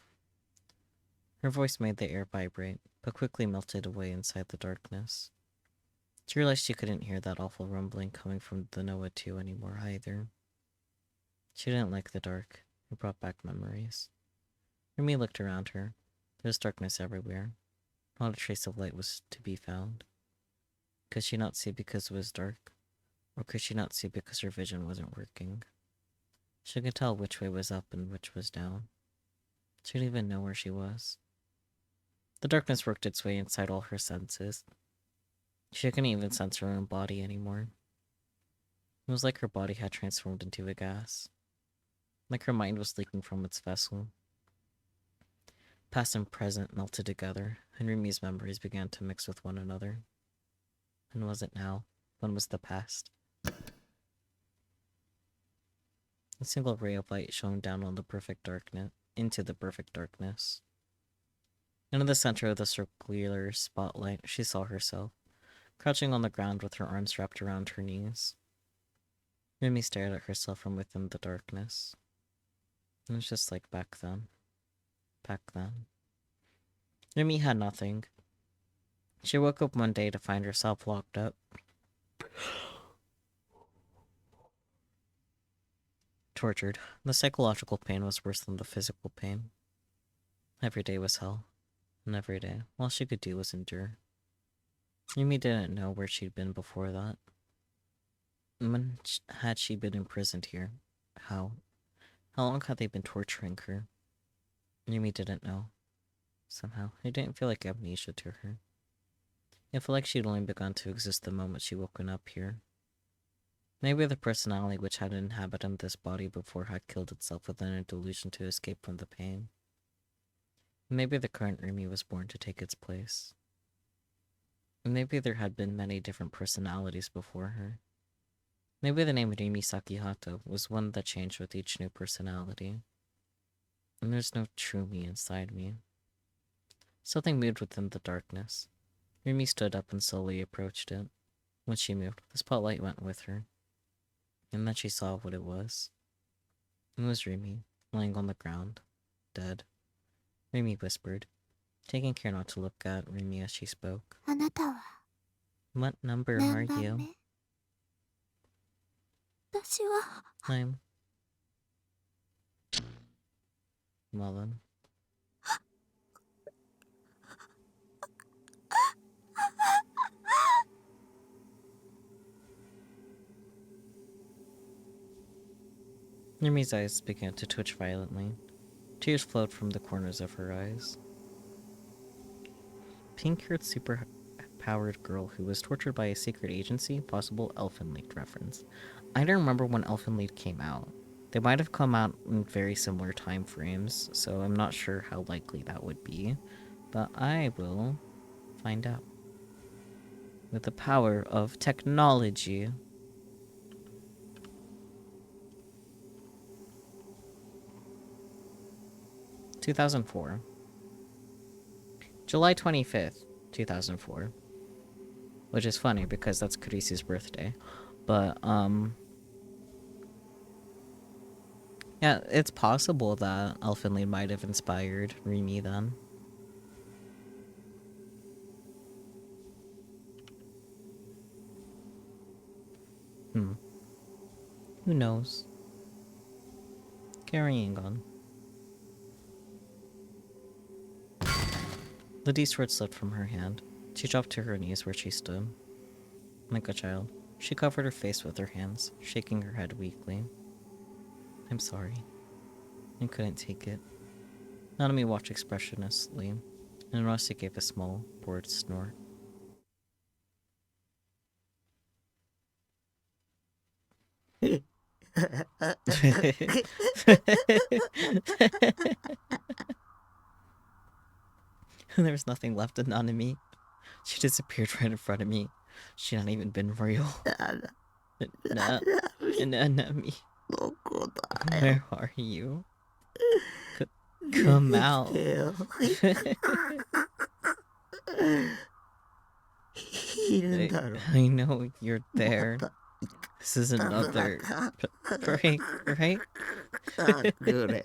Her voice made the air vibrate, but quickly melted away inside the darkness. She realized she couldn't hear that awful rumbling coming from the NoAH 2 anymore either. She didn't like the dark. It brought back memories. Rumi looked around her. There was darkness everywhere. Not a trace of light was to be found. Could she not see because it was dark? Or could she not see because her vision wasn't working? She could tell which way was up and which was down. She didn't even know where she was. The darkness worked its way inside all her senses. She couldn't even sense her own body anymore. It was like her body had transformed into a gas. Like her mind was leaking from its vessel. Past and present melted together, and Rumi's memories began to mix with one another. When was it now? When was the past? A single ray of light shone down on the perfect darkness, into the perfect darkness. And in the center of the circular spotlight, she saw herself, crouching on the ground with her arms wrapped around her knees. Rumi stared at herself from within the darkness. It was just like back then. Back then. Rumi had nothing. She woke up one day to find herself locked up. Tortured. The psychological pain was worse than the physical pain. Every day was hell. And every day, all she could do was endure. Rumi didn't know where she'd been before that. When had she been imprisoned here? How? How long had they been torturing her? Rumi didn't know. Somehow, it didn't feel like amnesia to her. It felt like she'd only begun to exist the moment she woken up here. Maybe the personality which had inhabited this body before had killed itself within a delusion to escape from the pain. Maybe the current Rumi was born to take its place. Maybe there had been many different personalities before her. Maybe the name Rimi Sakihata was one that changed with each new personality. And there's no true me inside me. Something moved within the darkness. Rimi stood up and slowly approached it. When she moved, the spotlight went with her. And then she saw what it was. It was Rimi, lying on the ground, dead. Rimi whispered, taking care not to look at Rimi as she spoke. あなたは What number 何 are 番 you? 目？私は I'm... Mullen. Rimi's eyes began to twitch violently. Tears flowed from the corners of her eyes. Pink-haired, super-powered girl who was tortured by a secret agency, possible Elfenlied reference. I don't remember when Elfenlied came out. They might have come out in very similar time frames, so I'm not sure how likely that would be. But I will find out. With the power of technology. (2004) July 25th, 2004. Which is funny because that's Carisi's birthday. But, yeah, it's possible that Elfenlied might have inspired Rimi then. Who knows? Carrying on. Lydia's sword slipped from her hand. She dropped to her knees where she stood. Like a child, she covered her face with her hands, shaking her head weakly. I'm sorry. I couldn't take it. Nanami watched expressionlessly, and Rossi gave a small, bored snort. There was nothing left of Nanami. She disappeared right in front of me. She not even been real. Nanami. Where are you? Come out. I know you're there. This is another prank, right? You're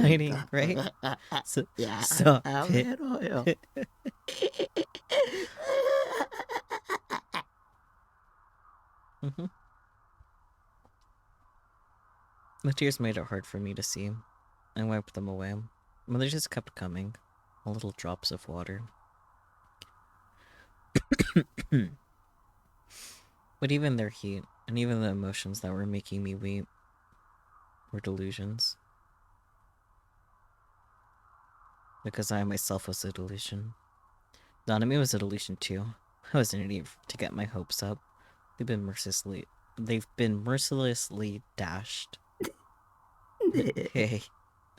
hiding, right? Stop it. The tears made it hard for me to see. I wiped them away, but they just kept coming. Little drops of water. But even their heat, and even the emotions that were making me weep, were delusions. Because I myself was a delusion. Nanami was a delusion too. I was an idiot to get my hopes up. They've been mercilessly dashed. Hey,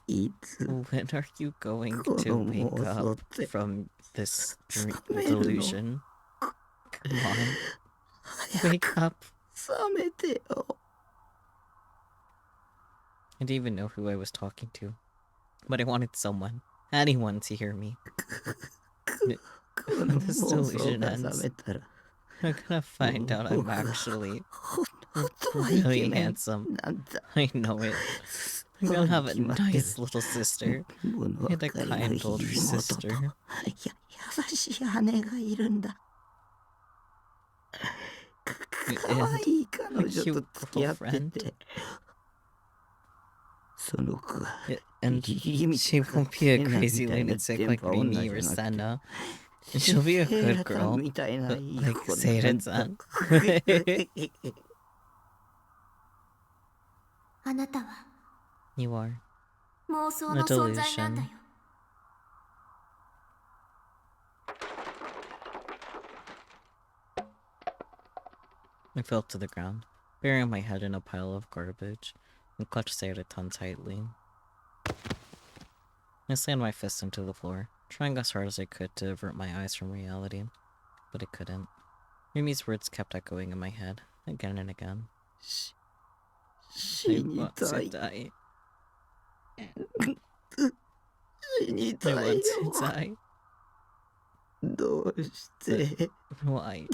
when are you going to wake up from this delusion? Come on. Wake up. I didn't even know who I was talking to. But I wanted someone, anyone, to hear me. When this delusion ends, I'm gonna find out I'm actually really handsome. I know it. I'm gonna have a nice little sister. And a kind older sister. And a cute girlfriend. And she won't be a crazy lunatic like Rimi or Senna. And she'll be a good girl. Like Seiren-san. あなたは You are 妄想 a の存在なんだ delusion. よ。 I fell to the ground, burying my head in a pile of garbage, and clutched Seiren tightly. I slammed my fist into the floor, trying as hard as I could to avert my eyes from reality, but I couldn't. Rimi's words kept echoing in my head. again and again. 死 I に want た to い die. 死に I たい want よ to die. どうして Why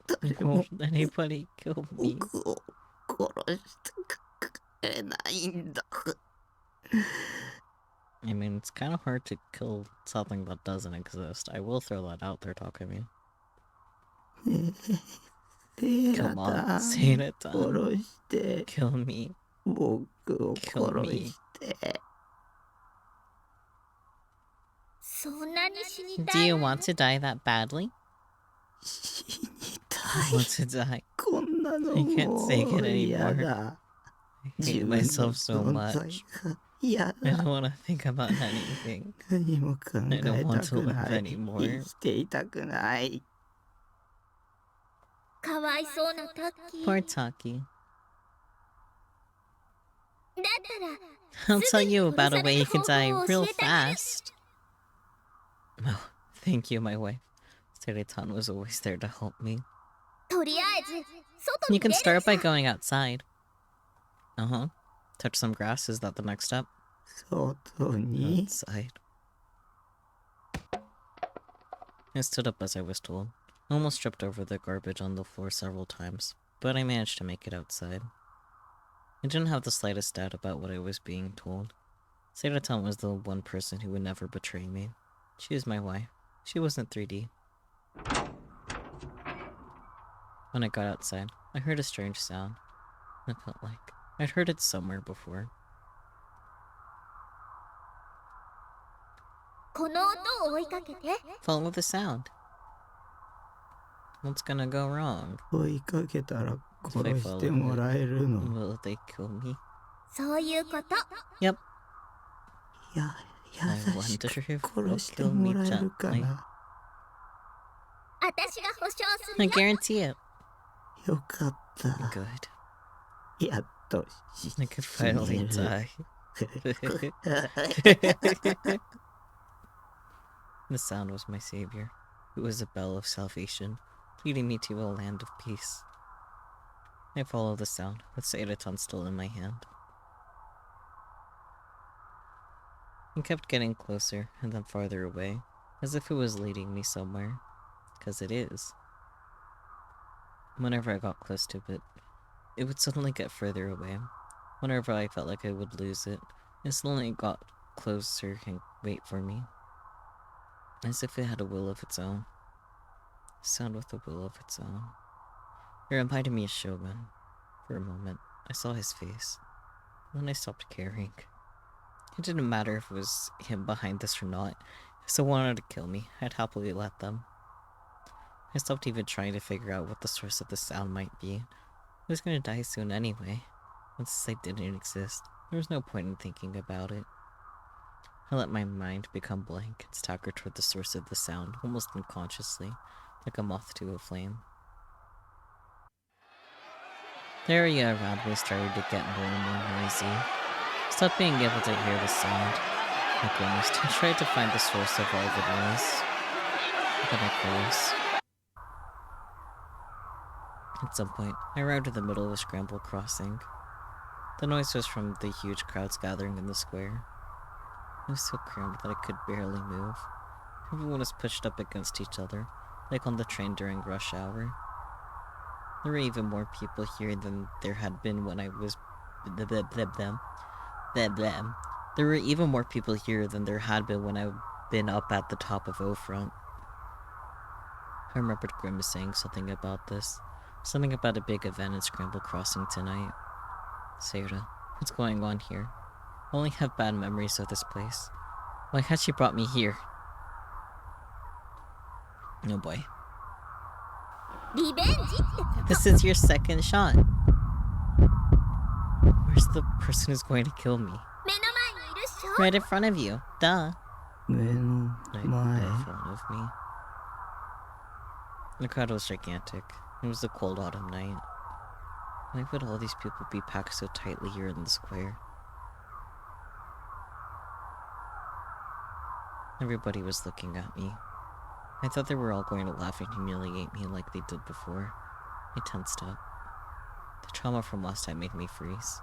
誰も won't anybody kill me? 僕を殺してくれないんだ I mean, it's kind of hard to kill something that doesn't exist. I will throw that out there, Takumi. テー Come ラ on, さ say ん it, 殺 done. して Kill me. 僕を Kill 殺 me. して そんなに死に Do たい you want to die that badly? 死にた I い want to die. こんなの I can't も take it う嫌 anymore. だ I 自 hate 分の myself so 存在 much. が嫌 I don't だ want to think about anything. 何も考 I don't え want た to く live ない anymore. 生きていたくない かわいそうなタッキー Poor Taki. だったら I'll tell you about a way you すぐ can に die 殺される方法を real 教えてあげる fast. Oh, thank you, my wife. Seretan was always there to help me. とりあえず外 You に出 can る start by さ going outside. Uh-huh. Touch some grass, is that the next step? 外に Outside. I stood up as I was told. I almost tripped over the garbage on the floor several times, but I managed to make it outside. I didn't have the slightest doubt about what I was being told. Seiratan was the one person who would never betray me. She was my wife. She wasn't 3D. When I got outside, I heard a strange sound. It felt like I'd heard it somewhere before. この音を追いかけて Follow the sound. What's gonna go wrong? 追いかけたら If I 殺し follow てもらえるの will they kill me? そういうこと Yep. や I 優し wonder く if they'll 殺して kill も me らえるか gently. な私が保証す I るよ guarantee it. よかった Good. やっと I could finally 死ねる die. The sound was my savior. It was a bell of salvation, leading me to a land of peace. I followed the sound, with Seiratan still in my hand. It kept getting closer, and then farther away, as if it was leading me somewhere. 'Cause it is. Whenever I got close to it, it would suddenly get further away. Whenever I felt like I would lose it, it suddenly got closer and wait for me. As if it had a will of its own. A sound with a will of its own. It reminded me of Shogun. For a moment, I saw his face. Then I stopped caring. It didn't matter if it was him behind this or not. If someone wanted to kill me, I'd happily let them. I stopped even trying to figure out what the source of the sound might be. I was gonna die soon anyway. And since I didn't exist, there was no point in thinking about it. I let my mind become blank and staggered toward the source of the sound, almost unconsciously, like a moth to a flame. The area around me started to get more and more noisy. I stopped being able to hear the sound. I grimaced and tried to find the source of all the noise. Then I froze. At some point, I arrived in the middle of a scramble crossing. The noise was from the huge crowds gathering in the square. It was so crammed that I could barely move. Everyone was pushed up against each other, like on the train during rush hour. There were even more people here than there had been when I was... There were even more people here than there had been when I'd been up at the top of O-Front. I remembered Grimace saying something about this. Something about a big event in Scramble Crossing tonight. Seira, what's going on here? I only have bad memories of this place. Why had she brought me here? Oh boy. リベンジって This is your second shot. Where's the person who's going to kill me? 目の前にいるっしょ Right in front of you. Duh. 目の Right 前 in front of me. The crowd was gigantic. It was a cold autumn night. Why would all these people be packed so tightly here in the square? Everybody was looking at me. I thought they were all going to laugh and humiliate me like they did before. I tensed up. trauma from last time made me freeze.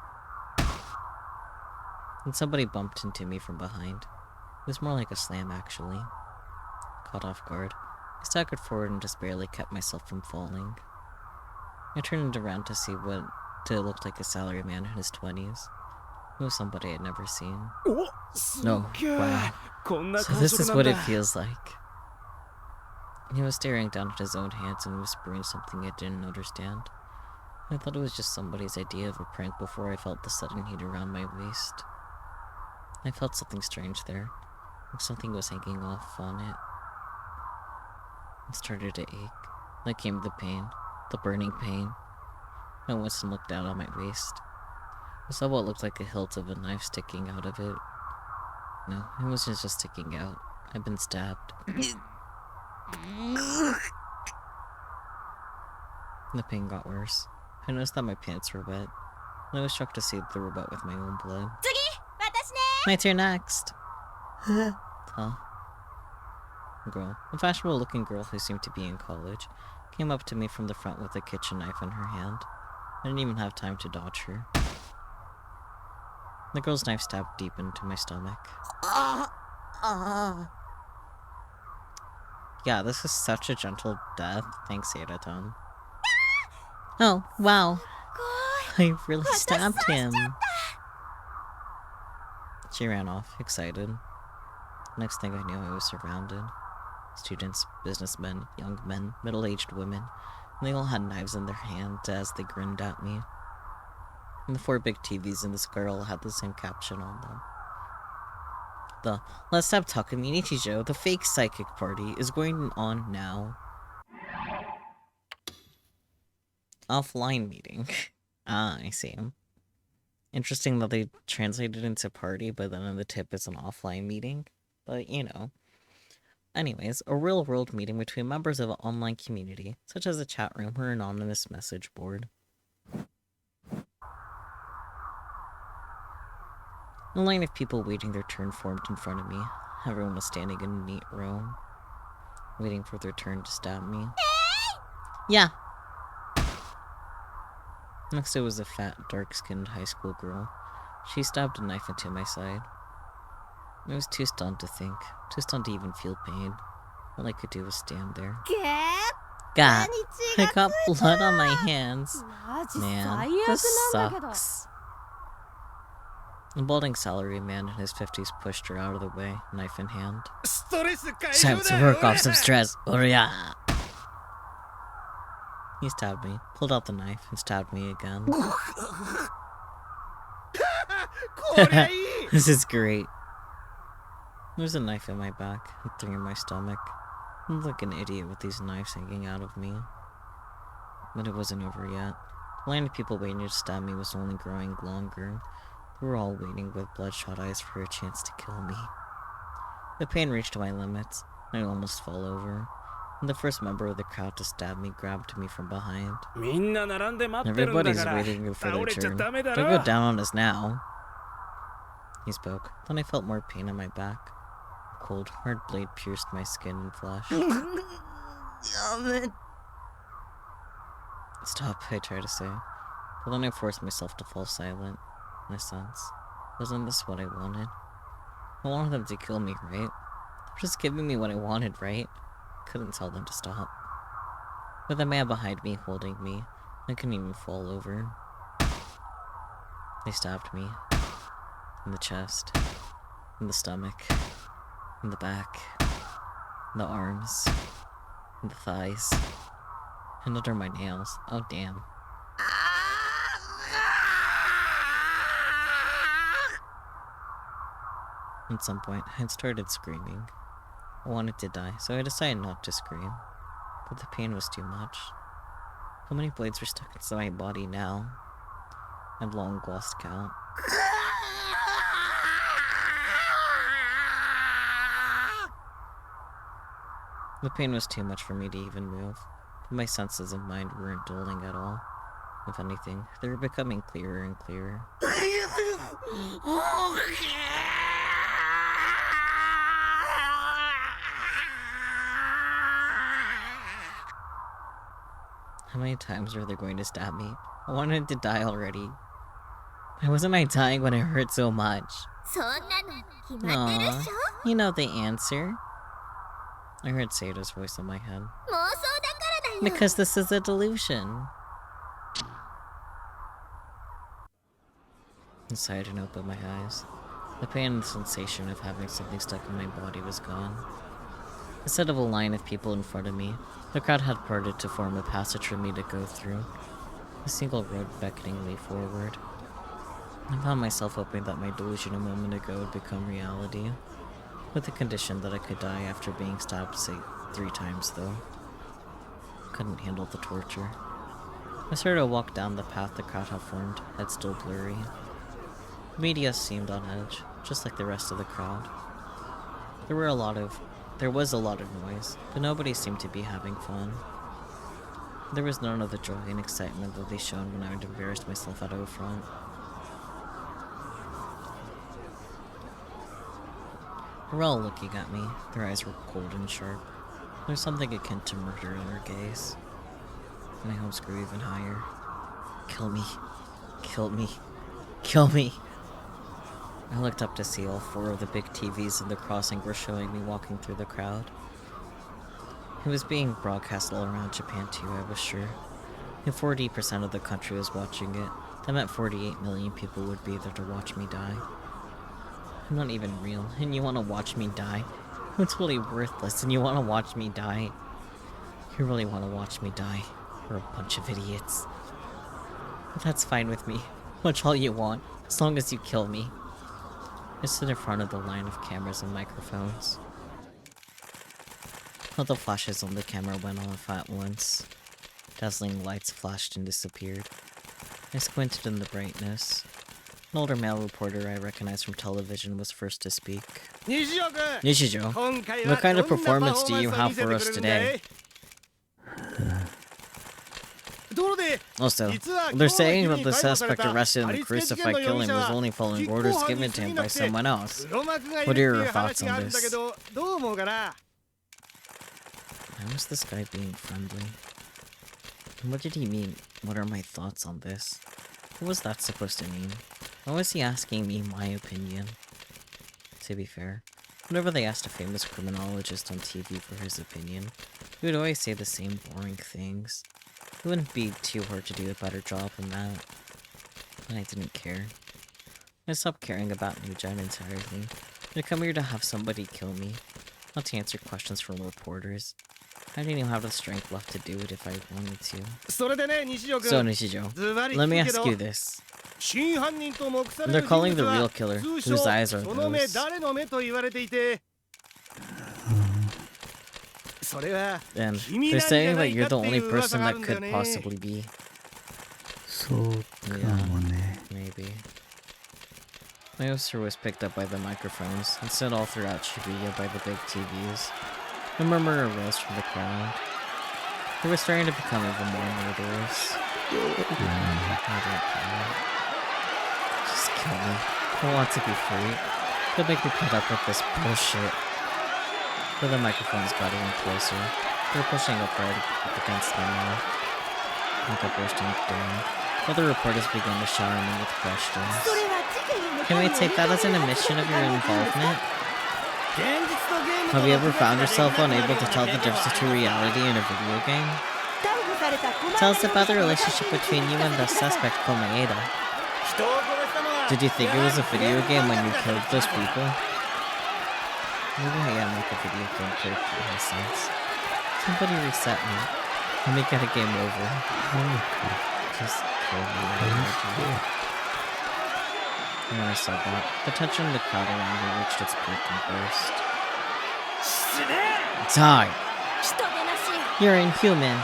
And somebody bumped into me from behind. It was more like a slam, actually. Caught off guard, I staggered forward and just barely kept myself from falling. I turned around to see what did look like a salaryman in his 20s. It was somebody I'd never seen. No, wow. So this is what it feels like. He was staring down at his own hands and whispering something I didn't understand. I thought it was just somebody's idea of a prank before I felt the sudden heat around my waist. I felt something strange there, like something was hanging off on it. It started to ache. Then came the pain, the burning pain. I went and looked down on my waist. I saw what looked like a hilt of a knife sticking out of it. No, it wasn't just sticking out. I'd been stabbed. The pain got worse. I noticed that my pants were wet, and I was shocked to see that they were wet with my own blood. My turn next! Huh? A girl, a fashionable looking girl who seemed to be in college, came up to me from the front with a kitchen knife in her hand. I didn't even have time to dodge her. The girl's knife stabbed deep into my stomach. Yeah, this is such a gentle death. Thanks, Edaton. Oh, wow. I really stabbed him. She ran off, excited. Next thing I knew, I was surrounded. Students, businessmen, young men, middle-aged women. And they all had knives in their hands as they grinned at me. And the 4 big TVs in this girl had the same caption on them. The Let's Stop Talk Community Show, the fake psychic party, is going on now. Offline meeting. Ah, I see. Interesting that they translated into party, but then in the tip it's an offline meeting. But, you know. Anyways, a real-world meeting between members of an online community, such as a chat room or an anonymous message board. A line of people waiting their turn formed in front of me. Everyone was standing in a neat row, waiting for their turn to stab me. Yeah. Next it was a fat, dark-skinned high school girl. She stabbed a knife into my side. I was too stunned to think, too stunned to even feel pain. All I could do was stand there. God, I got blood on my hands. Man, this sucks. A balding salaryman in his 50s pushed her out of the way, knife in hand. Time to work off some stress. Orya! He stabbed me, pulled out the knife, and stabbed me again. This is great. There's a knife in my back, and 3 in my stomach. I look like an idiot with these knives hanging out of me. But it wasn't over yet. The line of people waiting to stab me was only growing longer. They were all waiting with bloodshot eyes for a chance to kill me. The pain reached my limits, and I almost fell over. And the first member of the crowd to stab me grabbed me from behind. Everybody's waiting for their turn. Don't go down on us now. He spoke. Then I felt more pain on my back. A cold, hard blade pierced my skin and flesh. Stop, I tried to say. But then I forced myself to fall silent. In a sense. Wasn't this what I wanted? I wanted them to kill me, right? They were just giving me what I wanted, right? Couldn't tell them to stop. With the man behind me holding me, I couldn't even fall over. They stabbed me. In the chest. In the stomach. In the back. In the arms. In the thighs. And under my nails. Oh, damn. At some point, I had started screaming. I wanted to die, so I decided not to scream. But the pain was too much. How many blades were stuck inside my body now? I'd long lost count. The pain was too much for me to even move, but my senses and mind weren't dulling at all. If anything, they were becoming clearer and clearer. How many times are they going to stab me? I wanted to die already. Why wasn't I dying when it hurt so much? そんなの決まってるっ Aww, しょ you know the answer. I heard Sato's voice in my head. 妄想だからだよ Because this is a delusion. I sighed and opened my eyes. The pain and the sensation of having something stuck in my body was gone. Instead of a line of people in front of me, the crowd had parted to form a passage for me to go through. A single road beckoning me forward. I found myself hoping that my delusion a moment ago would become reality. With the condition that I could die after being stabbed, say, 3 times though. I couldn't handle the torture. I started to walk down the path the crowd had formed, head still blurry. The media seemed on edge, just like the rest of the crowd. There was a lot of noise, but nobody seemed to be having fun. There was none of the joy and excitement that they showed when I had embarrassed myself out front. They were all looking at me. Their eyes were cold and sharp. There was something akin to murder in their gaze. My hopes grew even higher. Kill me. Kill me. Kill me. I looked up to see all 4 of the big TVs in the crossing were showing me walking through the crowd. It was being broadcast all around Japan too, I was sure. If 40% of the country was watching it, that meant 48 million people would be there to watch me die. I'm not even real, and you want to watch me die? I'm totally worthless, and you want to watch me die? You really want to watch me die? We're a bunch of idiots. But that's fine with me. Watch all you want, as long as you kill me. I stood in front of the line of cameras and microphones. All the flashes on the camera went off at once. Dazzling lights flashed and disappeared. I squinted in the brightness. An older male reporter I recognized from television was first to speak. Nishijo, what kind of performance do you have for us today? Also, they're saying that the suspect arrested in the crucified killing was only following orders given to him by someone else. What are your thoughts on this? Why was this guy being friendly? And what did he mean? What are my thoughts on this? What was that supposed to mean? Why was he asking me my opinion? To be fair, whenever they asked a famous criminologist on TV for his opinion, he would always say the same boring things. It wouldn't be too hard to do a better job than that. But I didn't care. I stopped caring about New Gen entirely. I'd come here to have somebody kill me, not to answer questions from reporters. I didn't even have the strength left to do it if I wanted to. So Nishijo, let me ask you this. They're calling the real killer, whose eyes are those? And they're saying that you're the only person that could possibly be. Yeah, maybe. My officer was picked up by the microphones and sent all throughout Shibuya by the big TVs. A murmur arose from the crowd. They were starting to become even more murderous. I don't care. Just kill me. I want to be free. Don't make me put up with this bullshit. But the microphones got even closer. They were pushing up right up against my mouth. I kept bursting down. Other reporters began to shower me with questions. Can we take that as an admission of your involvement? Have you ever found yourself unable to tell the difference between reality and a video game? Tell us about the relationship between you and the suspect, Komaeda. Did you think it was a video game when you killed those people? Maybe I am like a video game character in a sense. Somebody reset me. Let me get a game over. Just kill me. And when I said that, the tension in the crowd around me reached its peak and burst. Die! You're inhuman.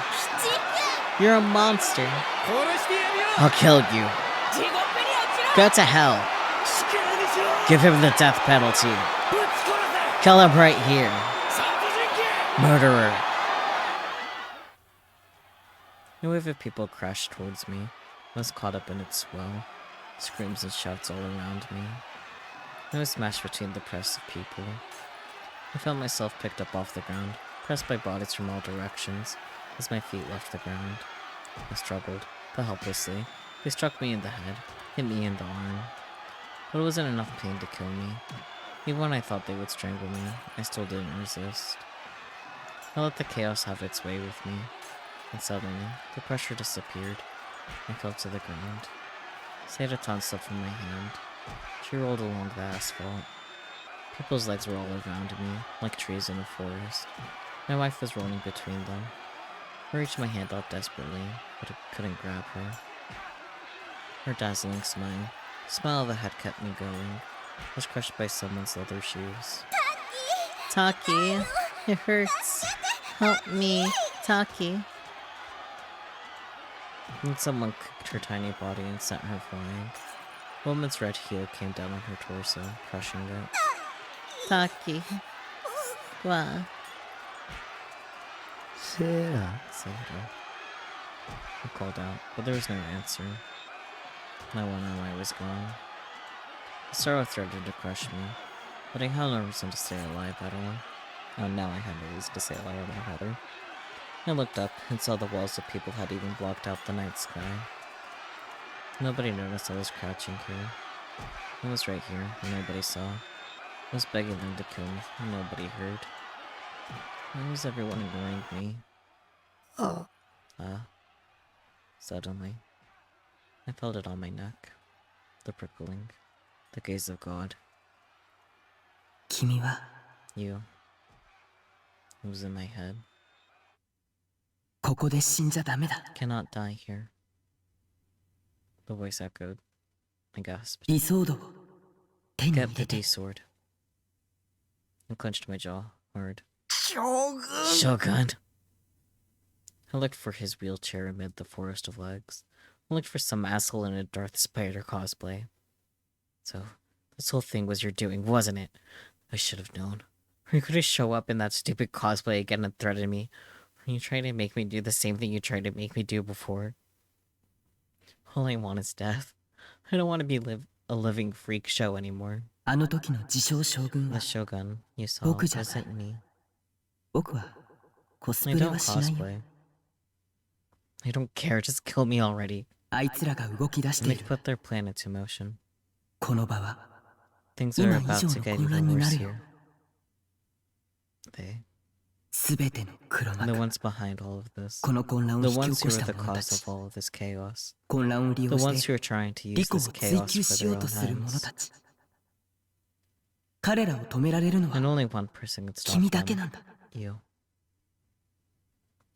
You're a monster. I'll kill you. Go to hell. Give him the death penalty. Kill him right here. Murderer. A wave of people crashed towards me. I was caught up in its swell. Screams and shouts all around me. I was smashed between the press of people. I felt myself picked up off the ground, pressed by bodies from all directions, as my feet left the ground. I struggled, but helplessly. They struck me in the head, hit me in the arm. But it wasn't enough pain to kill me. Even when I thought they would strangle me, I still didn't resist. I let the chaos have its way with me, and suddenly, the pressure disappeared. I fell to the ground. Sayadaton slipped from my hand. She rolled along the asphalt. People's legs were all around me, like trees in a forest. My wife was rolling between them. I reached my hand out desperately, but I couldn't grab her. Her dazzling smile that had kept me going, was crushed by someone's leather shoes. Taki! It hurts! Help me! Taki! And someone kicked her tiny body and sent her flying. A woman's red heel came down on her torso, crushing it. Taki! Wa! Sarah. Sarah. I called out, but there was no answer. No one knew I was gone. The sorrow threatened to crush me, but I had no reason to stay alive at all. Oh, now I had no reason to stay alive either. I looked up and saw the walls of people had even blocked out the night sky. Nobody noticed I was crouching here. I was right here, and nobody saw. I was begging them to kill me, and nobody heard. Why was everyone ignoring me? Suddenly, I felt it on my neck. The prickling. The gaze of God. 君は You. It was in my head. ここで死んじゃダメだ。 Cannot die here. The voice echoed. I gasped. 理想度を手に Get 入 the れて。 D-sword. I clenched my jaw hard. 将軍 Shogun! I looked for his wheelchair amid the forest of legs. I looked for some asshole in a Darth Spider cosplay. So, this whole thing was your doing, wasn't it? I should have known. Are you gonna show up in that stupid cosplay again and threaten me? Are you trying to make me do the same thing you tried to make me do before? All I want is death. I don't want to be a living freak show anymore. あの時の自称将軍 The は Shogun you saw 僕じゃない wasn't me. 僕はコス I プレ don't はしないよ。 cosplay. I don't care, just kill me already. あいつらが動き出して And い they る。 put their plan into motion. この場は Things are 今以 about 上 to の get 混乱 even にな worse るよ。 here. They, すべての黒 the 幕。 ones behind all of this. この混乱を The 引き ones 起こ who し are た the 者た cause ち。 of all of this chaos. 混乱を利 The 用 ones し who て are trying to 利 use 己を this 追 chaos 求 for しよ their うと own する者 ends. たち。彼らを止められるの And は only one person could stop 君だけ them. なんだ。 You.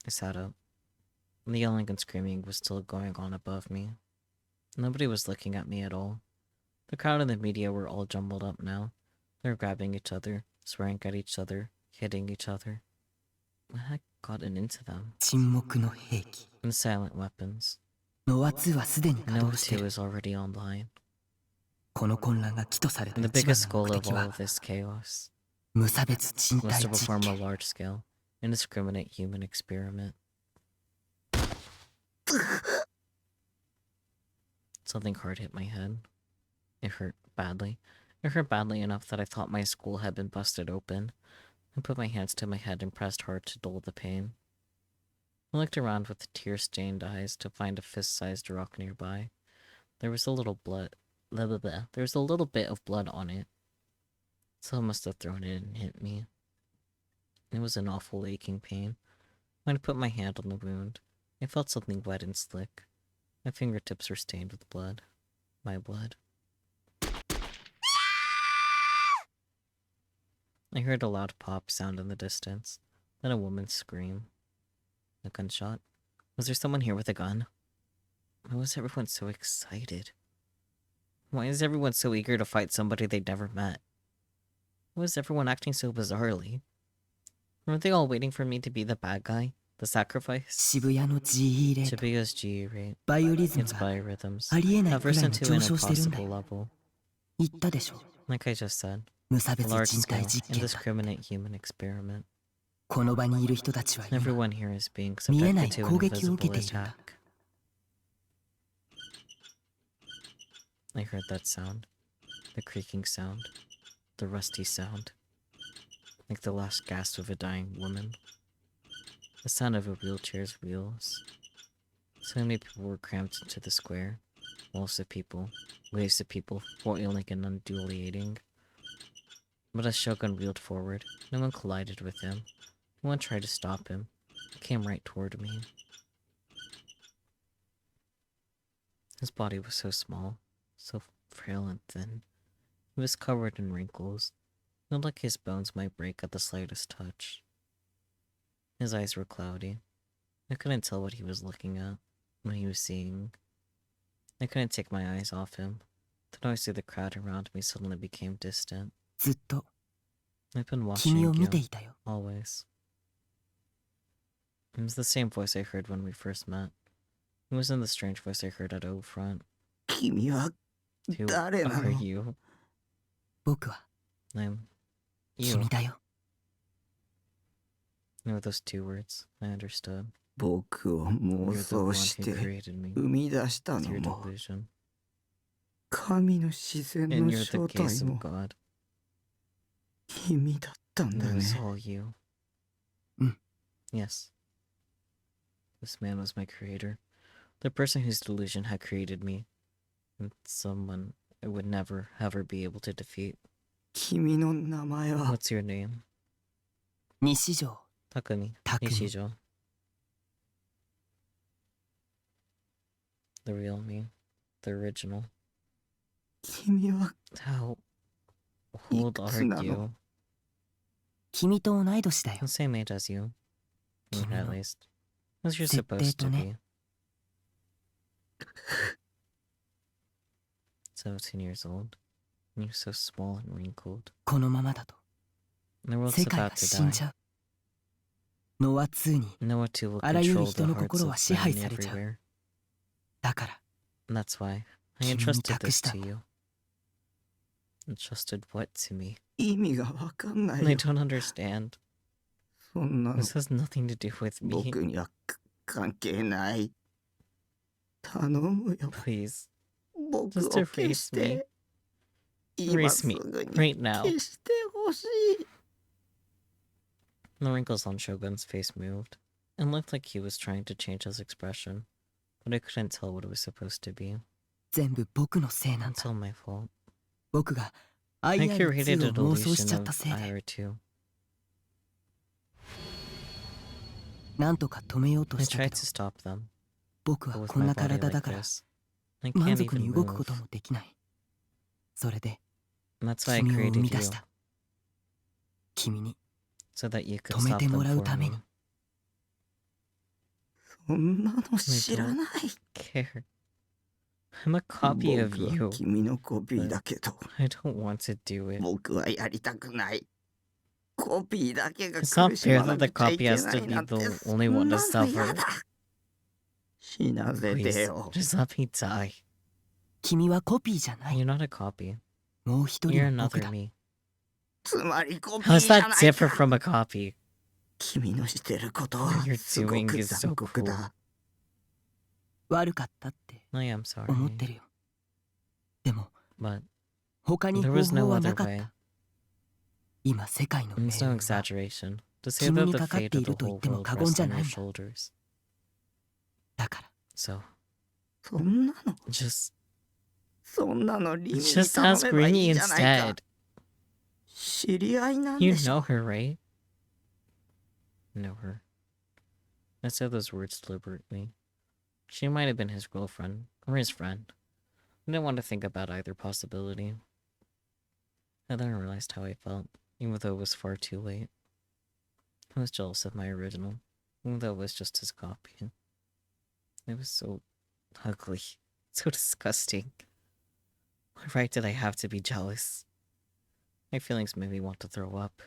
I sat up. The yelling and screaming was still going on above me. Nobody was looking at me at all. The crowd and the media were all jumbled up now. They were grabbing each other, swearing at each other, hitting each other. What had gotten into them? 沈黙の兵器。 And silent weapons. ノア2はすでに稼 Noah 働してい 2 る。 is already online. この混乱が起とされた And the 一番 biggest の goal 目 of 的 all は of this chaos 無差別人 was 体 to 実 perform a 験。 large-scale, indiscriminate human experiment. Something hard hit my head. It hurt badly. It hurt badly enough that I thought my skull had been busted open. I put my hands to my head and pressed hard to dull the pain. I looked around with tear-stained eyes to find a fist-sized rock nearby. There was a little blood. There was a little bit of blood on it. Someone must have thrown it and hit me. It was an awful aching pain. When I put my hand on the wound, I felt something wet and slick. My fingertips were stained with blood. My blood. I heard a loud pop sound in the distance, then a woman's scream. A gunshot? Was there someone here with a gun? Why was everyone so excited? Why is everyone so eager to fight somebody they'd never met? Why was everyone acting so bizarrely? Weren't they all waiting for me to be the bad guy? The sacrifice? 渋谷の G レート。 Shibuya's G rate. バイオリズム Its が biorhythms ありえない have くらい risen の to 上 an 昇してるんだ impossible よ。 level. 言ったでしょ。 Like I just said, 無差 a 別 large 人 scale, 体実験だ。 indiscriminate human experiment. この場にいる人たちは今 Everyone here is being 見えない subjected to 攻 an 撃を受け invisible ているんだ。 attack. I heard that sound. The creaking sound. The rusty sound. Like the last gasp of a dying woman. The sound of a wheelchair's wheels. So many people were cramped into the square. Waves of people, foiling and undulating. But as Shogun wheeled forward, no one collided with him. No one tried to stop him. He came right toward me. His body was so small, so frail and thin. He was covered in wrinkles. It looked like his bones might break at the slightest touch. His eyes were cloudy. I couldn't tell what he was looking at, what he was seeing. I couldn't take my eyes off him. The noise through the crowd around me suddenly became distant. ずっと I've been 君 watching を見て you, いたよ。 always. It was the same voice I heard when we first met. It wasn't the strange voice I heard at O Front. 君は Who 誰な are の？ you? 僕は I'm you. 君だよ。 You know those two words. I understood. 僕を妄 You're the 想 one し who て created me. 生み出した With の your も delusion. 神の自然 And の you're the 正 case 体 of も God. 君だったん And だ it was ね。 all you. うん。 Yes. This man was my creator. The person whose delusion had created me. And someone I would never, ever be able to defeat. 君の名前は What's your name? 西条 Takumi. 匠。 Nishijo. The real me. The original. 君は How old are いくつなの？ you? 君と同い年だよ。 The same age as you. Or 君 at の least. As you're 設定 supposed と to ね。 be. 17 years old. And you're so small and wrinkled. このままだと And the world's 世界 about は to 死んじ die. ゃう。ノア2に Noah 2 will あらゆる control the 人の hearts 心 of は支 men 配されちゃう。 everywhere. だから And that's why I 君に entrusted 託 this した to んだ。 you. Entrusted what to me? 意味がわかんない I よ。 don't understand. そんなの This has nothing to do with me. 僕には関係ない。頼むよ。 Please. 僕を Just to 消し erase me. て。今 Erase す me. ぐに Right now. 消してほしい。 The wrinkles on Shogun's face moved. It looked like he was trying to change his expression. But I couldn't tell what it was supposed to be. 全部僕のせいなん It's だ。 all my fault. 僕が I curated a IR2 を妄想し delusion ちゃっ of たせいで IR2. なんとか止めようと I したけ tried ど to stop them. 僕 But は with こん my な body 体だ like から this, I 満 can't 足に even 動くこと move. もできない。それで And that's why I 君を生 created み出 you. した。君に So that you could 止め stop て them もらう for ため me. に。そんなの知らない。 Care. I'm a copy of 僕は you. 君のコピーだけど、 I don't want to do it. 僕はやりたくない。コピーだけが It's not 苦し fair まな that the くちゃい copy け has な to い be なんて the そ only ん one な to の嫌 suffer. だ。死なせて Please, よ。 just let me die. 君はコピーじゃない。 You're not a copy. もう一 You're 人の僕 another だ。 me. つまりコピ How ー is じゃ that ない different か。 from a copy? 君のしてることは What you're すご doing く is so 残酷 cruel. だ。悪かったって I am sorry. 思ってるよ。でも But 他に there 方 was 法 no は other なかっ way. た。今世界の And 命 it's no 運は exaggeration to say 君 that に the かかっ fate て of い the ると言 whole っても world 過言 rests じゃ on な your いんだ。 shoulders. だから So そんなの just そんなのリミに just 頼 ask めばい Rini いじゃないか。 instead. 知り合いなん You でし know ょ。 her, right? Know her. I said those words deliberately. She might have been his girlfriend or his friend. I didn't want to think about either possibility. And then I realized how I felt, even though it was far too late. I was jealous of my original, even though it was just his copy. It was so ugly, so disgusting. What right did I have to be jealous? My feelings made me want to throw up.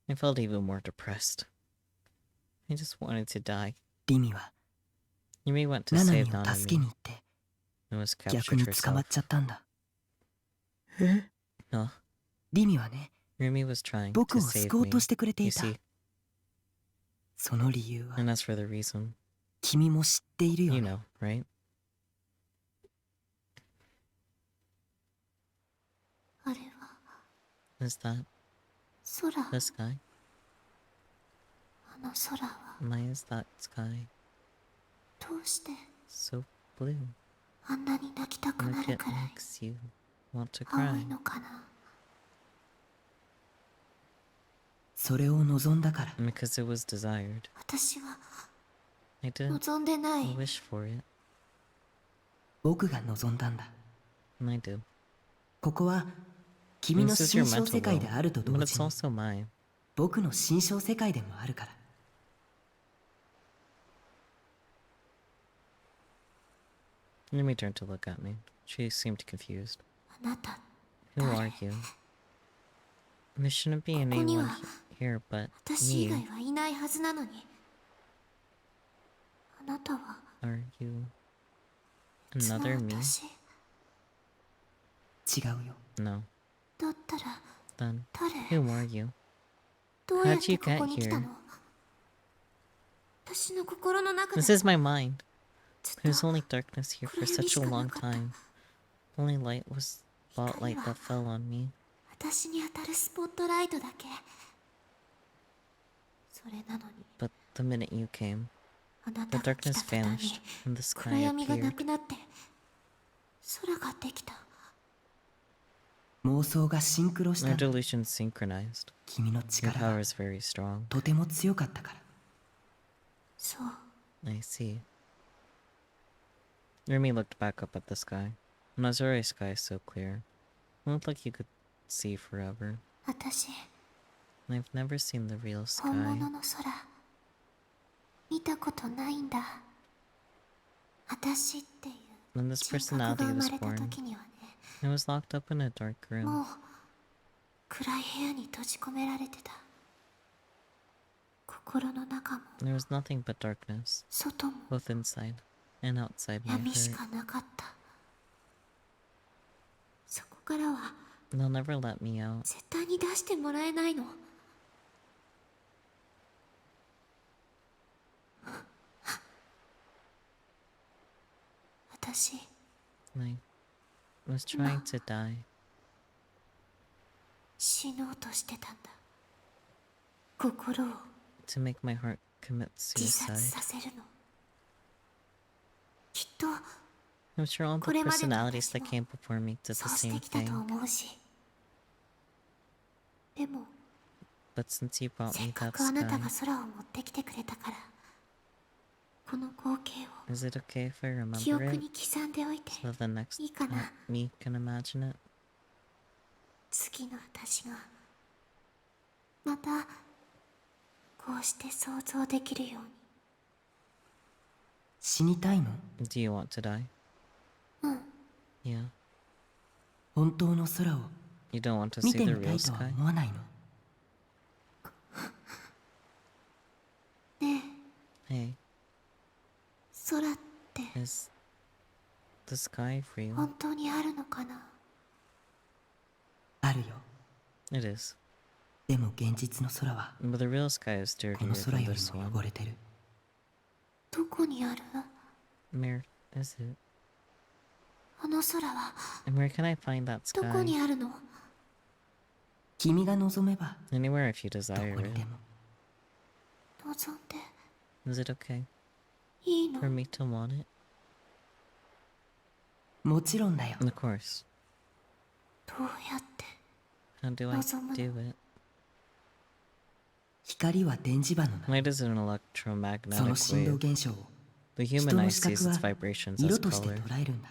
I felt even more depressed. I just wanted to die. リミは Yumi went to ナナミ save を助けに Nanami 行って and was 逆 captured に捕ま herself. っちゃったんだ。え No, リミはね、 Yumi was trying 僕 to を save 救おう me, としてくれて you いた。 see. その理由は And as for the reason, 君も知っているよ you ね。 know, right? あれは Is that 空。 the sky? あの空は My is that sky? どうして So blue. あんなに泣きたくな Like る it くらい makes you want to 青 cry. いのかな。それを望んだから。 Because it was desired. 私は I didn't 望んでない。 wish for it. 僕が望んだんだ。 And I did. ここは君の This is your 心象 mental 世界で world, あると同 but 時 it's に also mine. 僕の心象世界でもあるから。 Yumi turned to look at me. She seemed confused. あなた Who are you? There shouldn't be ここに anyone は here but 私以 me. 外はいないはずなのに。あなたは Are you 別の another me? 私。違うよ。 No. だったら Then 誰？ who are you? どうやっ How'd you てここに来た get の？私の心の中で This is my mind. ずっと There's only darkness here for such a long time. Only light was spotlight that fell on me. 私に当たるスポットライトだけ。それなのに But the minute you came, あな the たが来 darkness た途端に vanished and the 暗 sky 闇がな appeared. くなって空ができた。妄想がシンクロした Our んだ。 delusions synchronized. 君の Your 力 power が is very strong. とても強かったから。そう I see. Rumi looked back up at the sky. Nazuri's sky is so clear. It looked like you could see forever. 私 I've never seen the real 本 sky. 物の空見たことないんだ。私っていう When this 人格 personality が生ま was れた born, 時にはね、 I was locked up in a dark も room. う暗い部屋に閉じ込められてた。心の中も There was nothing but darkness, 外も both inside and outside my 闇し heart. かなかった。そこからは They'll never let me out. 絶対に出してもらえないの。私 I was trying to die. 死のうとしてたんだ。心を To make my heart commit 自殺 suicide. させるの。きっと I'm sure all the これまでの personalities 私 that も came before me did そ the うし same てきたと thing. 思うし。でも But since you brought せっ me か that くあなた sky, が空を持ってきてくれたから、この光景を is it okay if I 記 remember 憶 it に刻んでおいて、 so that the next いいかな。 me can imagine it? 次の私がまたこうして想像できるように。死にたいの？ Do you want to die? うん、 Yeah. 本当の空を You don't want to 見 see て the みた real いとは sky? 思わないの？ねえ、 Hey, 空って is the sky real? 本当にあるのかな。あるよ。 It is. でも現実の空は But the real sky is こ dirtier の空 than より this も one. 汚れてる。どこにある？ Where is it? あの空は And where can I find that どこ sky? にあるの？君が望めば Anywhere if you ど desire こに it. でも。望んで Is it okay いいの？ for me to want it? もちろんだよ。 Of course. どうやって How do I 望むの？ do it? 光は電磁場の中。 Light is an その electromagnetic 振動 wave. 現象を The 人 human の eye 視 sees 覚 its は vibrations 色 as として color. 捉えるんだ。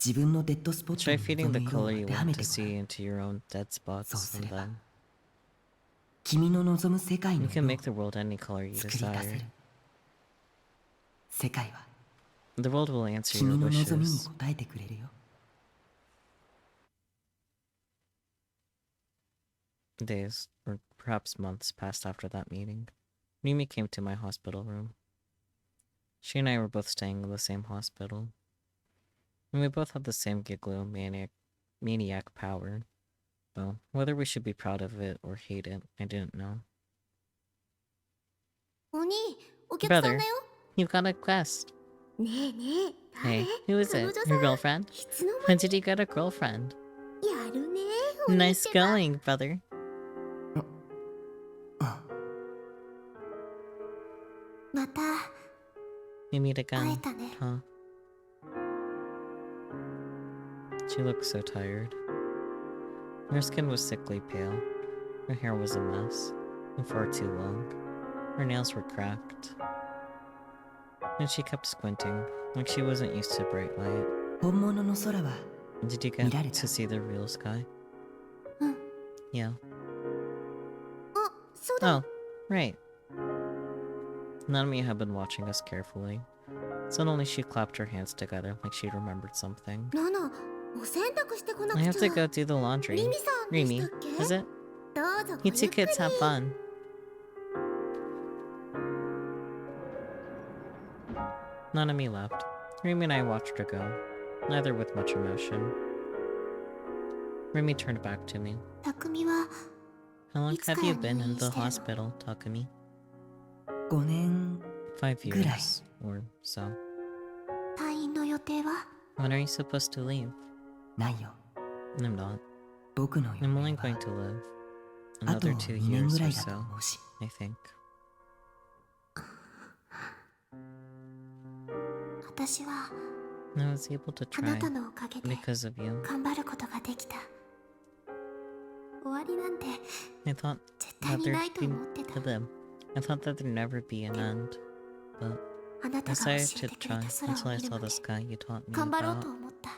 自分のデッドスポット Try に feeding 望 the む色を color 当 you ては want め to てごら see ん。 into your own dead spots, そうす and れば then 君の望む世界 you の can 色を make the world any color you 作り出せ desire. る。世界は The world will answer 君 your の望みに wishes. 応えてくれるよ。 Days, or perhaps months, passed after that meeting. Mimi came to my hospital room. She and I were both staying in the same hospital. And we both had the same giglomaniac power. Well, whether we should be proud of it or hate it, I didn't know. お兄、お客さんだ Brother, よ。 you've got a quest. ねえねえ、 Hey, who is 彼 it? 女さ Your ん girlfriend? いつの間 When に did you get a girlfriend? やるね。お兄 Nice ってば going, brother. また meet again, たね。 huh? She looked so tired. Her skin was sickly pale. Her hair was a mess, and far too long. Her nails were cracked. And she kept squinting, like she wasn't used to bright light. 本物の空は Did you 見 get られた to see the real sky? うん。 Yeah. あ、そうだ。 Oh, right. Nanami had been watching us carefully. Suddenly she clapped her hands together like she'd remembered something. ナナ、お洗濯してこな I く have ちゃ。 to go do the laundry. リミさんでし Rimi, たっけ？ is it? どうぞご You ゆ two っくり。 kids have fun. Nanami left. Rimi and I watched her go, neither with much emotion. Rimi turned back to me. 匠は How long It's have you kinda been in the nice, hospital, Takumi? 5年 5 Good years, or so. 退院の予定は？ When are you supposed to leave? ないよ。 I'm not. 僕の I'm 余 only 命 going は to live あと another 2 2年 years ぐら or いだと so, 思うし。 I think. 私は I was able to あな try たのおかげで because of you. 頑張ることができた。終わりなんて I thought 絶対 that に there'd ないと be 思ってた。 to them. I thought that there'd never be an end, but あな I たが教え decided て to くれ try た until 空を I 見る saw まで the sky you taught me 頑張ろう about. と思った。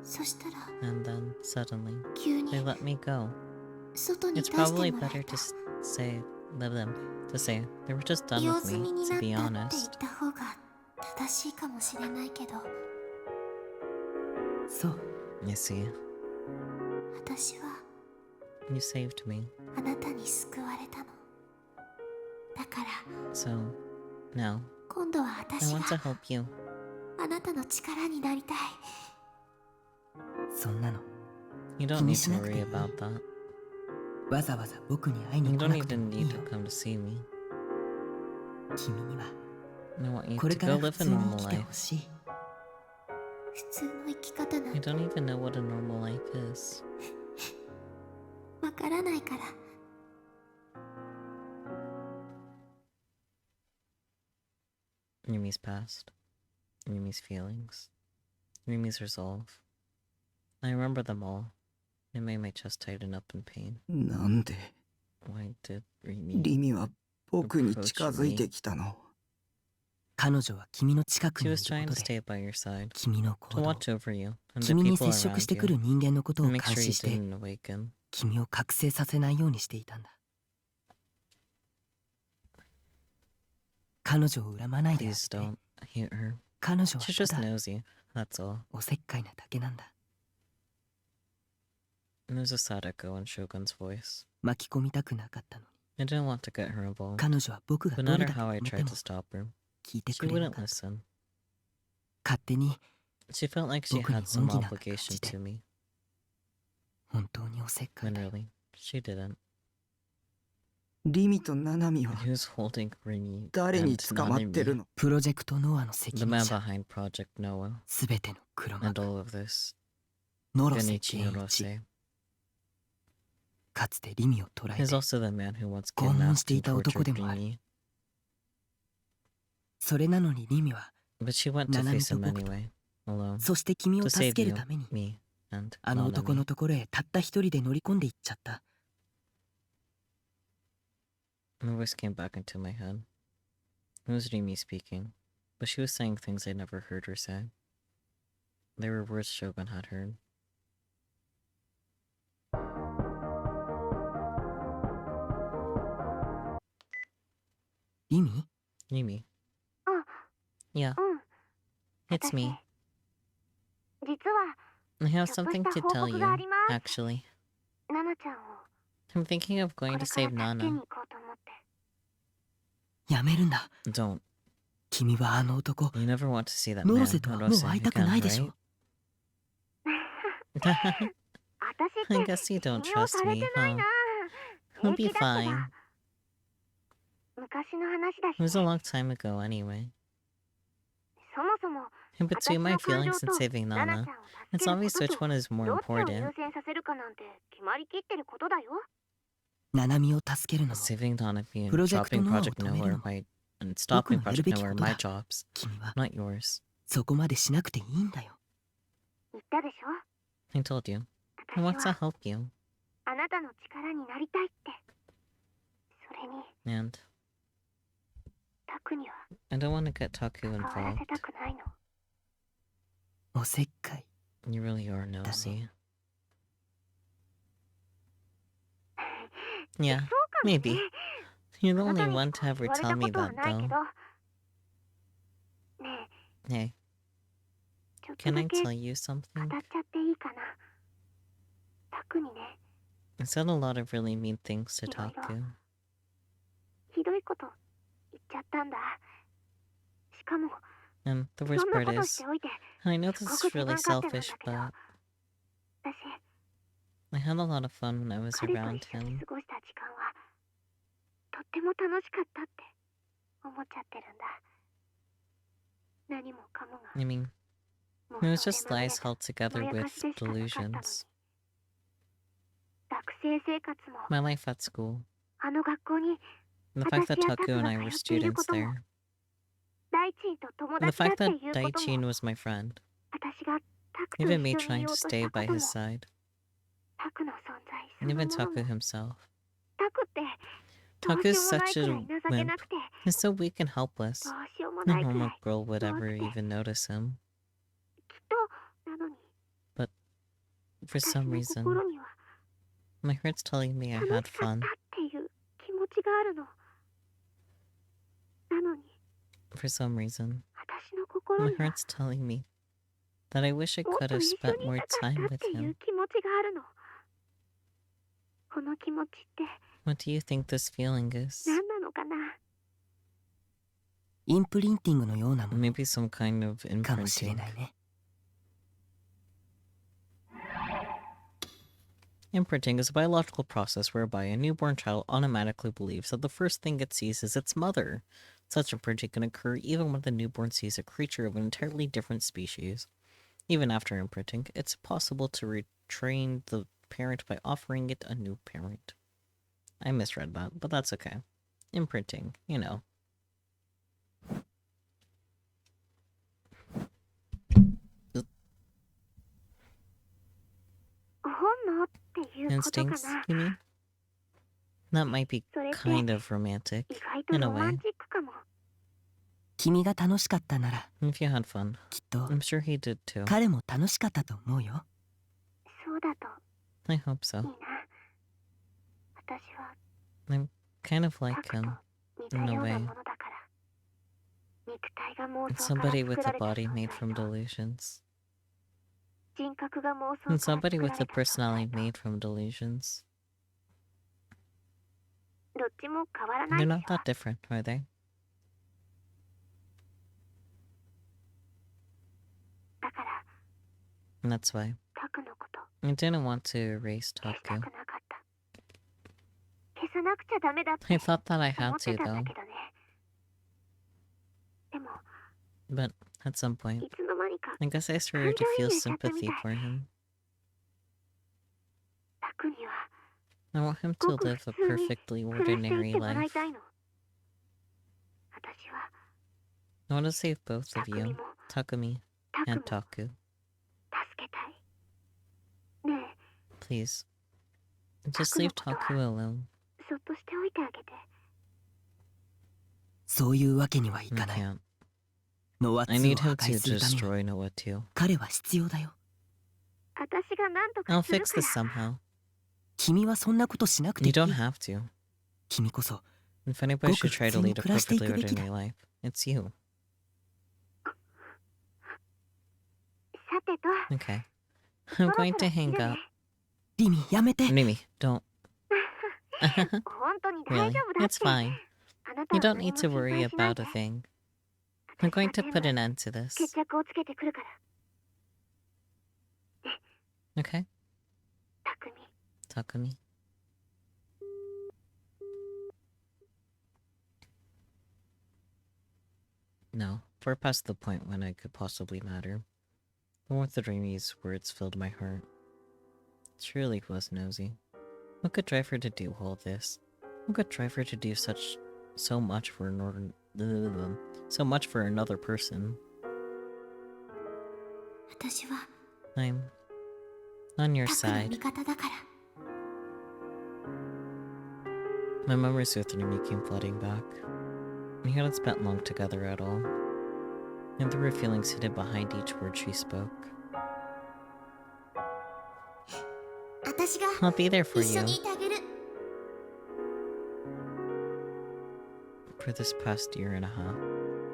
そしたら And then suddenly 急に they let me go. 外に It's 出して probably もら better え to た。 say to say they were just done 用 with 済 me, みに to なっ be たって言 honest. った方が正しいかもしれないけど、そう。 You see, 私は you saved me. あなたに救われたの。だから So now 今度は I 私 want to が help you. あなたの力になりたい。そんなの You don't need to worry about that. わざわざ僕に会いに You 来 don't なくて even もいい need よ to。come to see me. 君には I want you これ to から go 普 live 通 a に normal 生きて life. ほしい。普通の生き方な You んて don't even know what a normal life is. わからないから。 Yumi's past. Yumi's feelings. Yumi's resolve. I remember them all. It made my chest tighten up in pain. なんで Why did Rimi? リミは僕に近づいてきたの？彼女は君の近く She にい was る trying こ to とで stay by your side, 君の to 行動 watch over you and the 君に people 接触 around してくる you, 人間のことを to make 監 sure 視 you して didn't awaken. 君を覚醒させないようにしていたんだ。彼女を恨まないであげ Please て。 don't hate her. 彼女は She's た just だ nosy, that's all. おせっかいなだけなんだ。 There's a sad echo in Shogun's voice. 巻き込みたくなかったのに。 I didn't want to get her involved, 彼女は僕が but ど not れ matter だけ how 止 I めて tried も to stop her. 聞いて She くれな wouldn't かった。 listen. 勝手に She felt like she 僕に had some 恩義なんか感 obligation じて to me, 本当におせっかい when だよ。 really, she didn't. リミとナナミは Who's holding Rimi 誰 and に捕まってる Nanami? の？プロジェクトノアの The 責 man 任者、 behind Project Noah すべての黒幕、 and all of this, ノロセ Genichi 健一、 Norose. かつてリミを捕らえ He's て also the man who once 拷問 kidnapped してい and た男 tortured でもある。 Rimi, それなのにリミは、 but she went to Nanami face him と僕と、 anyway, alone, そして君を to 助 save ける you, ために、 me, and あの男の Nanami. ところへたった一人で乗り込んでいっちゃった。 My voice came back into my head. It was Rimi speaking, but she was saying things I never heard her say. They were words Shogun had heard. リミ Rimi? あ、 Yeah, うん。 it's 私 me. 実は I have ちょっと something した to 報 tell 告 you, があります。 actually. ナナちゃんを I'm thinking of こ going れ to から save 助けに Nana. 行こうと思って。やめるんだ。 Don't. 君はあの男、 You never want to see that ノ man, ロセとはもう Norose, 会いたく again, ないでしょ。 right? 私 I って guess you don't 信用 trust され me, てない huh? な。 He'll 平 be 気だった fine. ら。昔の話だ It was a し、 long time ago anyway. そもそも In 私 between の my 感 feelings 情 and と saving ナナ Nana, ちゃんを it's 助ける obvious こと which と one is more どっちを優 important. 先させるかなんて決まりきってることだよ。ナナミを助けるのも、 Saving Nana and プロジェクト dropping ノアを Project 止めるの Nowhere も、 might And stopping 僕のやるべ Project き No こ are と my だ。 jobs, 君は not yours. そこまでしなくていいんだよ。言ったでしょ I told you. 私 He wants to は help you. あなたの力になりたいって。それに And タクには I don't want to get Taku 関わら involved. せたくないの。おせっかい。 You really are nosy. Yeah, そうかもね maybe. You're the あな only たに one し to か ever 言われ tell た me ことは that, ないけ though. ど。ねえ、 Hey, ちょっと can だ I け tell you 語 something? っちゃっていいかな。タクにね、 I said a lot of really mean things to いろいろ Taku. ひどいこと言っちゃったんだ。しかも And the そ worst んな part ことし is, ておいて、 I know す this ご is く自 really 分勝手なん selfish, だけど、 but 私 I had a lot of fun when I was 彼と around 一緒に him. 過ごした時間はとっても楽しかったって思っちゃってるんだ。何もかもが I mean, 妄 it was 想で just まみれ lies た held together まやか with しでしかなかったのに。 delusions. 学生生活も My life at school, あの学校に the fact that 私や Taku and タ I ク were が通っているこ students とも there, 大地と友 and the 達だっ fact て that いうことも Daichin was my friend, 私がタクと even 一 me 緒にい trying よ to うとし stay たこ by とも his side, タクの存在そ and の even ものも Taku himself. タクってどう Taku し is ようもない such くら a い情け wimp. なくて He's so weak and helpless. どうしようも No ないくら normal い girl would 弱く ever て even notice him. きっとなのに For 私 some の reason, 心には my heart's telling me I 楽 had しかっ fun. たっていう気持ちがあるの。なのに For some reason, 私の心 my には heart's telling me that I wish I もっ could と have 一緒 spent にい more たか time ったっ with ていう him. 気持ちがあるの。この気持ちって What do you think this feeling is? 何なのかな。インプリンティングのようなもの Maybe some kind of かもしれ imprinting. ないね。 Imprinting is a biological process whereby a newborn child automatically believes that the first thing it sees is its mother. Such imprinting can occur even when the newborn sees a creature of an entirely different species. Even after imprinting, it's possible to retrain the parent by offering it a new parent. I misread that, but that's okay. Imprinting, you know. 本能っていうことか Instincts, な。 you mean? That might be それって kind of romantic, 意外と in a ロマ way. ンチックかも。君が楽しかったなら If you had fun, きっと I'm sure he did too. 彼も楽しかったと思うよ。そうだと I hope い so. いな。私は I'm kind of タ like クと him, 似た in a ような way. ものだから。肉体が妄 It's 想から somebody 作 with ら a れた body 存 made 在 from と delusions. 人格が妄想 And から somebody 作ら with れ a た存 personality 在と made from delusions. どっちも変わらない They're で not しょ。 that different, are they? だから And that's why タクのこと I didn't want to erase 消したく Taku. なかった。消さなくちゃダメだって I thought that I 思 had って to, たんだ though. けどね。でも But at some point, いつの間にか I guess I started to feel sympathy for him. タクには I want him ご to く live 普 a 通に perfectly 暮らしてい ordinary ってもらい life. たいの。私は I want to save both of タクミ you, も Takumi タク and も Taku. 助けたい。ねえ、 Please, just leave Taku alone. そっとしておいてあげて。そういうわけにはい I かない。 can't. ノア I 2 need を破 him 壊 to するために destroy Noah too. 彼は必要だよ。私が何と I'll かする fix か this ら。 somehow. 君はそんなことしなくてい You い。 don't have to. 君こそ If anybody should try to lead a perfectly ordinary life, it's you. さてと、 Okay. そ I'm ろそろ going to 切 hang る up. ね。リミやめて。 Mimi, don't. 本当に大 Really? 丈夫だっ It's て。 fine. あなた You は don't 何 need も to 心 worry 配しない about で a。thing. 私 I'm は going to 全 put 部 an end to 決 this. 着をつけてくるから。 Okay? たくみ。 Takumi. No, we're past the point when I could possibly matter. The warmth of Remy's words filled my heart. She really was nosy. What could drive her to do all this? What could drive her to do so much for an So much for another person. 私は I'm on your タクの side. 味方だから。 My memories with Rumi came flooding back. We hadn't spent long together at all, and there were feelings hidden behind each word she spoke. 私が I'll be there for 一緒 you. にいてあげる。 For this past year and a half,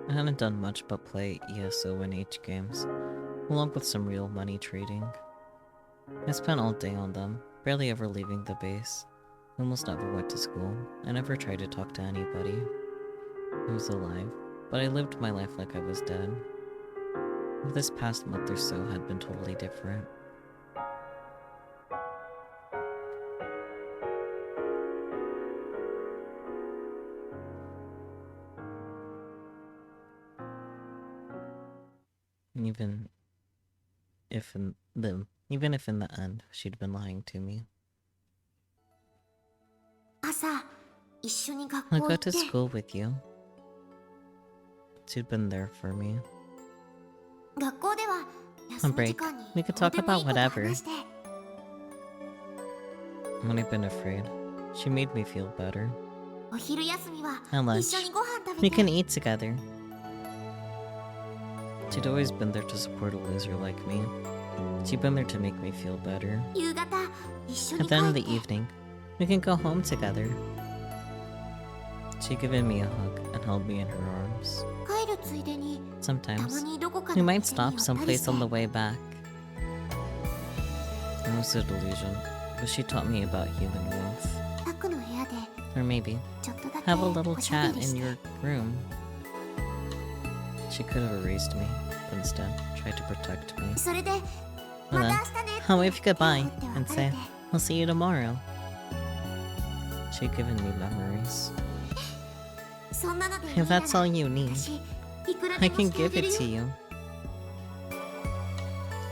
I hadn't done much but play ESO and H games, along with some real money trading. I spent all day on them, barely ever leaving the base. I almost never went to school. I never tried to talk to anybody who was alive, but I lived my life like I was dead. This past month or so had been totally different. Even if in the end she'd been lying to me. 朝、一緒に学 I 校行 go って to school with you. She'd been there for me. 学校では休 On み時 break, 間に we could どう talk でもい about いこと whatever. 話して。 When I've been afraid, she made me feel better. お昼休みは At lunch, 一緒にご飯食 we べ can て。 eat together. She'd always been there to support a loser like me. She'd been there to make me feel better. 夕方、一緒 At に the 帰 end っ of て。 the evening, we can go home together. She'd given me a hug and held me in her arms. 帰るついでに、たま Sometimes, にどこか we の might 店に寄 stop ったりし someplace て。 on the way back. It was a delusion, but she taught me about human warmth. タクの部屋で Or maybe, ちょっとだけ have a little おしゃべ chat りし in て。 your room. She could have erased me, but instead tried to protect me. それで、 And ま then, た明日ねって I'll wave goodbye 手を振って and 別 say, れて。 I'll see you tomorrow. She'd given me memories. そんなのでいい If なら that's all you need, 私、いくら I でも can してあ give げる it よ to。you.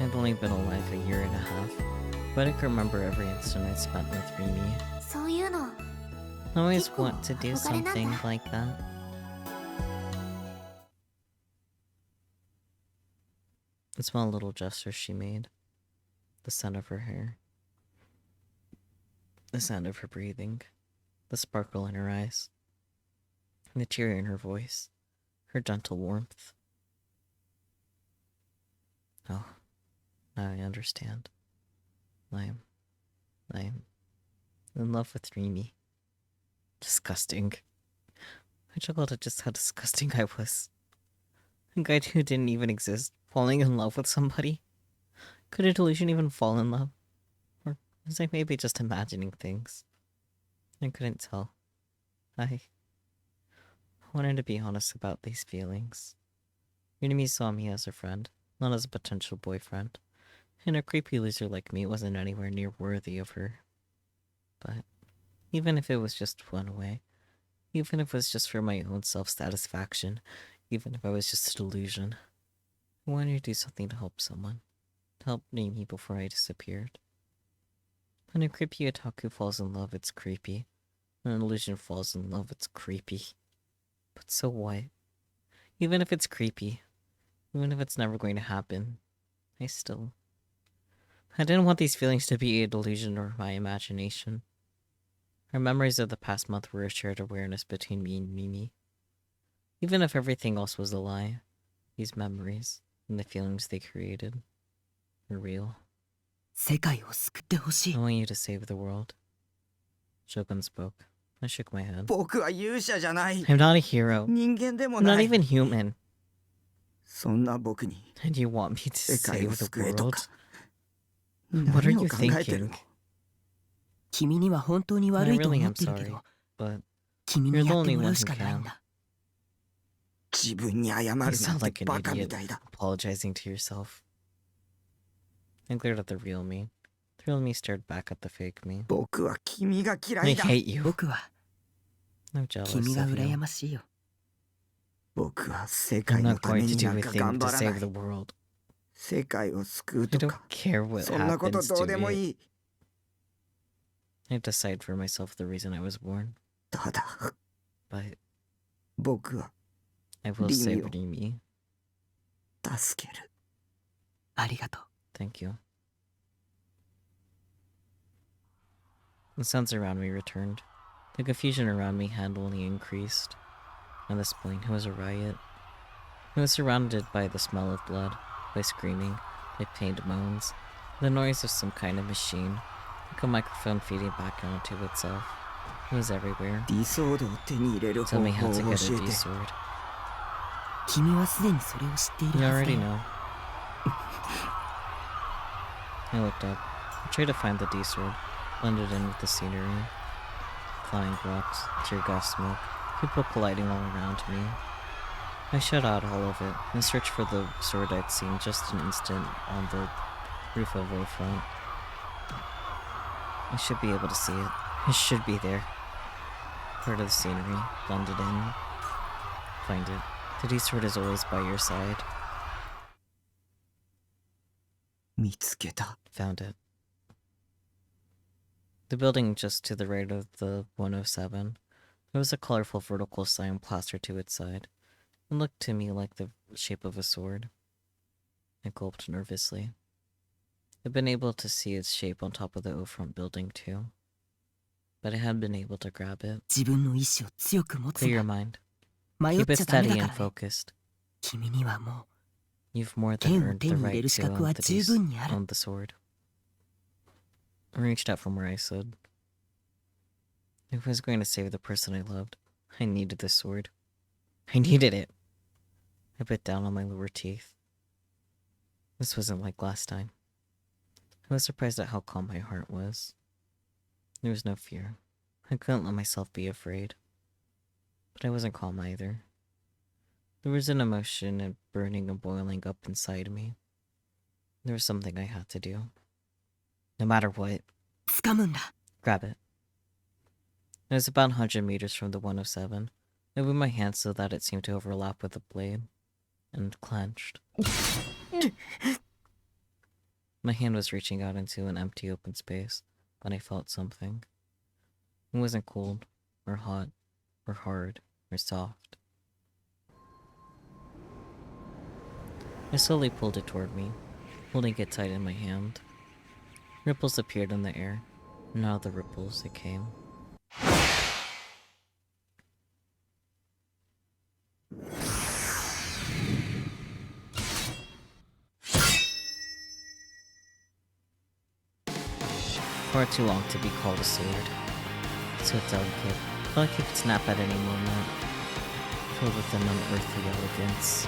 I'd only been alive a year and a half, but I could remember every instant I spent with Rimi. そういうの、 I always People want to do are forgotten something that. like that. The small little gestures she made, the scent of her hair, the sound of her breathing, the sparkle in her eyes, the cheer in her voice, her gentle warmth. Oh, now I understand. I'm in love with Rimi. Disgusting. I chuckled at just how disgusting I was. A guy who didn't even exist, falling in love with somebody. Could a delusion even fall in love? Or was I maybe just imagining things? I couldn't tell. I wanted to be honest about these feelings. Unimi saw me as a friend, not as a potential boyfriend. And a creepy loser like me wasn't anywhere near worthy of her. But even if it was just one way, even if it was just for my own self-satisfaction, even if I was just a delusion, I wanted to do something to help someone, to help Nimi before I disappeared. When a creepy otaku falls in love, it's creepy. When an illusion falls in love, it's creepy. But so what? Even if it's creepy, even if it's never going to happen, I didn't want these feelings to be a delusion or my imagination. Our memories of the past month were a shared awareness between me and Mimi. Even if everything else was a lie, these memories and the feelings they created were real. 世界を救ってほし I い。 want you to save the world. Shogun spoke. I shook my head. 僕は勇者じゃない。 I'm not a hero. 人間でも I'm な not い。 even human. そんな僕に And you want me to 世界を save the 救えと world? か。 What are 何を you 考えてる thinking? の？君には本当に I 悪いと really 思 am ってるけ sorry, ど、 but 君 you're に the やって only もら one う who しかないん can. だ。自分に謝る You なん sound て like an バカみ idiot たいだ。 apologizing to yourself. I glared at the real me. The real me stared back at the fake me. 僕は君が嫌 I いだ。 hate you. 僕は I'm jealous 君が of 羨 you. ましいよ。僕は世 I'm 界の not ため going to に do なん a か thing 頑 to 張らな save い the。world. 世界を救う I と don't か、 care what そんなこと happens どう to でも me. いい。 I decide for myself the reason I was born. ただ、 But 僕は I will save Rimi. 助ける。ありがとう。 Thank you. The sounds around me returned. The confusion around me had only increased. At this point, it was a riot. I was surrounded by the smell of blood, by screaming, by pained moans, the noise of some kind of machine, like a microphone feeding back onto itself. It was everywhere. Tell me how to get a D-sword. 君はすでにそれを知っている You はずだ already よ。 know. I looked up. I tried to find the D-sword, blended in with the scenery. Flying rocks, tear gas smoke, people colliding all around me. I shut out all of it and searched for the sword I'd seen just an instant on the roof of Front. I should be able to see it. It should be there. Part of the scenery, blended in. Find it. The D-sword is always by your side. 見つけた。 Found it. The building just to the right of the 107. There was a colorful vertical sign plastered to its side. It looked to me like the shape of a sword. I gulped nervously. I'd been able to see its shape on top of the O-front building too. But I hadn't been able to grab it. 自分の意志を強く持つ Clear ん your だ。 mind. 迷っ Keep ち it ゃダメ steady だ and からね。 focused. 君にはも You've more う than 剣を earned 手 the に入れ right る資 to 格は own 十分にある。 own the sword. I reached out from where I stood. If I was going to save the person I loved, I needed this sword. I needed it. I bit down on my lower teeth. This wasn't like last time. I was surprised at how calm my heart was. There was no fear. I couldn't let myself be afraid. But I wasn't calm either. There was an emotion and burning and boiling up inside me. There was something I had to do. No matter what. 掴むんだ。 Grab it. It was about 100 meters from the 107. I moved my hand so that it seemed to overlap with the blade, and clenched. My hand was reaching out into an empty open space, when I felt something. It wasn't cold, or hot, or hard, or soft. I slowly pulled it toward me, holding it tight in my hand. Ripples appeared in the air, and out of the ripples it came. Far too long to be called a sword. So delicate, felt like it could snap at any moment. Filled with an unearthly elegance,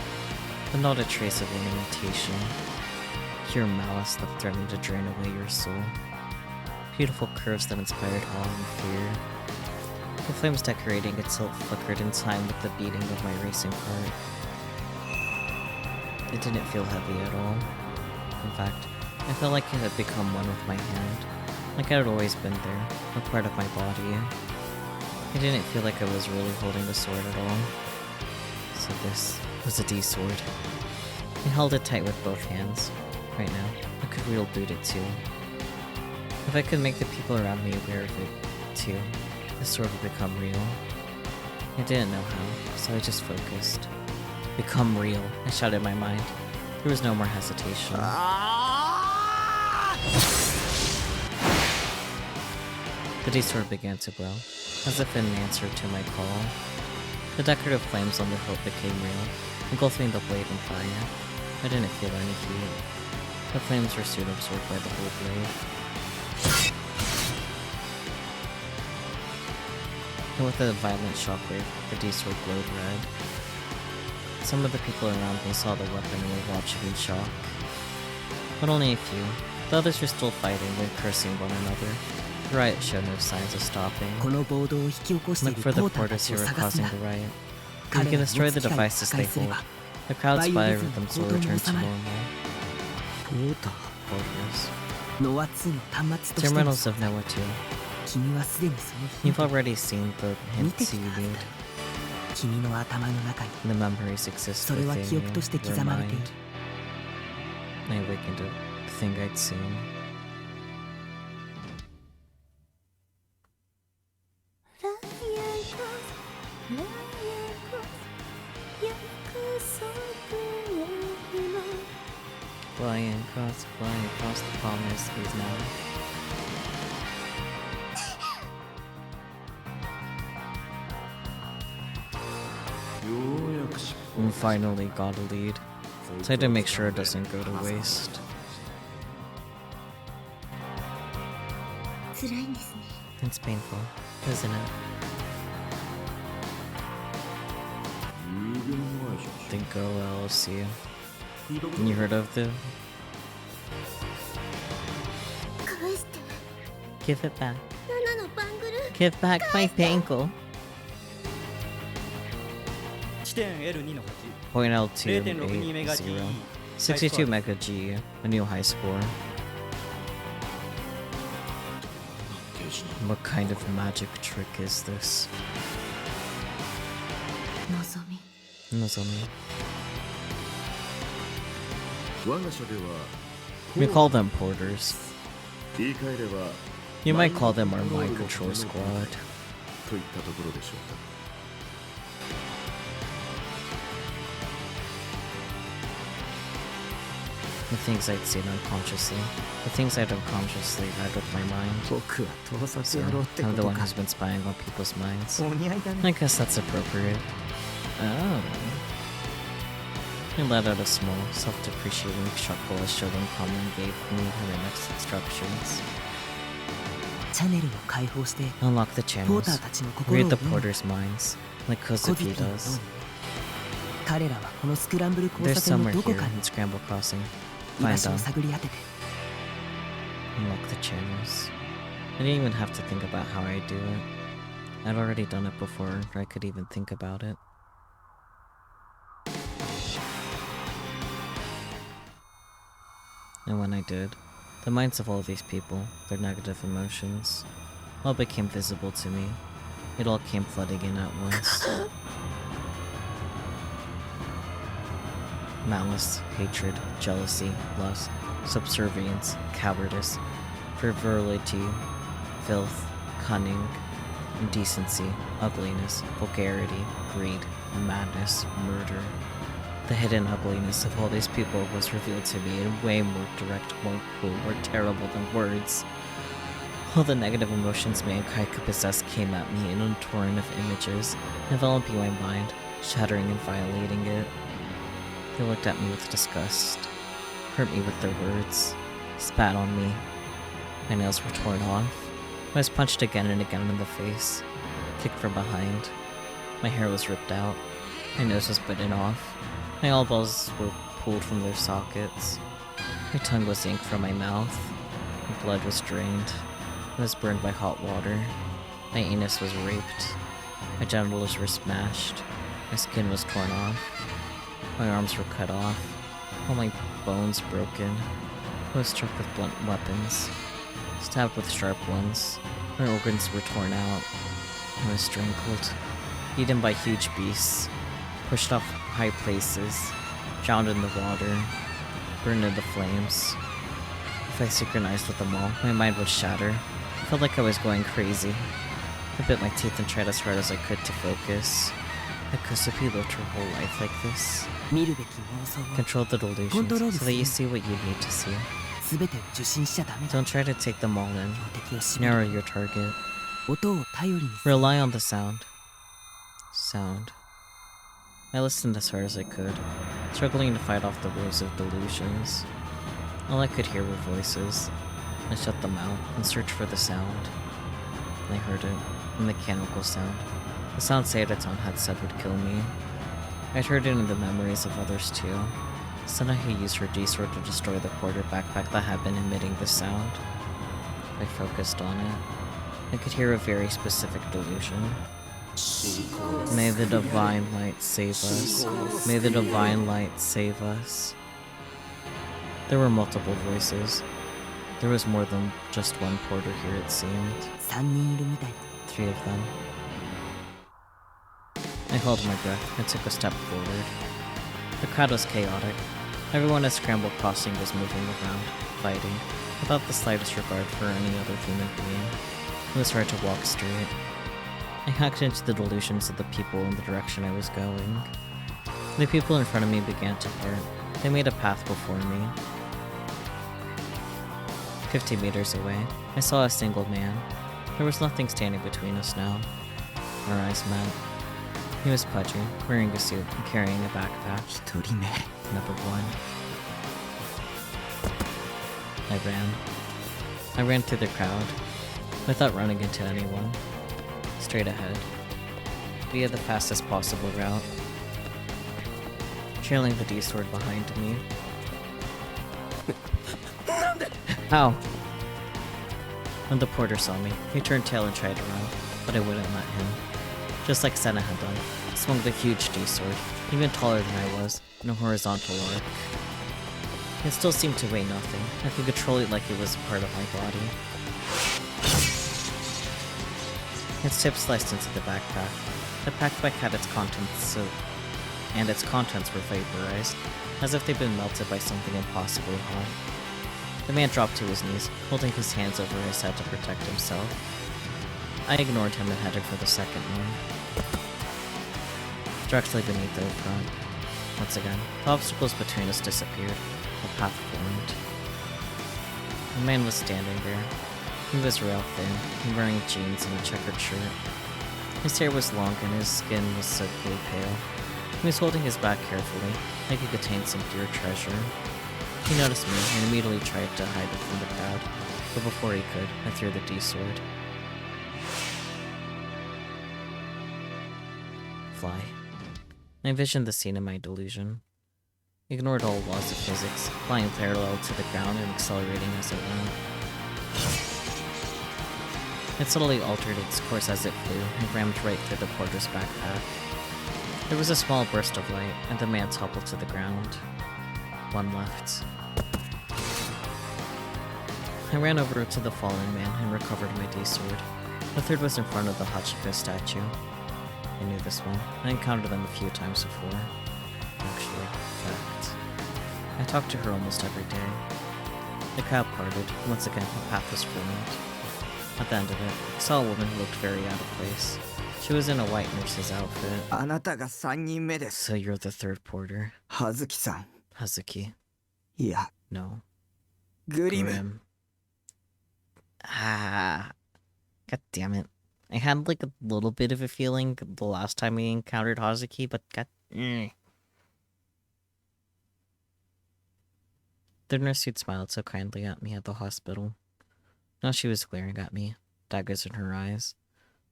but not a trace of ornamentation. Pure malice that threatened to drain away your soul. Beautiful curves that inspired awe and fear. The flames decorating itself flickered in time with the beating of my racing heart. It didn't feel heavy at all. In fact, I felt like it had become one with my hand, like it had always been there, a part of my body. I didn't feel like I was really holding the sword at all. So this was a D-sword. I held it tight with both hands. Right now, I could wield it too. If I could make the people around me aware of it too, this sword would become real. I didn't know how, so I just focused. Become real, I shouted in my mind. There was no more hesitation. The D-sword began to glow, as if in answer to my call. The decorative flames on the hilt became real, engulfing the blade in fire. I didn't feel any heat. The flames were soon absorbed by the whole blade. And with a violent shockwave, the D-sword glowed red. Some of the people around me saw the weapon and were watching in shock. But only a few. The others were still fighting and cursing one another. The riot showed no signs of stopping. この暴動を引き起こしてい Look る for the ポーターた porters ち who を are 探す causing んだ。 the riot. You 彼 can らの destroy 持 the つ機械を devices 破 they 壊すれ hold. ば The crowd's バイオ fire リズム rhythms 行 will 動も return 収 to まる。 normal. ポーター Porters. ノア2の端末としての Terminals of NoAH 2. 君はすでにそのヒン You've トを already seen the 見て hints き you たはず need. だ。君の頭の中に The memories exist それは within 記 you. 憶として Your 刻まれてい mind. る。 I awakened to the thing I'd seen. Ryan Cross, Ryan Cross, you flying across the promised seas now. And finally got a lead, so I had to make sure it doesn't go to waste. 辛いんですね。 It's painful, isn't it? Think LLC. You heard of them? 返して。 Give it back. 7のバングル。 Give back my bangle. 地点 L2 の Point out to 0.62 メガ G 0. 62 mega G, a new high score. What kind of magic trick is this? のぞみ。 Nozomi. 我が社では We call them porters. 言い換えれば You might call them our mind control squad. といったところでしょうか。 The things I'd seen unconsciously. The things I'd unconsciously read with my mind. 僕は盗 So, 撮野郎って I'm こ the と one か。 who's been spying on people's minds. お似合いだね。 I guess that's appropriate. Oh. He let out a small, self-depreciating chuckle as Shogun calmly gave me her next instructions. チャネルを開放して Unlock the ポー channels. ターたちの心を Read the 読む porter's minds, like コズ Kozuki キのように does. 彼らはこのスクランブル交 There's 差点の somewhere どこ here かに in Scramble Crossing. 居場 Find 所を them. 探り当てて Unlock the channels. I didn't even have to think about how I do it. I'd already done it before I could even think about it. And when I did, the minds of all these people, their negative emotions, all became visible to me. It all came flooding in at once. Malice, hatred, jealousy, lust, subservience, cowardice, frivolity, filth, cunning, indecency, ugliness, vulgarity, greed, madness, murder. The hidden ugliness of all these people was revealed to me in way more direct, more cruel, more terrible than words. All the negative emotions mankind could possess came at me in a torrent of images, enveloping my mind, shattering and violating it. They looked at me with disgust, hurt me with their words, spat on me. My nails were torn off. I was punched again and again in the face, kicked from behind. My hair was ripped out. My nose was bitten off. My eyeballs were pulled from their sockets. My tongue was yanked from my mouth. My blood was drained. I was burned by hot water. My anus was raped. My genitals were smashed. My skin was torn off. My arms were cut off. All my bones broken. I was struck with blunt weapons. Stabbed with sharp ones. My organs were torn out. I was strangled. Eaten by huge beasts. Pushed off high places. Drowned in the water. Burned in the flames. If I synchronized with them all, my mind would shatter. I felt like I was going crazy. I bit my teeth and tried as hard as I could to focus. Had Kusupi lived her whole life like this? 見るべき妄想を Control the delusions Control so that you see what you need to see. 全てを受信しちゃダメだ Don't try to take them all in. 標的を絞る Narrow your target. 音を頼りにする Rely on the sound. Sound. I listened as hard as I could, struggling to fight off the waves of delusions. All I could hear were voices. I shut them out and searched for the sound. I heard it, a mechanical sound. The sound Seidaton had said would kill me. I'd heard it in the memories of others too. Sana had used her D-sword to destroy the porter backpack that had been emitting the sound. I focused on it. I could hear a very specific delusion. May the divine light save us. May the divine light save us. There were multiple voices. There was more than just one porter here, it seemed. 3人いるみたいだ 3 of them. I held my breath and took a step forward. The crowd was chaotic. Everyone at Scramble Crossing was moving around, fighting, without the slightest regard for any other human being. It was hard to walk straight. I hacked into the delusions of the people in the direction I was going. The people in front of me began to part. They made a path before me. 50 meters away, I saw a single man. There was nothing standing between us now. Our eyes met. He was pudgy, wearing a suit and carrying a backpack. 一人目 Number 1. I ran through the crowd, without running into anyone. Straight ahead, via the fastest possible route, trailing the D-sword behind me. Ow! When the porter saw me, he turned tail and tried to run, but I wouldn't let him. Just like Senna had done, I swung the huge D-sword, even taller than I was, in a horizontal arc. It still seemed to weigh nothing. I could control it like it was a part of my body. Its tip sliced into the backpack. The backpack had its contents and its contents were vaporized, as if they'd been melted by something impossibly hot. The man dropped to his knees, holding his hands over his head to protect himself. I ignored him and headed for the second one, directly beneath the front. Once again, the obstacles between us disappeared. A path formed. The man was standing there. He was rail thin, wearing jeans and a checkered shirt. His hair was long and his skin was sickly pale. He was holding his bag carefully, like it contained some dear treasure. He noticed me and immediately tried to hide it from the crowd, but before he could, I threw the D-sword. Fly. I envisioned the scene in my delusion. Ignored all laws of physics, flying parallel to the ground and accelerating as it went. It subtly altered its course as it flew and rammed right through the porter's backpack. There was a small burst of light, and the man toppled to the ground. One left. I ran over to the fallen man and recovered my D-sword. The third was in front of the Hachiko statue. I knew this one. I encountered them a few times before. Actually, fact. I talked to her almost every day. The crowd parted. Once again, a path was formed. At the end of it, I saw a woman who looked very out of place. She was in a white nurse's outfit. あなたが3人目です So you're the third porter. 葉月さん Hazuki. いや No. グリム Grim. Ah. God damn it. I had like a little bit of a feeling the last time we encountered Hazuki, but god... The nurse who'd smiled so kindly at me at the hospital. Now she was glaring at me, daggers in her eyes.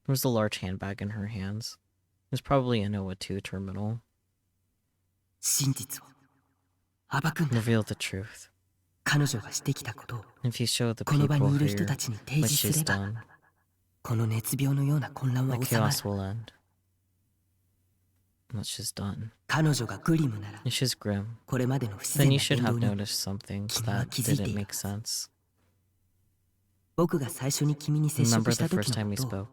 There was a large handbag in her hands. It was probably a NoAH 2 terminal. 真実を暴くんだ。 Reveal the truth. 彼女がしてきたことを If you show the この people 場にいる here 人たちに提 what 示す she's れば done, この熱病のような混乱は the 収まる。 chaos will end. What she's done. 彼女がグリムなら If she's grim, これまでの不自 then 然 you な should 言 have 動に noticed some things 君は that 気づいて didn't いる make sense. 僕が最初に君に接 Remember 触し the た first 時 time の we ことを spoke?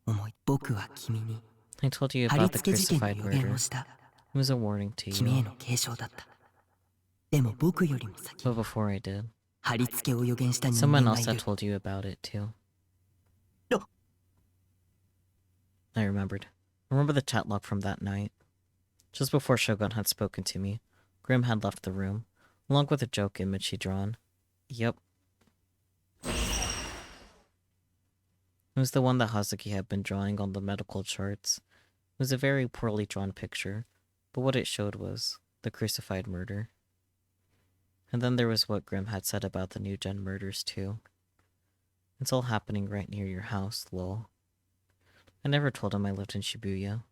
思い僕は君に I told you 貼り about the 付け事件の crucified 予言 murder. をした。 It was a warning to 君へ you. の継承だった。でも僕よりも先 But に before I did, 貼り付けを予言した人 someone 間が else い had る。 told you about it too. No. I remembered. Remember the chat log from that night. Just before Shogun had spoken to me, Grim had left the room, along with a joke image he'd drawn. Yep. It was the one that Hazuki had been drawing on the medical charts. It was a very poorly drawn picture, but what it showed was the crucified murder. And then there was what Grim had said about the new gen murders too. It's all happening right near your house, lol. I never told him I lived in Shibuya.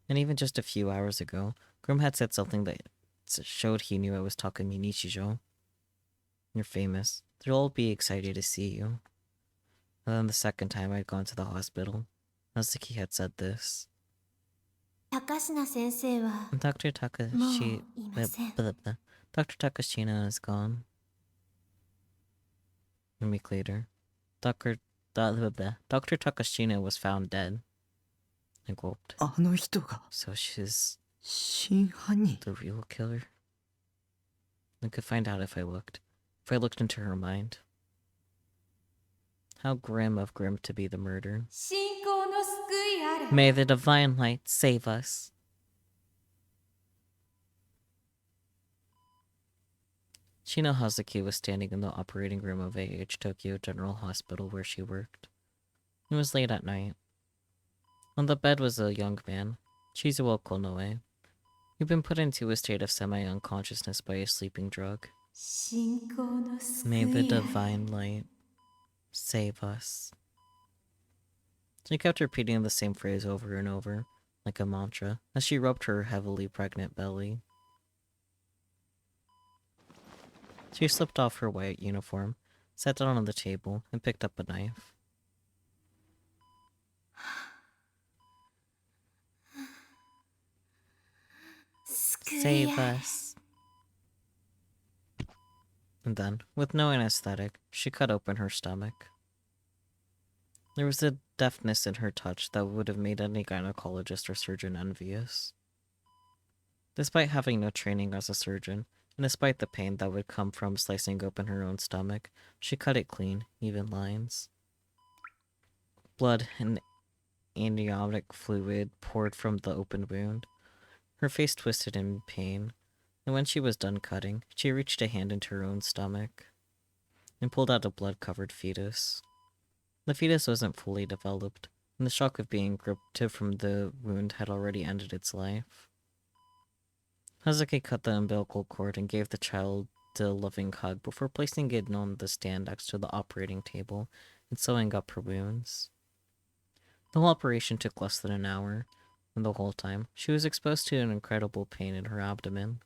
And even just a few hours ago, Grim had said something that showed he knew I was Takumi Nichijo. You're famous. They'll all be excited to see you. And then the second time I'd gone to the hospital, Hazuki had said this. 高階先生は Dr. もう Takashi... いません。 Dr. Takashina is gone. A week later, Dr. Takashina was found dead. I gulped. あの人が So she's 真犯人 the real killer? I could find out if I looked. If I looked into her mind. How grim of Grim to be the murder. 信仰の救いあれ。 May the divine light save us. Shino Hazuki was standing in the operating room of AH Tokyo General Hospital where she worked. It was late at night. On the bed was a young man, Chizuo Konoe. He'd been put into a state of semi-unconsciousness by a sleeping drug. May the divine light save us. She kept repeating the same phrase over and over, like a mantra, as she rubbed her heavily pregnant belly. She slipped off her white uniform, sat down on the table, and picked up a knife. Save us. And then, with no anesthetic, she cut open her stomach. There was a deftness in her touch that would have made any gynecologist or surgeon envious. Despite having no training as a surgeon, and despite the pain that would come from slicing open her own stomach, she cut it clean, even lines. Blood and amniotic fluid poured from the open wound. Her face twisted in pain, and when she was done cutting, she reached a hand into her own stomach and pulled out a blood-covered fetus. The fetus wasn't fully developed, and the shock of being gripped from the wound had already ended its life. Hazuki cut the umbilical cord and gave the child a loving hug before placing it on the stand next to the operating table and sewing up her wounds. The whole operation took less than an hour, and the whole time, she was exposed to an incredible pain in her abdomen,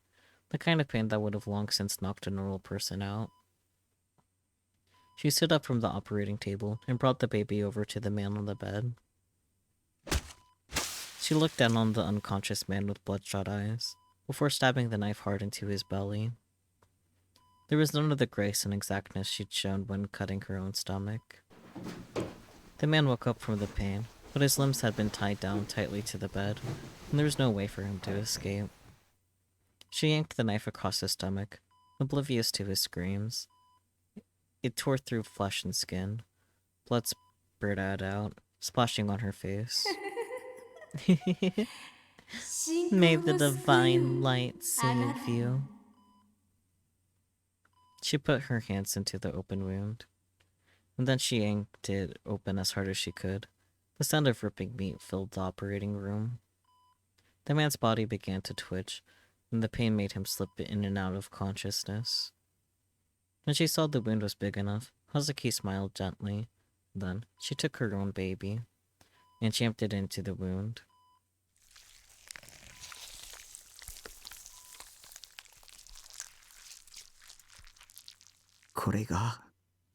the kind of pain that would have long since knocked a normal person out. She stood up from the operating table and brought the baby over to the man on the bed. She looked down on the unconscious man with bloodshot eyes, before stabbing the knife hard into his belly. There was none of the grace and exactness she'd shown when cutting her own stomach. The man woke up from the pain, but his limbs had been tied down tightly to the bed, and there was no way for him to escape. She yanked the knife across his stomach, oblivious to his screams. It tore through flesh and skin. Blood spurted out, splashing on her face. May the divine light save you. She put her hands into the open wound, and then she yanked it open as hard as she could. The sound of ripping meat filled the operating room. The man's body began to twitch, and the pain made him slip in and out of consciousness. When she saw the wound was big enough, Hazuki smiled gently. Then, she took her own baby, and jammed it into the wound.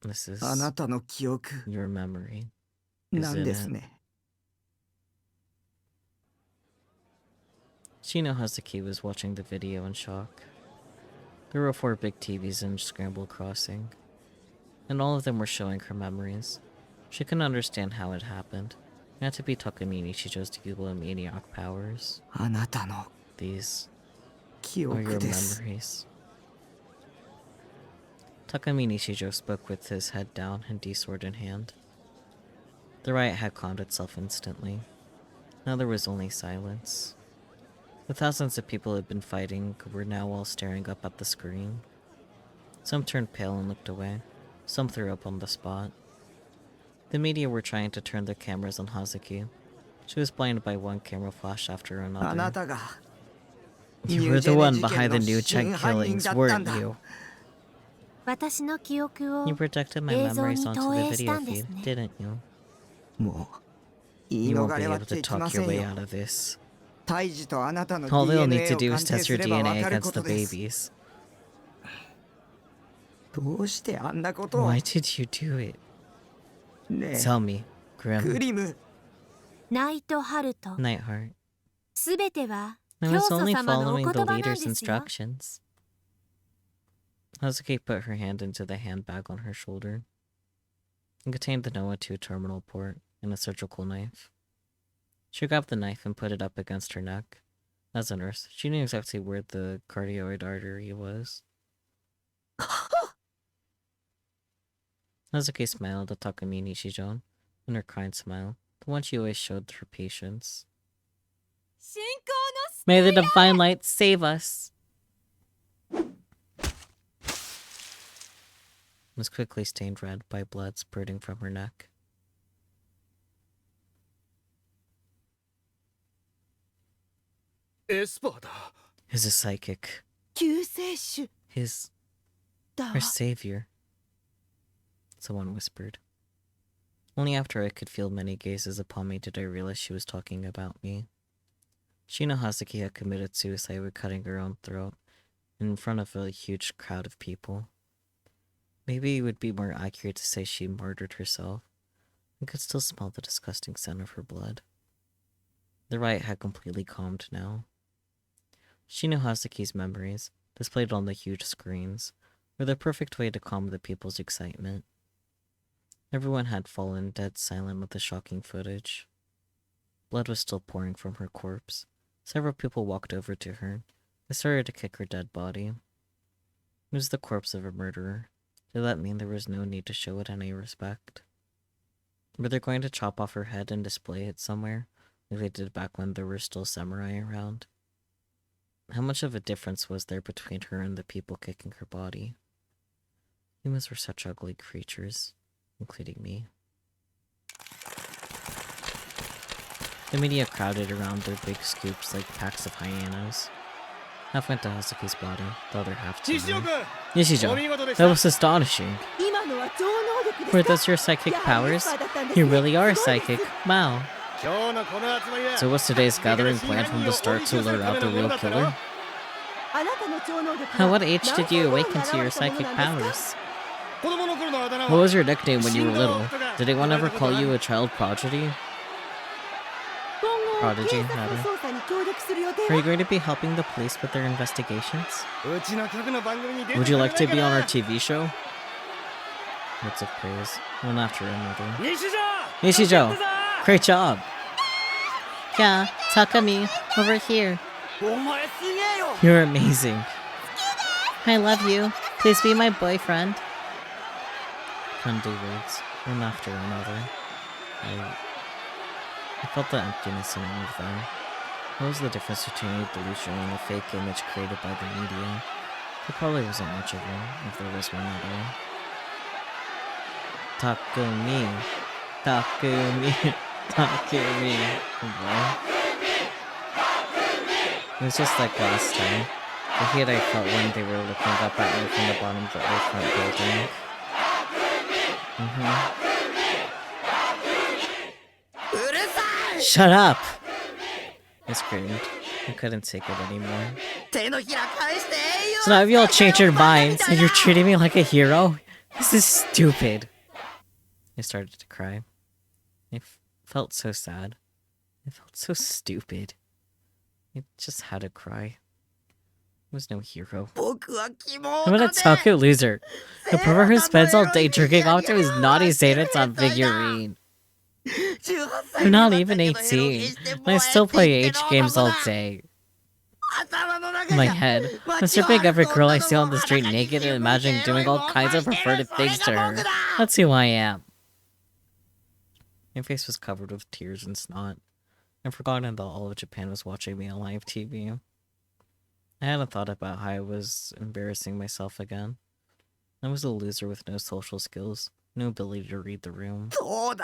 This is your memory, isn't it? Shino Hazuki was watching the video in shock. There were 4 big TVs in Scramble Crossing, and all of them were showing her memories. She couldn't understand how it happened. It had to be Takamine Shijo's maniac powers. These are your memories. Takamine Shijo spoke with his head down and D-sword in hand. The riot had calmed itself instantly. Now there was only silence. The thousands of people who had been fighting were now all staring up at the screen. Some turned pale and looked away. Some threw up on the spot. The media were trying to turn their cameras on Hazuki. She was blinded by one camera flash after another. You were the one behind the new check killings, weren't you? You projected my memories onto the video feed, didn't you? You won't be able to talk your way out of this. All they'll need to do is test your DNA against the babies. Why did you do it? Tell me, Grim. Nightheart. I was only following the leader's instructions. Hazuki put her hand into the handbag on her shoulder. It contained the NoAH 2 terminal port and a surgical knife. She grabbed the knife and put it up against her neck. As a nurse, she knew exactly where the cardioid artery was. Hazuki smiled at Takamine Shijon, and her kind smile, the one she always showed her patients. May the divine light save us! was quickly stained red by blood spurting from her neck. Is a psychic. His... her savior. Someone whispered. Only after I could feel many gazes upon me did I realize she was talking about me. Shino Hazuki had committed suicide by cutting her own throat in front of a huge crowd of people. Maybe it would be more accurate to say she murdered herself. I could still smell the disgusting scent of her blood. The riot had completely calmed now. Shino Hazuki's memories, displayed on the huge screens, were the perfect way to calm the people's excitement. Everyone had fallen dead silent with the shocking footage. Blood was still pouring from her corpse. Several people walked over to her. They started to kick her dead body. It was the corpse of a murderer. Did that mean there was no need to show it any respect? Were they going to chop off her head and display it somewhere, like they did back when there were still samurai around? How much of a difference was there between her and the people kicking her body? Humans were such ugly creatures, including me. The media crowded around their big scoops like packs of hyenas. Half went to Hazuki's body, the other half to me. Nishijo, that was astonishing. Were those your psychic powers? You really are a psychic. Wow. So was today's gathering planned from the start to lure out the real killer? At what age did you awaken to your psychic powers? What was your nickname when you were little? Did anyone ever call you a child prodigy? Prodigy, rather. Are you going to be helping the police with their investigations? Would you like to be on our TV show? Words of praise, one after another. Nishijo! Great job! Yeah, Takami, over here. You're amazing. I love you. Please be my boyfriend. Friendly words, one after another. I felt the emptiness in all of them. What was the difference between a delusion and a fake image created by the media? There probably wasn't much of one, if there was one at all. Takumi. Takumi. Takumi. It was just like last time. The heat I felt when they were looking up at me from the bottom of the front building. Shut up! I screamed. I couldn't take it anymore. So now you all changed your minds and you're treating me like a hero? This is stupid. I started to cry. I felt so sad. I felt so stupid. I just had to cry. I was no hero. I'm an otaku loser. The pervert who spends all day jerking off to his naughty Zayden's on figurine. I'm not even 18. I still play H games all day. In my head, I'm stripping every girl I see on the street naked and imagining doing all kinds of perverted things to her. That's who I am. My face was covered with tears and snot. I'd forgotten that all of Japan was watching me on live TV. I hadn't thought about how I was embarrassing myself again. I was a loser with no social skills, no ability to read the room. Well,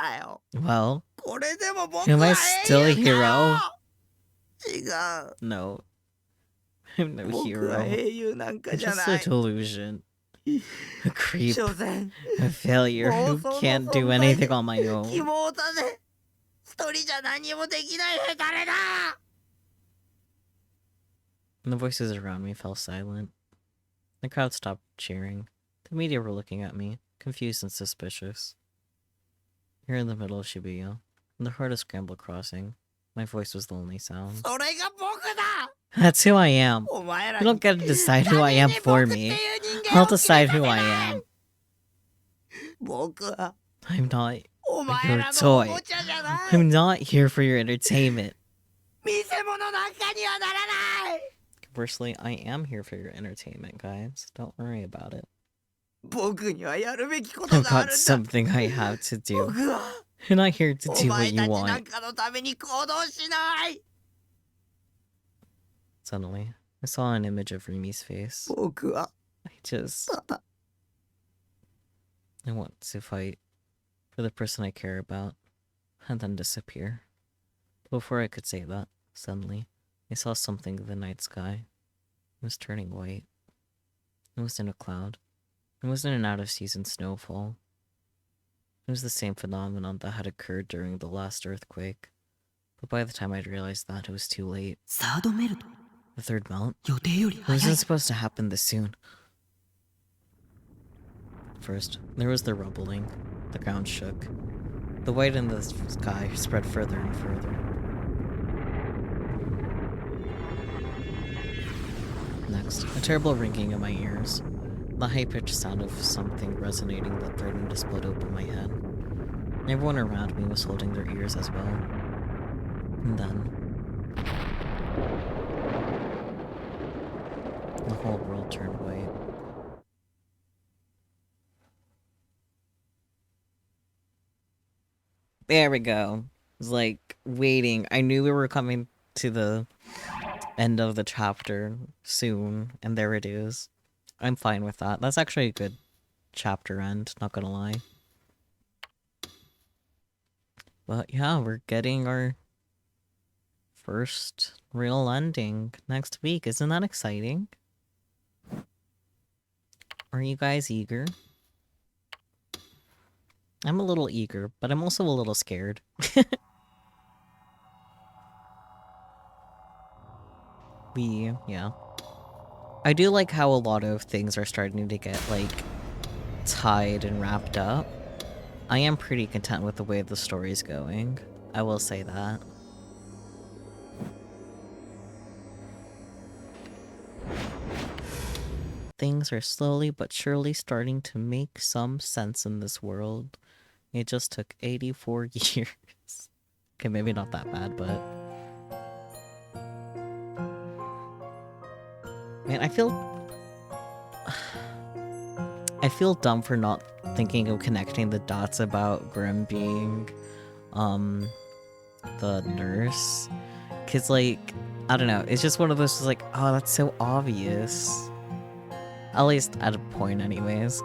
am I still a hero? No. I'm no hero. I'm just a delusion. A creep. A failure who can't do anything on my own. And the voices around me fell silent. The crowd stopped cheering. The media were looking at me, confused and suspicious. Here in the middle of Shibuya, in the heart of Scramble Crossing, my voice was the only sound. That's who I am. You don't get to decide who I am for me. I'll decide who I am. I'm not your toy. I'm not here for your entertainment. Conversely, I am here for your entertainment, guys. Don't worry about it. I've got something I have to do. You're not here to do what you want. Suddenly, I saw an image of Rimi's face. I want to fight for the person I care about, and then disappear. Before I could say that, suddenly, I saw something in the night sky. It was turning white. It wasn't a cloud. It wasn't an out-of-season snowfall. It was the same phenomenon that had occurred during the last earthquake. But by the time I'd realized that, it was too late. The third melt? It wasn't supposed to happen this soon. First, there was the rumbling. The ground shook. The white in the sky spread further and further. Next, a terrible ringing in my ears. The high-pitched sound of something resonating that threatened to split open my head. Everyone around me was holding their ears as well. And then... the whole world turned white. There we go. It was like waiting. I knew we were coming to the end of the chapter soon, and there it is. I'm fine with that. That's actually a good chapter end, not gonna lie. But yeah, we're getting our first real ending next week. Isn't that exciting? Are you guys eager? I'm a little eager, but I'm also a little scared. Yeah. I do like how a lot of things are starting to get, like, tied and wrapped up. I am pretty content with the way the story's going. I will say that. Things are slowly but surely starting to make some sense in this world. It just took 84 years. Okay, maybe not that bad, but... man, I feel dumb for not thinking of connecting the dots about Grim being, the nurse. 'Cause, like, I don't know, it's just one of those, like, oh, that's so obvious. At least at a point anyways.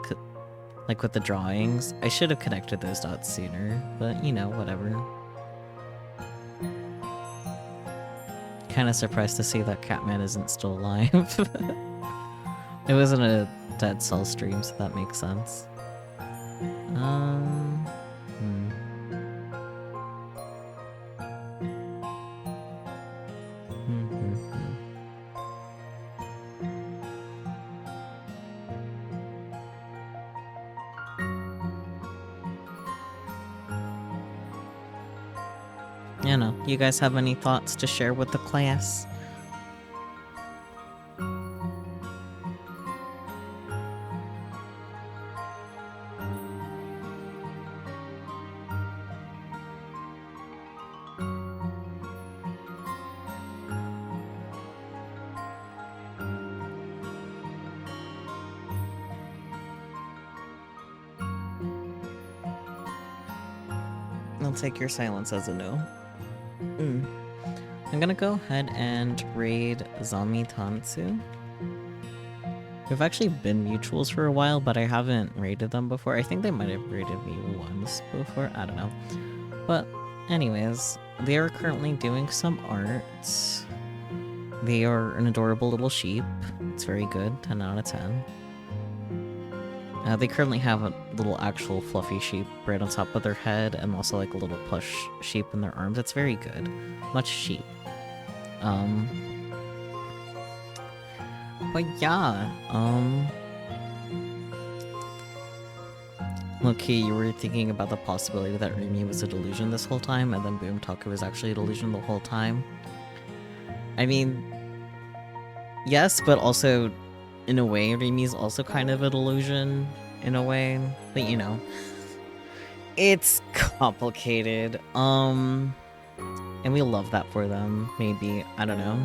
Like with the drawings. I should have connected those dots sooner, but you know, whatever. Kinda surprised to see that Catman isn't still alive. It wasn't a Dead Cell stream, so that makes sense. You know, you guys have any thoughts to share with the class? I'll take your silence as a no. I'm gonna go ahead and raid Zamitansu. We've actually been mutuals for a while, but I haven't raided them before. I think they might have raided me once before, I don't know. But anyways, they are currently doing some art. They are an adorable little sheep. It's very good, 10 out of 10. They currently have a little actual fluffy sheep right on top of their head, and also like a little plush sheep in their arms. It's very good. Much sheep. But yeah, okay, you were thinking about the possibility that Rimi was a delusion this whole time, and then Boom Taka was actually a delusion the whole time. I mean, yes, but also, in a way, Rimi's also kind of a delusion, in a way, but you know, it's complicated, and we love that for them, maybe, I don't know.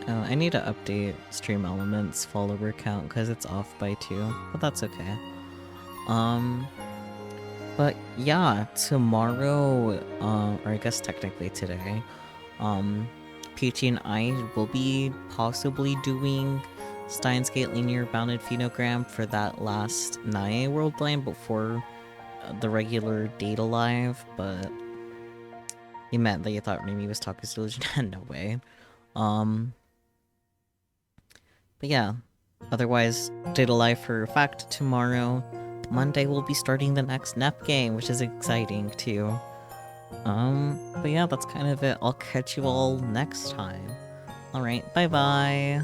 I need to update Stream Elements follower count, because it's off by 2, but that's okay. But yeah, tomorrow, or I guess technically today, Peachy and I will be possibly doing Steins Gate linear bounded phenogram for that last NoAH world blind before the regular date alive, but he meant that you thought maybe he was talking to delusion. No way. But yeah, otherwise, date alive for a fact tomorrow. Monday we'll be starting the next NEP game, which is exciting too. But yeah, that's kind of it. I'll catch you all next time. Alright, bye bye!